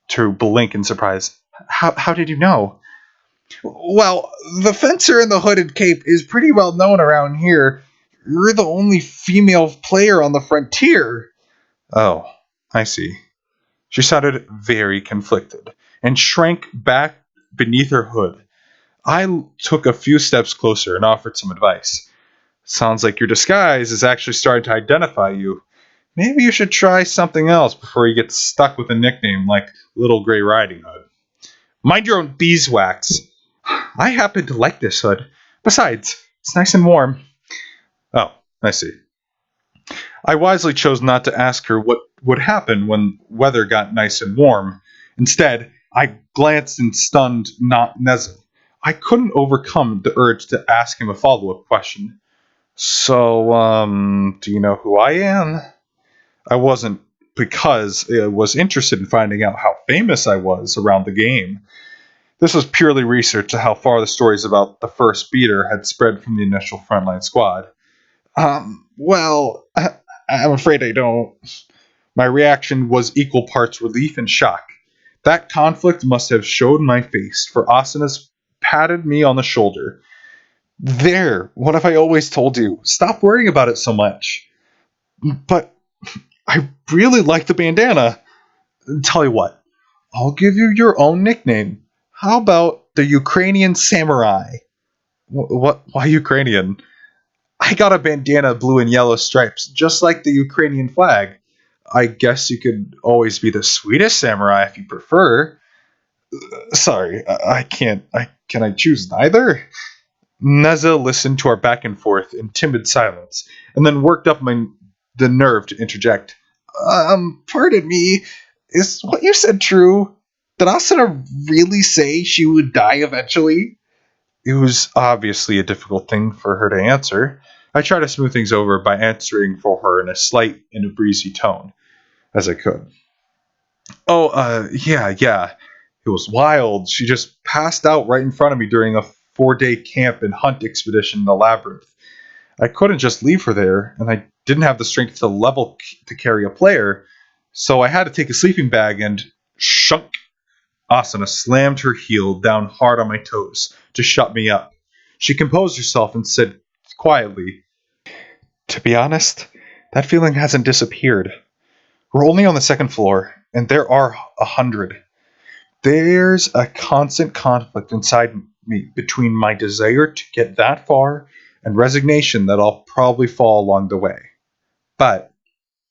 Speaker 1: to blink in surprise. How did you know? Well, the fencer in the hooded cape is pretty well known around here. You're the only female player on the frontier. Oh, I see. She sounded very conflicted and shrank back beneath her hood. I took a few steps closer and offered some advice. Sounds like your disguise is actually starting to identify you. Maybe you should try something else before you get stuck with a nickname like Little Grey Riding Hood. Mind your own beeswax. I happen to like this hood. Besides, it's nice and warm. Oh, I see. I wisely chose not to ask her what would happen when weather got nice and warm. Instead, I glanced and stunned Neza. I couldn't overcome the urge to ask him a follow-up question. So, do you know who I am? I wasn't, because I was interested in finding out how famous I was around the game. This was purely research to how far the stories about the first beater had spread from the initial frontline squad. Well, I'm afraid I don't. My reaction was equal parts relief and shock. That conflict must have showed my face, for Asuna's patted me on the shoulder. There, what have I always told you? Stop worrying about it so much. But I really like the bandana. Tell you what, I'll give you your own nickname. How about the Ukrainian Samurai? What? Why Ukrainian? I got a bandana blue and yellow stripes, just like the Ukrainian flag. I guess you could always be the Swedish samurai if you prefer. Sorry, I can't. Can I choose neither? Neza listened to our back and forth in timid silence, and then worked up the nerve to interject. Pardon me. Is what you said true? Did Asuna really say she would die eventually? It was obviously a difficult thing for her to answer. I tried to smooth things over by answering for her in a slight and a breezy tone, as I could. Oh, yeah. It was wild. She just passed out right in front of me during a 4-day camp and hunt expedition in the labyrinth. I couldn't just leave her there, and I didn't have the strength to carry a player, so I had to take a sleeping bag and shunk. Asuna slammed her heel down hard on my toes to shut me up. She composed herself and said quietly, "To be honest, that feeling hasn't disappeared. We're only on the second floor, and there are 100. There's a constant conflict inside me between my desire to get that far and resignation that I'll probably fall along the way." But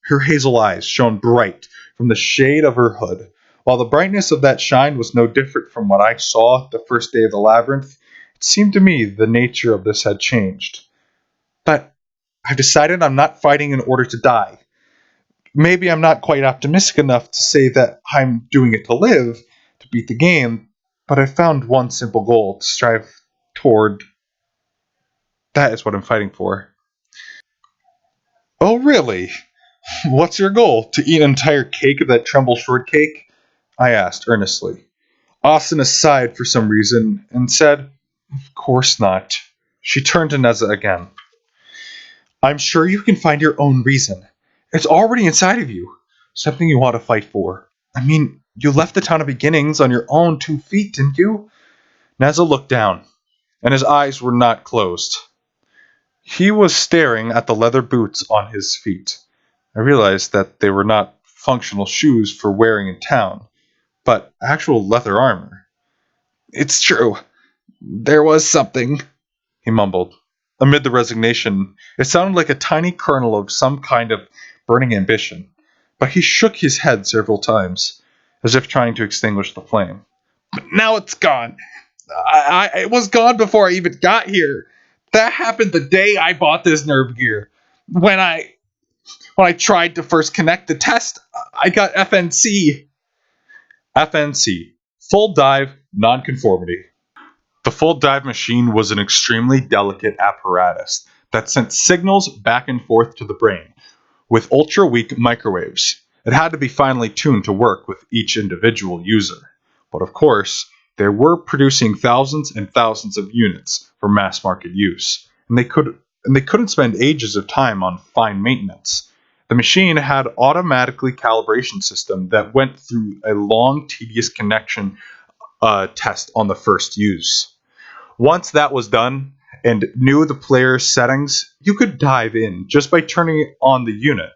Speaker 1: her hazel eyes shone bright from the shade of her hood. While the brightness of that shine was no different from what I saw the first day of the labyrinth, it seemed to me the nature of this had changed. But I've decided I'm not fighting in order to die. Maybe I'm not quite optimistic enough to say that I'm doing it to live, to beat the game, but I found one simple goal to strive toward. That is what I'm fighting for. Oh, really? What's your goal? To eat an entire cake of that tremble shortcake? I asked earnestly. Asuna sighed for some reason and said, "Of course not." She turned to Neza again. "I'm sure you can find your own reason. It's already inside of you. Something you want to fight for. I mean, you left the town of beginnings on your own 2 feet, didn't you?" Neza looked down, and his eyes were not closed. He was staring at the leather boots on his feet. I realized that they were not functional shoes for wearing in town, but actual leather armor. "It's true. There was something," he mumbled. Amid the resignation, it sounded like a tiny kernel of some kind of burning ambition, but he shook his head several times, as if trying to extinguish the flame. "But now it's gone. It was gone before I even got here. That happened the day I bought this nerve gear. When I tried to first connect the test, I got FNC." FNC, full dive nonconformity. The full dive machine was an extremely delicate apparatus that sent signals back and forth to the brain with ultra weak microwaves. It had to be finely tuned to work with each individual user. But of course, they were producing thousands and thousands of units for mass market use, and they couldn't spend ages of time on fine maintenance. The machine had automatically calibration system that went through a long, tedious connection test on the first use. Once that was done and knew the player's settings, you could dive in just by turning on the unit.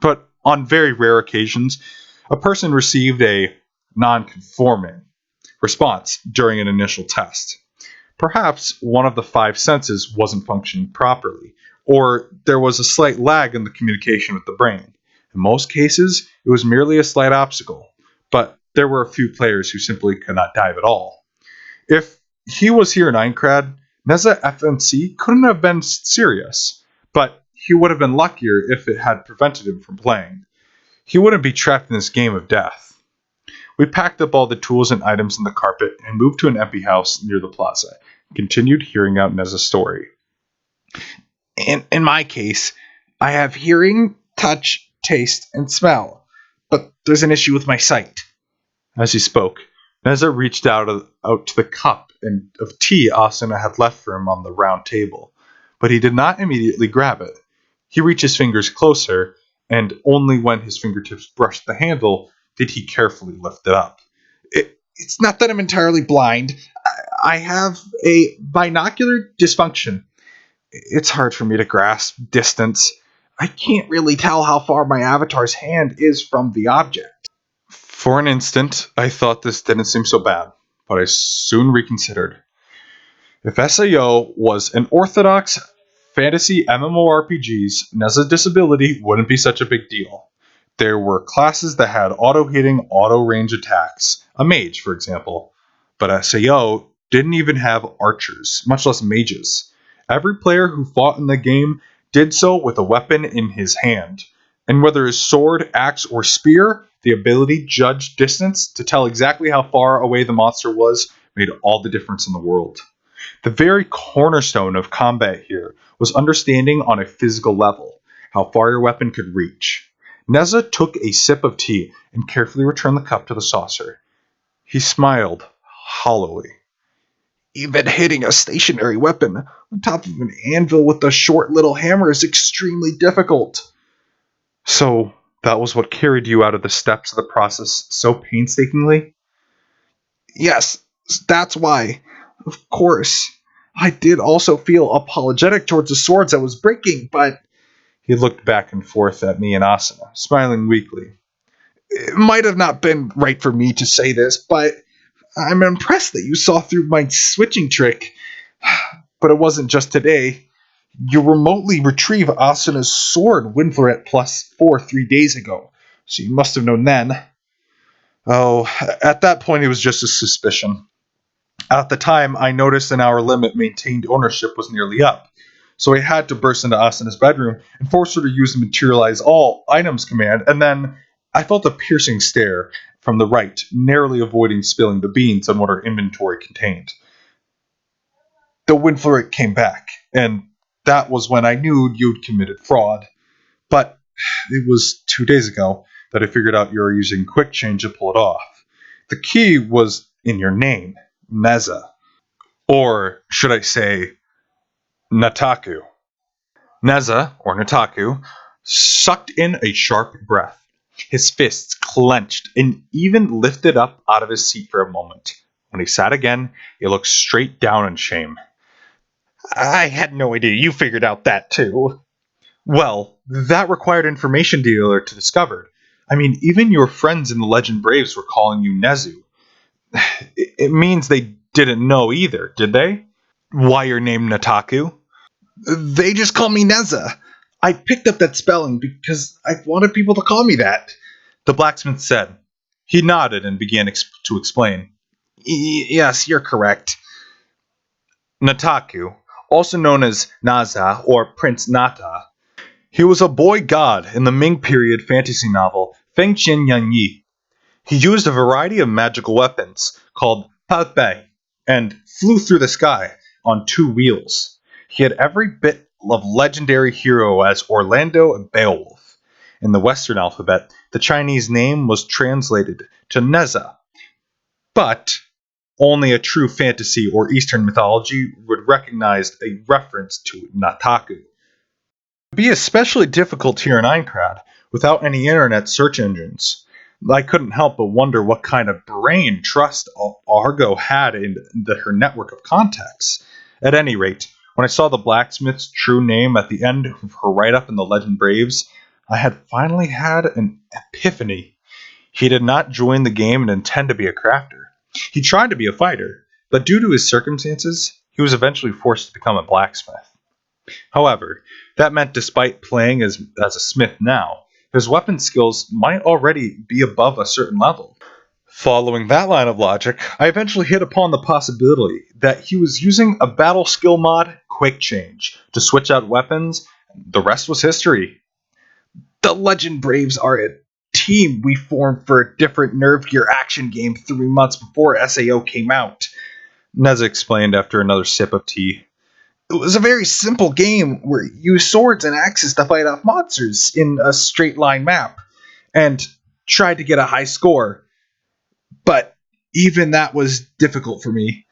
Speaker 1: But on very rare occasions, a person received a non-conforming response during an initial test. Perhaps one of the 5 senses wasn't functioning properly, or there was a slight lag in the communication with the brain. In most cases, it was merely a slight obstacle, but there were a few players who simply could not dive at all. If he was here in Eincrad, Neza FNC couldn't have been serious, but he would have been luckier if it had prevented him from playing. He wouldn't be trapped in this game of death. We packed up all the tools and items in the carpet and moved to an empty house near the plaza, and continued hearing out Neza's story. In my case, I have hearing, touch, taste, and smell, but there's an issue with my sight." As he spoke, Neza reached out to the cup of tea Asuna had left for him on the round table, but he did not immediately grab it. He reached his fingers closer, and only when his fingertips brushed the handle did he carefully lift it up. It's not that I'm entirely blind. I have a binocular dysfunction. It's hard for me to grasp distance. I can't really tell how far my avatar's hand is from the object. For an instant, I thought this didn't seem so bad, but I soon reconsidered. If SAO was an orthodox fantasy MMORPGs, Neza's disability wouldn't be such a big deal. There were classes that had auto-hitting, auto-range attacks, a mage, for example. But SAO didn't even have archers, much less mages. Every player who fought in the game did so with a weapon in his hand. And whether his sword, axe, or spear, the ability judged distance to tell exactly how far away the monster was made all the difference in the world. The very cornerstone of combat here was understanding on a physical level how far your weapon could reach. Neza took a sip of tea and carefully returned the cup to the saucer. He smiled hollowly. Even hitting a stationary weapon on top of an anvil with a short little hammer is extremely difficult. So that was what carried you out of the steps of the process so painstakingly? Yes, that's why. Of course. I did also feel apologetic towards the swords I was breaking, but... He looked back and forth at me and Asuna, smiling weakly. It might have not been right for me to say this, but I'm impressed that you saw through my switching trick. But it wasn't just today. You remotely retrieved Asuna's sword Winfloret +4 3 days ago, so you must have known then. Oh, at that point it was just a suspicion. At the time, I noticed an hour limit maintained ownership was nearly up, so I had to burst into Asuna's bedroom and force her to use the materialize all items command, and then I felt a piercing stare from the right, narrowly avoiding spilling the beans on what her inventory contained. The Winfloret came back, and that was when I knew you'd committed fraud. But it was 2 days ago that I figured out you were using quick change to pull it off. The key was in your name, Neza. Or should I say, Nataku. Neza, or Nataku, sucked in a sharp breath. His fists clenched and even lifted up out of his seat for a moment. When he sat again, he looked straight down in shame. I had no idea you figured out that too. Well, that required information dealer to discover. I mean, even your friends in the Legend Braves were calling you Nezu. It means they didn't know either, did they? Why your name Nataku? They just call me Neza. I picked up that spelling because I wanted people to call me that, the blacksmith said. He nodded and began to explain. Yes, you're correct. Nataku, also known as Naza or Prince Nata. He was a boy god in the Ming period fantasy novel Fengqian Yanyi. He used a variety of magical weapons called Paopei and flew through the sky on 2 wheels. He had every bit of legendary hero as Orlando and Beowulf. In the Western alphabet, the Chinese name was translated to Neza, but only a true fantasy or Eastern mythology would recognize a reference to Nataku. It would be especially difficult here in Aincrad without any internet search engines. I couldn't help but wonder what kind of brain trust Argo had in her network of contacts. At any rate, when I saw the blacksmith's true name at the end of her write-up in the Legend Braves, I had finally had an epiphany. He did not join the game and intend to be a crafter. He tried to be a fighter, but due to his circumstances, he was eventually forced to become a blacksmith. However, that meant despite playing as a smith now, his weapon skills might already be above a certain level. Following that line of logic, I eventually hit upon the possibility that he was using a battle skill mod, Quick Change, to switch out weapons. The rest was history. The Legend Braves are a team we formed for a different Nerve Gear action game 3 months before SAO came out, Neza explained after another sip of tea. It was a very simple game where you use swords and axes to fight off monsters in a straight line map, and tried to get a high score. But even that was difficult for me.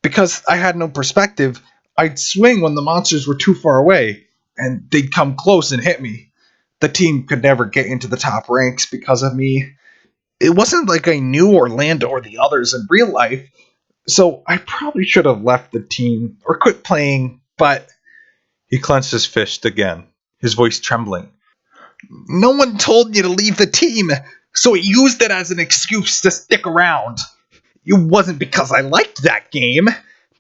Speaker 1: Because I had no perspective, I'd swing when the monsters were too far away, and they'd come close and hit me. The team could never get into the top ranks because of me. It wasn't like I knew Orlando or the others in real life,
Speaker 2: So I probably should have left the team or quit playing, but
Speaker 1: He clenched his fist again, his voice trembling.
Speaker 2: no one told you to leave the team, so it used it as an excuse to stick around. It wasn't because I liked that game.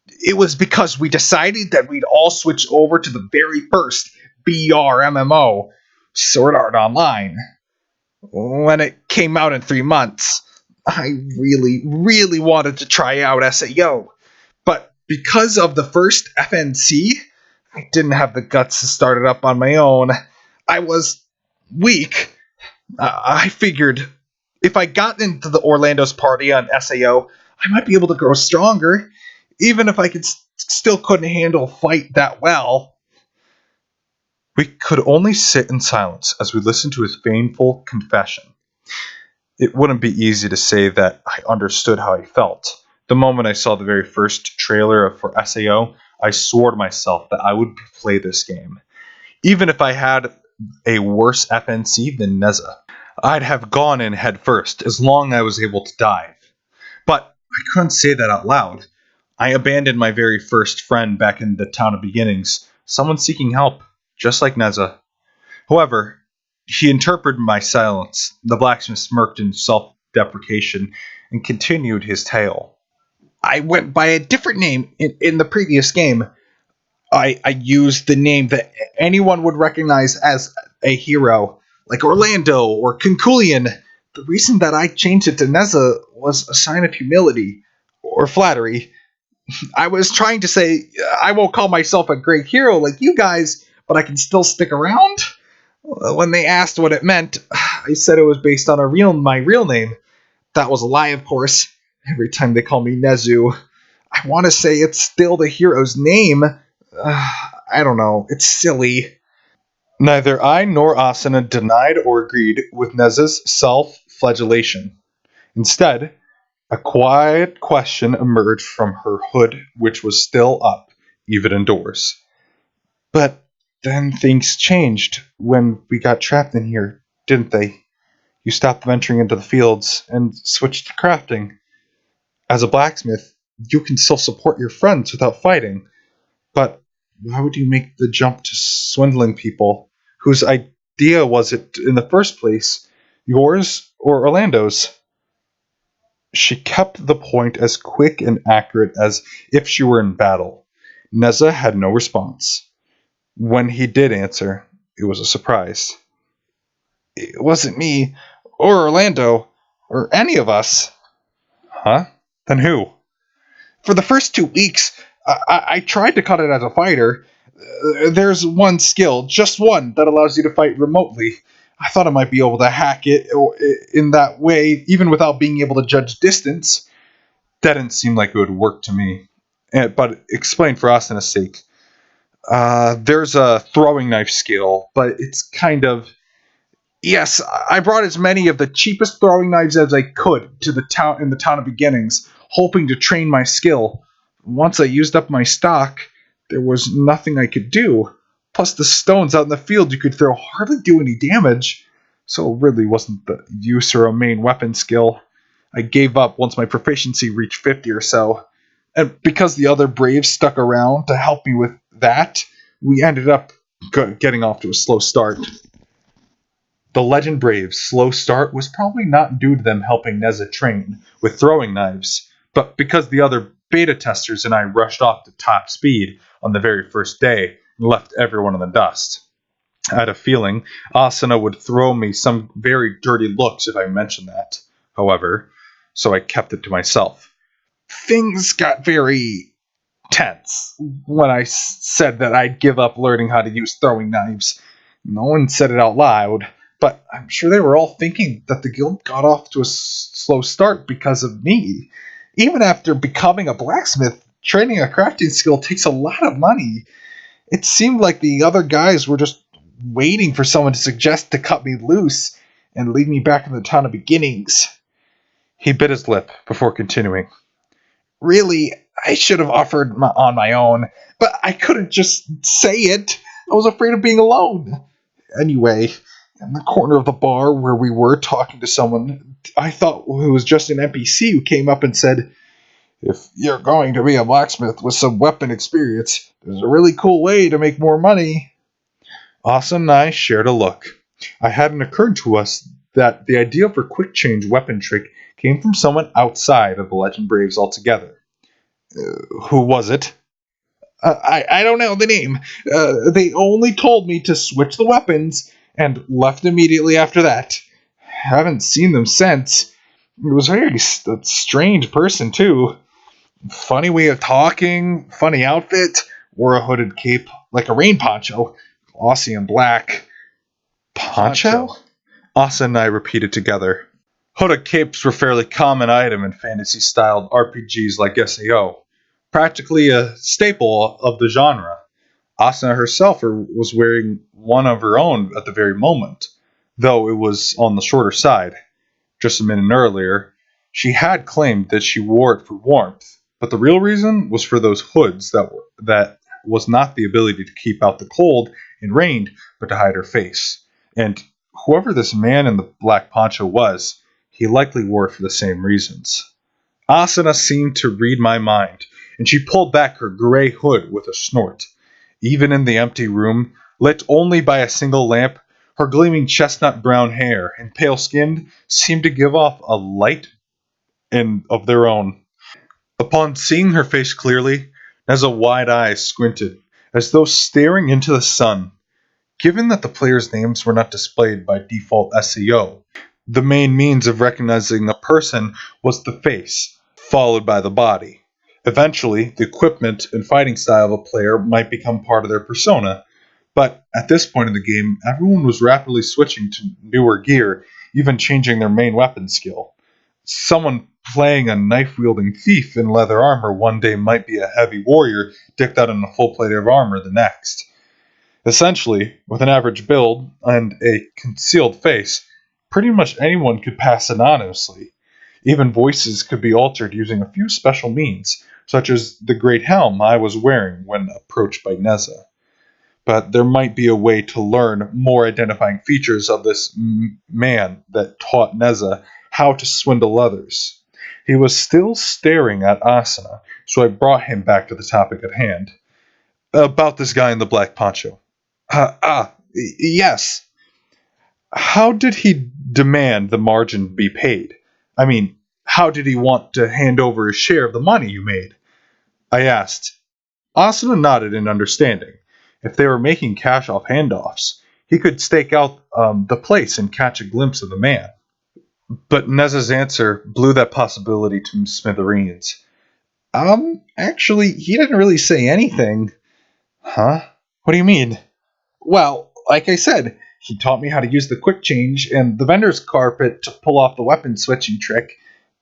Speaker 2: It was because we decided that we'd all switch over to the very first BR MMO, Sword Art Online. When it came out in 3 months, I really, really wanted to try out SAO. But because of the first FNC, I didn't have the guts to start it up on my own. I was weak. I figured if I got into the Orlando's party on SAO, I might be able to grow stronger, even if I still couldn't handle a fight that well.
Speaker 1: We could only sit in silence as we listened to his painful confession. It wouldn't be easy to say that I understood how he felt. The moment I saw the very first trailer for SAO, I swore to myself that I would play this game. Even if I had a worse FNC than Neza, I'd have gone in head first as long as I was able to dive. But I couldn't say that out loud. I abandoned my very first friend back in the town of beginnings, someone seeking help, just like Neza. However, he interpreted my silence. The blacksmith smirked in self-deprecation and continued his tale.
Speaker 2: I went by a different name in the previous game. I used the name that anyone would recognize as a hero, like Orlando or Kunkulian. The reason that I changed it to Neza was a sign of humility or flattery. I was trying to say I won't call myself a great hero like you guys, but I can still stick around. When they asked what it meant, I said it was based on my real name. That was a lie, of course. Every time they call me Nezu, I want to say it's still the hero's name. I don't know. It's silly.
Speaker 1: Neither I nor Asuna denied or agreed with Neza's self-flagellation. Instead, a quiet question emerged from her hood, which was still up, even indoors. But then things changed when we got trapped in here, didn't they? You stopped venturing into the fields and switched to crafting. As a blacksmith, you can still support your friends without fighting. But why would you make the jump to swindling people? Whose idea was it in the first place? Yours or Orlando's? She kept the point as quick and accurate as if she were in battle. Neza had no response. When he did answer, it was a surprise.
Speaker 2: It wasn't me, or Orlando, or any of us.
Speaker 1: Huh? Then who?
Speaker 2: For the first 2 weeks, I tried to cut it as a fighter. There's one skill, just one, that allows you to fight remotely. I thought I might be able to hack it in that way, even without being able to judge distance.
Speaker 1: That didn't seem like it would work to me. But explain for Asana's sake. There's a throwing knife skill, but it's kind of...
Speaker 2: Yes, I brought as many of the cheapest throwing knives as I could to the town in the town of beginnings, hoping to train my skill. Once I used up my stock, there was nothing I could do. Plus, the stones out in the field you could throw hardly do any damage, so it really wasn't the use or a main weapon skill. I gave up once my proficiency reached 50 or so. And because the other braves stuck around to help me with that, we ended up getting off to a slow start. The Legend Brave's slow start was probably not due to them helping Neza train with throwing knives, but because the other beta testers and I rushed off to top speed on the very first day and left everyone in the dust. I had a feeling Asuna would throw me some very dirty looks if I mentioned that, however, so I kept it to myself. Things got very tense when I said that I'd give up learning how to use throwing knives. No one said it out loud, but I'm sure they were all thinking that the guild got off to a slow start because of me. Even after becoming a blacksmith, training a crafting skill takes a lot of money. It seemed like the other guys were just waiting for someone to suggest to cut me loose and leave me back in the town of beginnings.
Speaker 1: He bit his lip before continuing.
Speaker 2: Really, I should have offered on my own, but I couldn't just say it. I was afraid of being alone. Anyway, in the corner of the bar where we were talking to someone, I thought it was just an NPC who came up and said, If you're going to be a blacksmith with some weapon experience, there's a really cool way to make more money.
Speaker 1: Asa and I shared a look. It hadn't occurred to us that the idea for quick change weapon trick came from someone outside of the Legend Braves altogether. Who was it?
Speaker 2: I don't know the name. They only told me to switch the weapons and left immediately after that. Haven't seen them since. It was a strange person, too. Funny way of talking, funny outfit, wore a hooded cape like a rain poncho, glossy and black.
Speaker 1: Poncho? Asa and I repeated together. Hooded capes were a fairly common item in fantasy-styled RPGs like SAO, practically a staple of the genre. Asuna herself was wearing one of her own at the very moment, though it was on the shorter side. Just a minute earlier, she had claimed that she wore it for warmth, but the real reason was for those hoods that was not the ability to keep out the cold and rain, but to hide her face. And whoever this man in the black poncho was, he likely wore it for the same reasons. Asuna seemed to read my mind, and she pulled back her gray hood with a snort. Even in the empty room, lit only by a single lamp, her gleaming chestnut brown hair and pale skin seemed to give off a light of their own. Upon seeing her face clearly, Neza wide eyes squinted, as though staring into the sun. Given that the players' names were not displayed by default SEO, the main means of recognizing a person was the face, followed by the body. Eventually, the equipment and fighting style of a player might become part of their persona, but at this point in the game, everyone was rapidly switching to newer gear, even changing their main weapon skill. Someone playing a knife-wielding thief in leather armor one day might be a heavy warrior decked out in a full plate of armor the next. Essentially, with an average build and a concealed face, pretty much anyone could pass anonymously. Even voices could be altered using a few special means, such as the great helm I was wearing when approached by Neza. But there might be a way to learn more identifying features of this man that taught Neza how to swindle others. He was still staring at Asuna, so I brought him back to the topic at hand. About this guy in the black poncho.
Speaker 2: Yes.
Speaker 1: How did he demand the margin be paid? I mean, how did he want to hand over his share of the money you made? I asked. Asuna nodded in understanding. If they were making cash off handoffs, he could stake out the place and catch a glimpse of the man. But Neza's answer blew that possibility to smithereens.
Speaker 2: Actually, he didn't really say anything.
Speaker 1: Huh? What do you mean?
Speaker 2: Well, like I said, he taught me how to use the quick change and the vendor's carpet to pull off the weapon switching trick,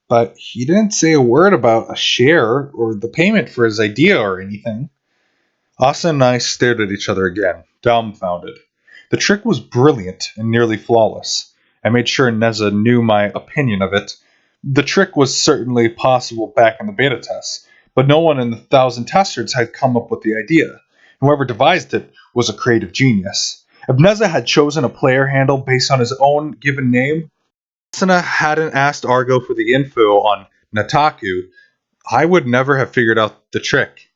Speaker 2: but he didn't say a word about a share or the payment for his idea or anything.
Speaker 1: Asa and I stared at each other again, dumbfounded. The trick was brilliant and nearly flawless. I made sure Neza knew my opinion of it. The trick was certainly possible back in the beta tests, but no one in the 1,000 testers had come up with the idea. Whoever devised it was a creative genius. If Neza had chosen a player handle based on his own given name, Asuna hadn't asked Argo for the info on Nataku, I would never have figured out the trick.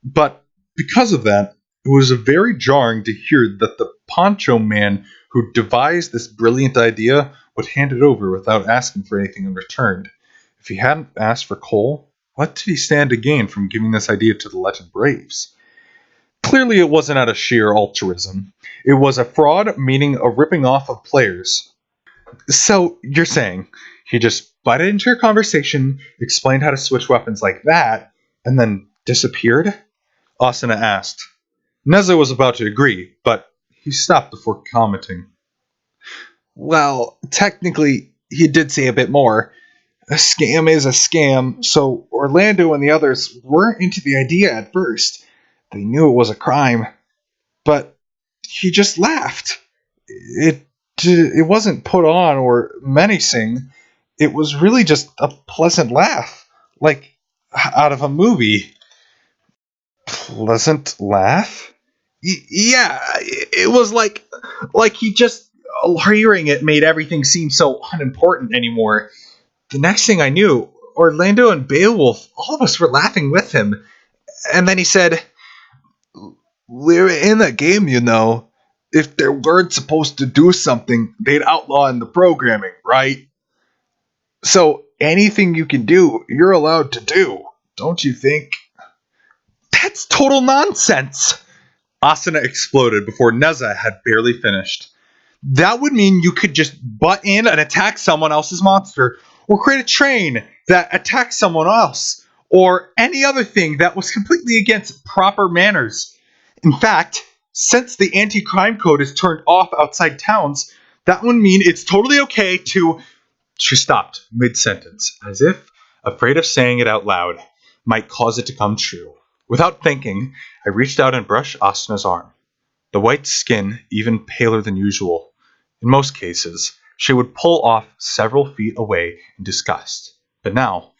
Speaker 1: But because of that, it was very jarring to hear that the poncho man who devised this brilliant idea would hand it over without asking for anything in return. If he hadn't asked for coal, what did he stand to gain from giving this idea to the Legend Braves? Clearly, it wasn't out of sheer altruism. It was a fraud, meaning a ripping off of players. So, you're saying he just butted into your conversation, explained how to switch weapons like that, and then disappeared? Asuna asked. Neza was about to agree, but he stopped before commenting.
Speaker 2: Well, technically, he did say a bit more. A scam is a scam, so Orlando and the others weren't into the idea at first. They knew it was a crime, but he just laughed. It wasn't put on or menacing. It was really just a pleasant laugh, like out of a movie.
Speaker 1: Pleasant laugh?
Speaker 2: Yeah, it was like he just hearing it made everything seem so unimportant anymore. The next thing I knew, Orlando and Beowulf, all of us were laughing with him. And then he said, "We're in a game, you know. If they weren't supposed to do something, they'd outlaw in the programming, right? So anything you can do, you're allowed to do, don't you think?" "That's total nonsense!" Asuna exploded before Neza had barely finished. "That would mean you could just butt in and attack someone else's monster, or create a train that attacks someone else, or any other thing that was completely against proper manners. In fact, since the anti-crime code is turned off outside towns, that would mean it's totally okay to..." She stopped mid-sentence, as if afraid of saying it out loud might cause it to come true. Without thinking, I reached out and brushed Asuna's arm. The white skin even paler than usual. In most cases, she would pull off several feet away in disgust. But now,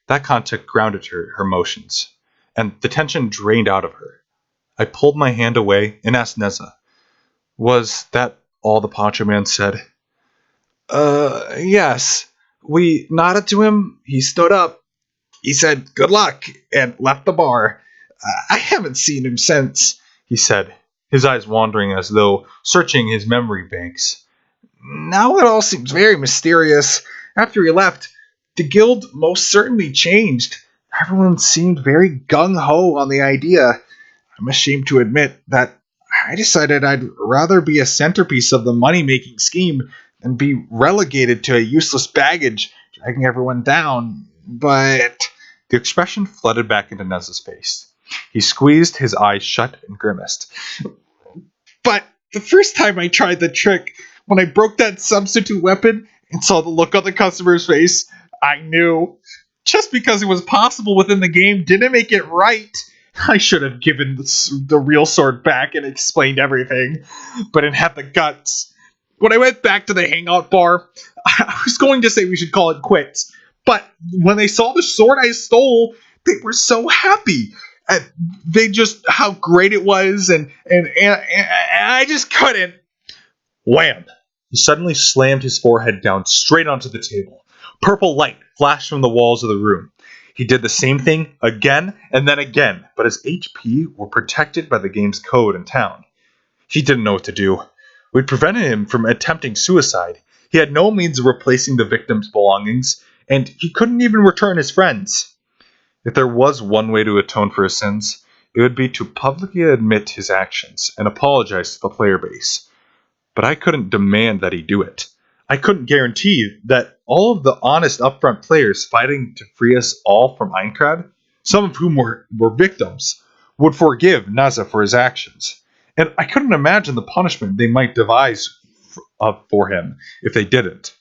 Speaker 2: that contact grounded her emotions, and the tension drained out of her. I pulled my hand away and asked Neza, "Was that all the Poncho Man said?" Yes. We nodded to him. He stood up. He said, "Good luck," and left the bar. "I haven't seen him since," he said, his eyes wandering as though searching his memory banks. "Now it all seems very mysterious. After he left, the guild most certainly changed. Everyone seemed very gung-ho on the idea. I'm ashamed to admit that I decided I'd rather be a centerpiece of the money-making scheme than be relegated to a useless baggage, dragging everyone down. But..." The expression flooded back into Neza's face. He squeezed his eyes shut and grimaced. "But the first time I tried the trick, when I broke that substitute weapon and saw the look on the customer's face, I knew. Just because it was possible within the game didn't make it right. I should have given the real sword back and explained everything, but I didn't have the guts. When I went back to the hangout bar, I was going to say we should call it quits, but when they saw the sword I stole, they were so happy. They just how great it was, and I just couldn't." Wham! He suddenly slammed his forehead down straight onto the table. Purple light flashed from the walls of the room. He did the same thing again and then again, but his HP were protected by the game's code in town. He didn't know what to do. We'd prevented him from attempting suicide. He had no means of replacing the victim's belongings, and he couldn't even return his friends. If there was one way to atone for his sins, it would be to publicly admit his actions and apologize to the player base. But I couldn't demand that he do it. I couldn't guarantee that all of the honest upfront players fighting to free us all from Einkrad, some of whom were victims, would forgive Neza for his actions. And I couldn't imagine the punishment they might devise for him if they didn't.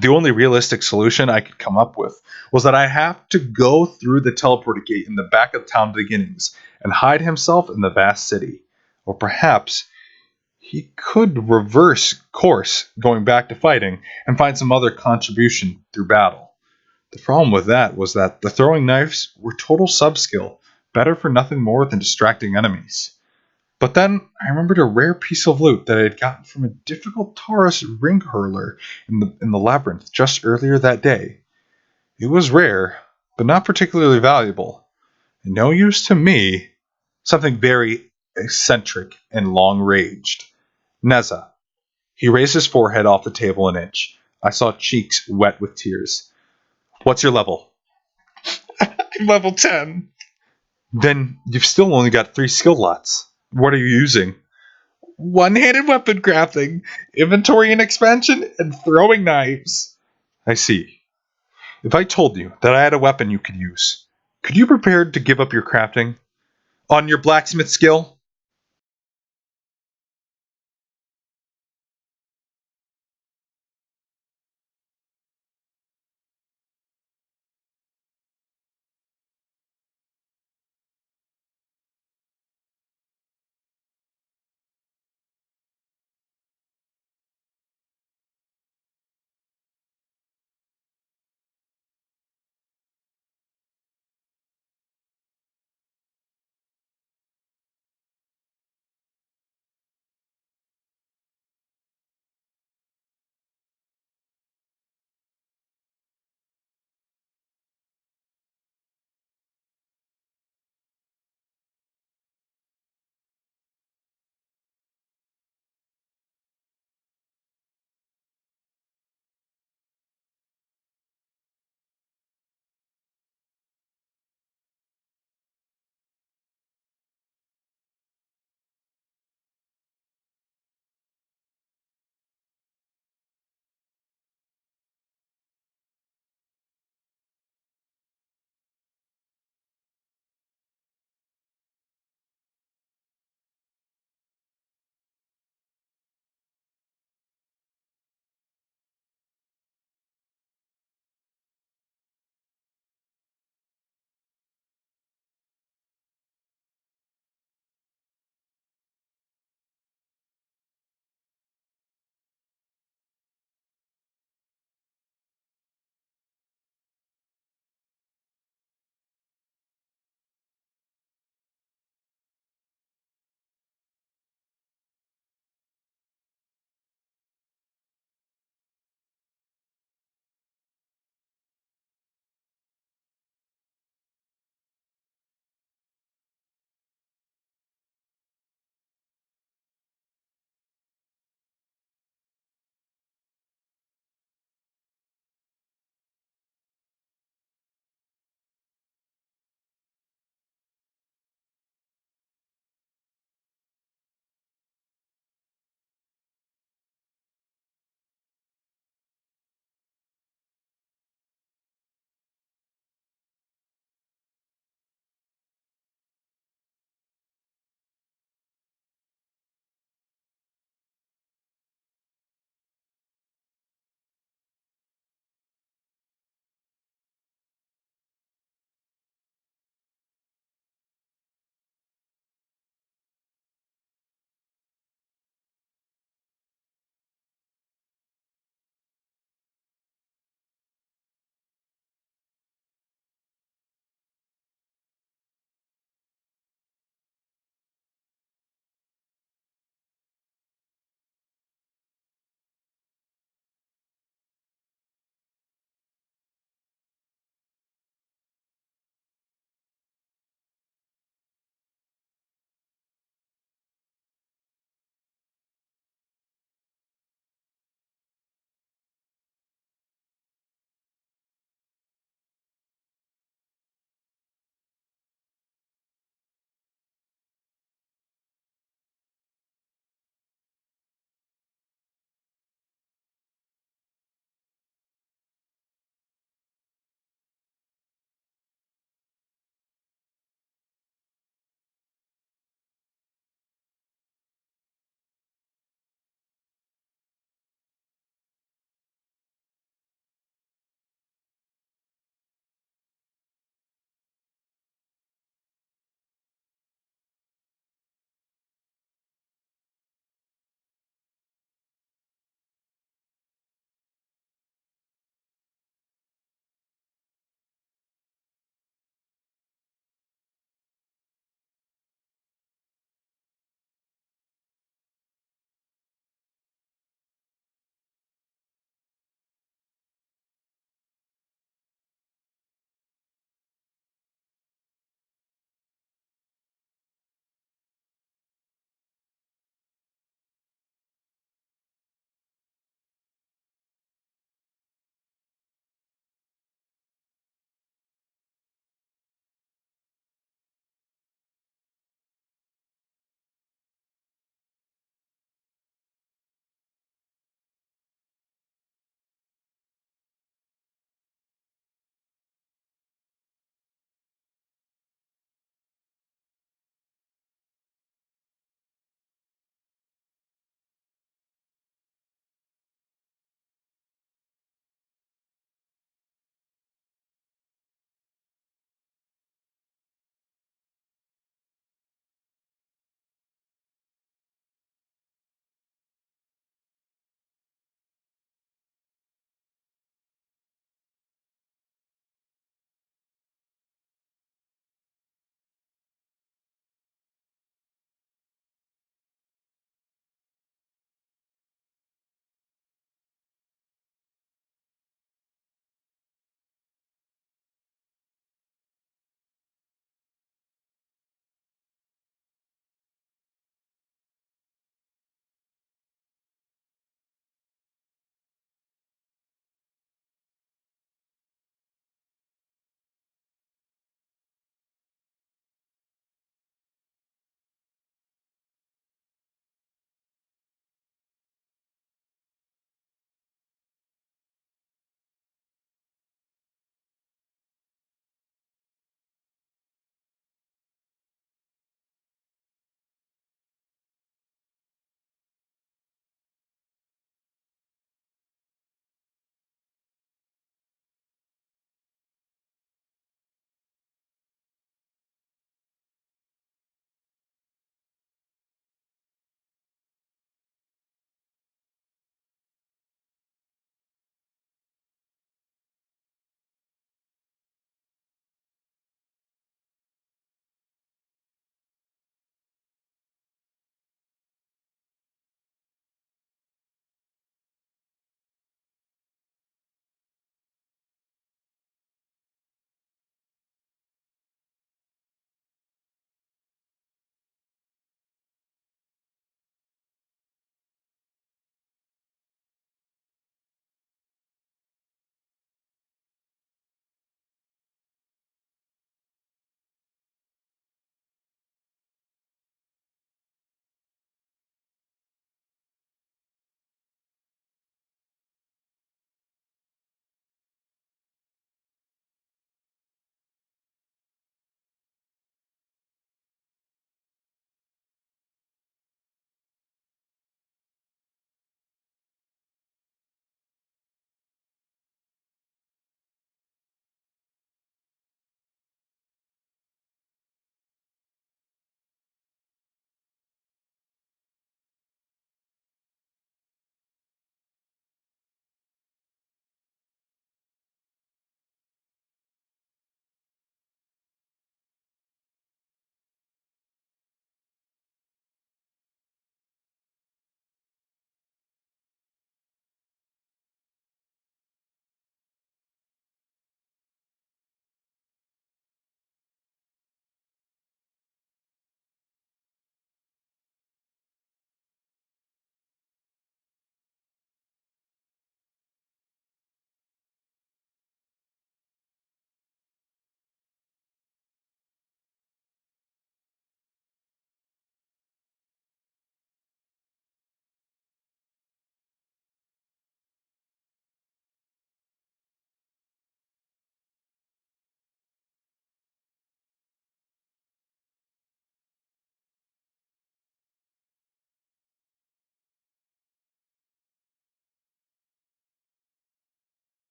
Speaker 2: The only realistic solution I could come up with was that I have to go through the teleporter gate in the back of town beginnings and hide himself in the vast city. Or perhaps he could reverse course going back to fighting and find some other contribution through battle. The problem with that was that the throwing knives were total sub-skill, better for nothing more than distracting enemies. But then I remembered a rare piece of loot that I had gotten from a difficult Taurus ring hurler in the labyrinth just earlier that day. It was rare, but not particularly valuable, and no use to me. Something very eccentric and long-ranged. Neza. He raised his forehead off the table an inch. I saw cheeks wet with tears. "What's your level?" "I'm level 10. "Then you've still only got 3 skill lots. What are you using?" "One-handed weapon crafting, inventory and expansion, and throwing knives." "I see. If I told you that I had a weapon you could use, could you be prepared to give up your crafting? On your blacksmith skill?"